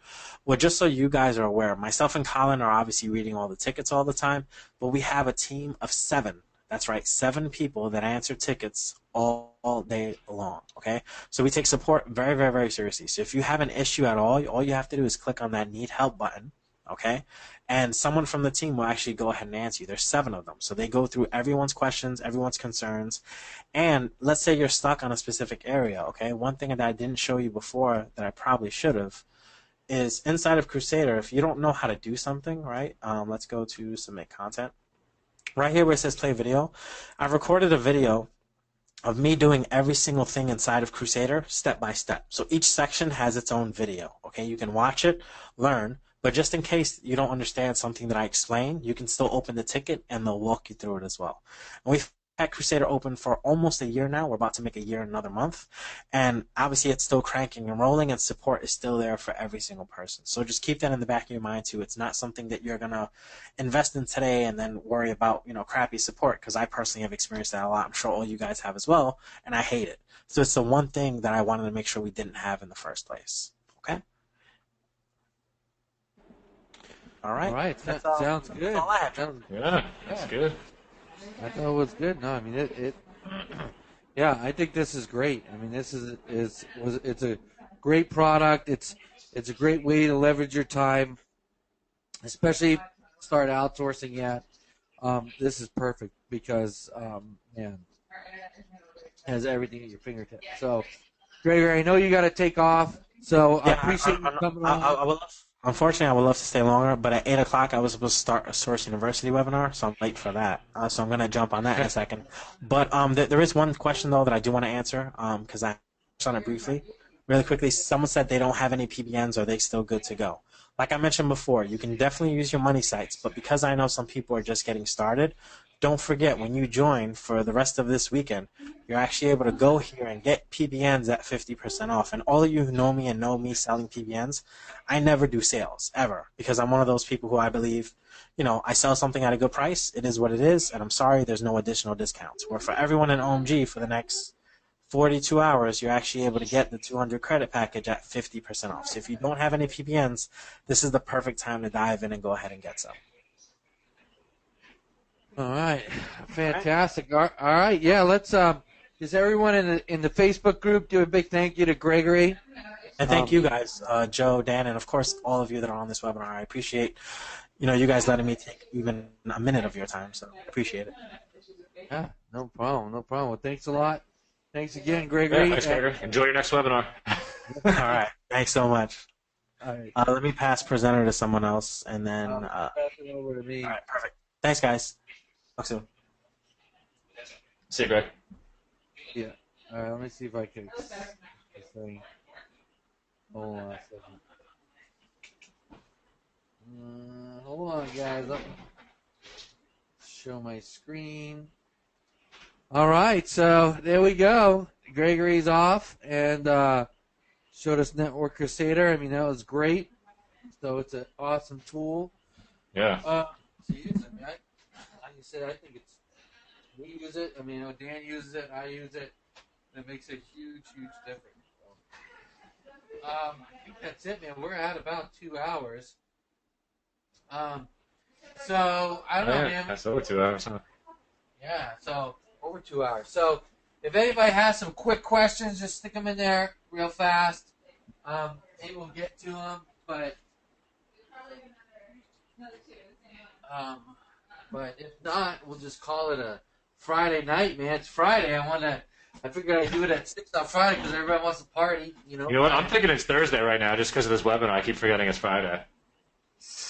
Well, just so you guys are aware, myself and Colin are obviously reading all the tickets all the time, but we have a team of 7. That's right, 7 people that answer tickets all day long, okay? So we take support very, very, very seriously. So if you have an issue at all you have to do is click on that Need Help button, okay? And someone from the team will actually go ahead and answer you. There's 7 of them. So they go through everyone's questions, everyone's concerns, and let's say you're stuck on a specific area, okay? One thing that I didn't show you before that I probably should have is inside of Crusader, if you don't know how to do something, right? Let's go to Submit Content. Right here where it says play video, I've recorded a video of me doing every single thing inside of Crusader step by step. So each section has its own video, okay? You can watch it, learn, but just in case you don't understand something that I explain, you can still open the ticket and they'll walk you through it as well. And we've had Crusader open for almost a year now. We're about to make a year in another month. And obviously it's still cranking and rolling, and support is still there for every single person. So just keep that in the back of your mind too. It's not something that you're going to invest in today and then worry about, crappy support, because I personally have experienced that a lot. I'm sure all you guys have as well, and I hate it. So it's the one thing that I wanted to make sure we didn't have in the first place. Okay? All right. All right, that sounds good. That's all I have. Yeah, that's good. I thought it was good. No, I mean yeah, I think this is great. I mean, this it's a great product. It's a great way to leverage your time, especially if you start outsourcing yet. This is perfect because man, it has everything at your fingertips. So, Gregory, I know you got to take off. So I appreciate you coming on. Unfortunately, I would love to stay longer, but at 8 o'clock I was supposed to start a Source University webinar, so I'm late for that. So I'm going to jump on that in a second. But there is one question, though, that I do want to answer, because I touched on it briefly. Really quickly, someone said they don't have any PBNs. Are they still good to go? Like I mentioned before, you can definitely use your money sites, but because I know some people are just getting started, don't forget, when you join for the rest of this weekend, you're actually able to go here and get PBNs at 50% off. And all of you who know me and know me selling PBNs, I never do sales, ever, because I'm one of those people who I believe, I sell something at a good price, it is what it is, and I'm sorry, there's no additional discounts. Where for everyone in OMG, for the next 42 hours, you're actually able to get the 200 credit package at 50% off. So if you don't have any PBNs, this is the perfect time to dive in and go ahead and get some. All right, fantastic. All right, yeah. Let's. Does everyone in the Facebook group do a big thank you to Gregory? And thank you guys, Joe, Dan, and of course all of you that are on this webinar. I appreciate, you guys letting me take even a minute of your time. So appreciate it. Yeah, no problem, no problem. Well, thanks a lot. Thanks again, Gregory. Yeah, thanks, Gregory. Enjoy your next webinar. All right, thanks so much. All right. Let me pass presenter to someone else, and then. Pass it over to me. All right, perfect. Thanks, guys. Talk soon. See you, Greg. Yeah. All right. Let me see if I can. Hold on a second. Hold on, guys. Let me show my screen. All right. So there we go. Gregory's off and showed us Network Crusader. I mean, that was great. So it's an awesome tool. Yeah. To use it. Like you said, I think it's. We use it. I mean, Dan uses it. I use it. It makes a huge, huge difference. So, I think that's it, man. We're at about 2 hours. So I don't know, man. That's over 2 hours, huh? Yeah. So over 2 hours. So if anybody has some quick questions, just stick them in there real fast. Maybe we'll get to them, but if not, we'll just call it a Friday night, man. It's Friday. I figured I'd do it at 6 on Friday because everybody wants to party, You know what? I'm thinking it's Thursday right now just because of this webinar. I keep forgetting it's Friday.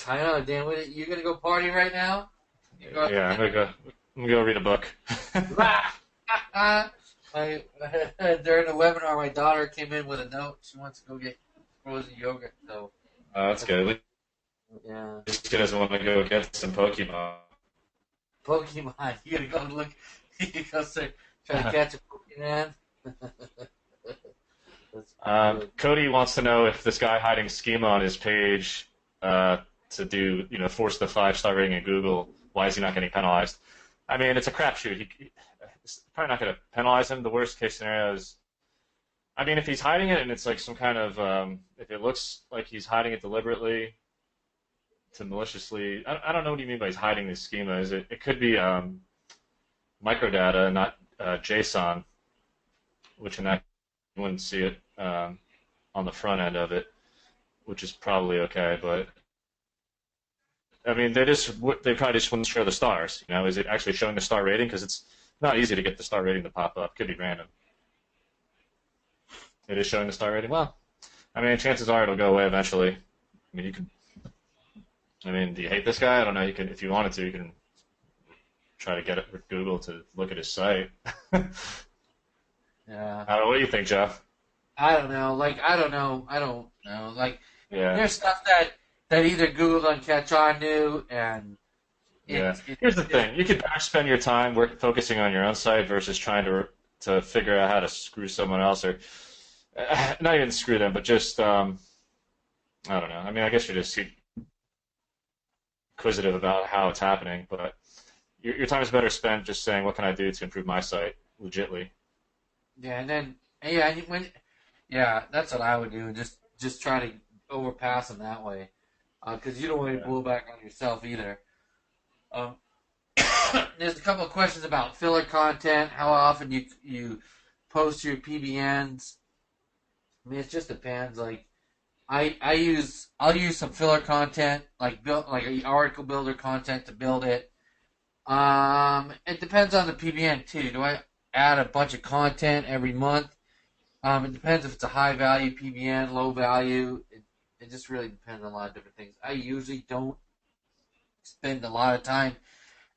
I know, Dan. You gonna go party right now? Yeah, I'm gonna go read a book. During the webinar, my daughter came in with a note. She wants to go get frozen yogurt. So. That's good. Yeah. She doesn't want to go get some Pokemon. Pokemon. You gotta go look. You gotta go try to catch a Pokemon. Cody wants to know if this guy hiding schema on his page to do, force the 5-star rating in Google, why is he not getting penalized? I mean, it's a crapshoot. It's probably not going to penalize him. The worst case scenario is, I mean, if he's hiding it and it's like some kind of, if it looks like he's hiding it deliberately to maliciously, I don't know what you mean by he's hiding the schema. It could be microdata, not JSON, which in that you wouldn't see it on the front end of it, which is probably okay. But I mean, they probably just wouldn't show the stars. Is it actually showing the star rating? Because it's not easy to get the star rating to pop up. Could be random. It is showing the star rating. Well, I mean, chances are it'll go away eventually. I mean, do you hate this guy? I don't know. You can, if you wanted to, you can try to get it with Google to look at his site. Yeah. I don't know. What do you think, Jeff? I don't know. I don't know. Yeah. There's stuff that either Google doesn't catch on to, and here's the thing: you could spend your time focusing on your own site versus trying to figure out how to screw someone else, or not even screw them, but just I don't know. I mean, I guess you're just inquisitive about how it's happening, but your time is better spent just saying, "What can I do to improve my site legitly?" Yeah, and then that's what I would do. Just try to overpass them that way, because you don't want to blow back on yourself either. There's a couple of questions about filler content. How often you post your PBNs? I mean, it just depends. Like, I'll use some filler content, like article builder content to build it. It depends on the PBN too. Do I add a bunch of content every month? It depends if it's a high value PBN, low value. It just really depends on a lot of different things. I usually don't spend a lot of time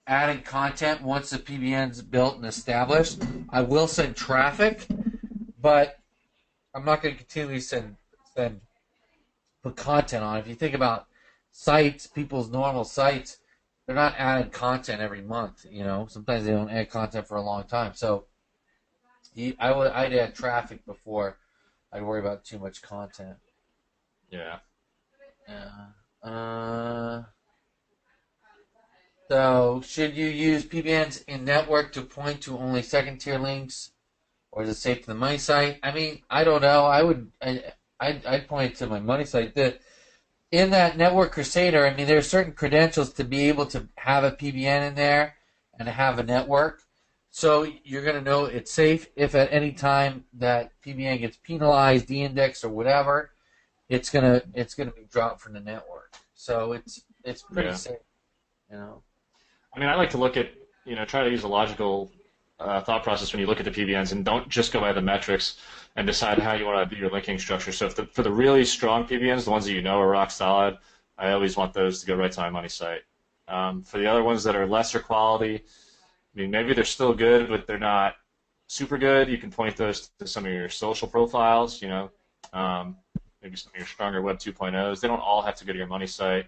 adding content once the PBN's built and established. I will send traffic, but I'm not going to continually put content on. If you think about sites, people's normal sites, they're not adding content every month. You know, sometimes they don't add content for a long time. So I'd add traffic before I'd worry about too much content. Yeah. Yeah. So, should you use PBNs in network to point to only second-tier links, or is it safe to the money site? I mean, I don't know. I'd point to my money site. In that Network Crusader, I mean, there are certain credentials to be able to have a PBN in there and to have a network. So you're going to know it's safe if at any time that PBN gets penalized, de-indexed, or whatever, it's gonna be dropped from the network. So it's pretty safe, you know. I mean, I like to look at, try to use a logical thought process when you look at the PBNs, and don't just go by the metrics and decide how you want to do your linking structure. So for the really strong PBNs, the ones that you know are rock solid, I always want those to go right to my money site. For the other ones that are lesser quality, I mean, maybe they're still good, but they're not super good. You can point those to some of your social profiles, maybe some of your stronger Web 2.0s. They don't all have to go to your money site.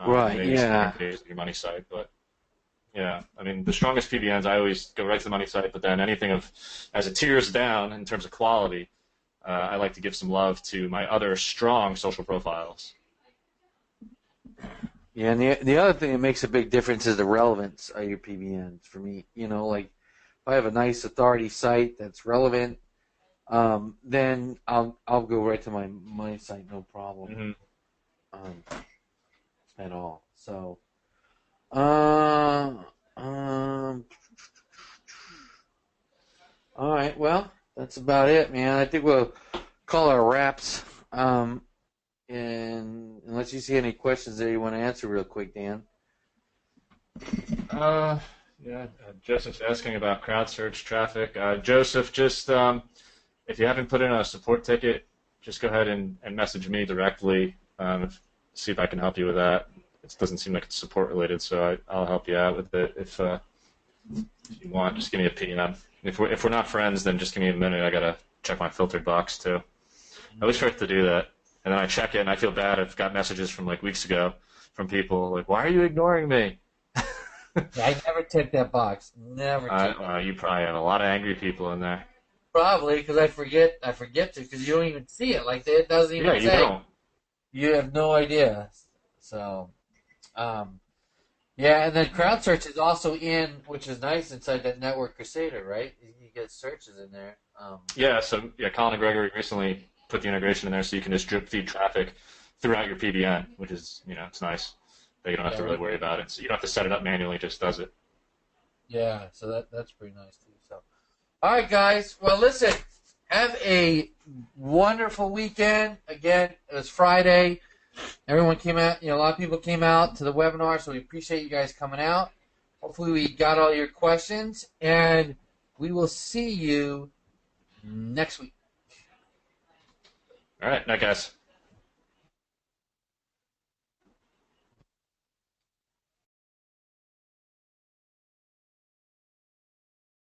Right, yeah. Your money site, but yeah, I mean, the strongest PBNs, I always go right to the money site, but then anything as it tiers down in terms of quality, I like to give some love to my other strong social profiles. Yeah, and the other thing that makes a big difference is the relevance of your PBNs for me. Like if I have a nice authority site that's relevant, then I'll go right to my money site, no problem. Mm-hmm. At all. So, all right. Well, that's about it, man. I think we'll call our wraps. And unless you see any questions there you want to answer real quick, Dan. Yeah. Joseph's asking about crowd search traffic. Joseph, just if you haven't put in a support ticket, just go ahead and message me directly. See if I can help you with that. It doesn't seem like it's support related, so I'll help you out with it if you want. Just give me a PM. If we're not friends, then just give me a minute. I gotta check my filtered box too. I always forget to do that, and then I check it, and I feel bad. I've got messages from like weeks ago from people like, "Why are you ignoring me?" I never check that box. Never check that. You probably have a lot of angry people in there. Probably because I forget to because you don't even see it. Like it doesn't even say. Yeah, you don't. You have no idea. So, yeah, and then crowd search is also in, which is nice inside that Network Crusader, right? You get searches in there. Colin and Gregory recently put the integration in there, so you can just drip feed traffic throughout your PBN, which is, it's nice. That you don't have to really worry about it. So you don't have to set it up manually; it just does it. Yeah, so that's pretty nice too. So, all right, guys. Well, listen. Have a wonderful weekend. Again, it was Friday. Everyone came out. A lot of people came out to the webinar, so we appreciate you guys coming out. Hopefully we got all your questions, and we will see you next week. All right. Night, guys.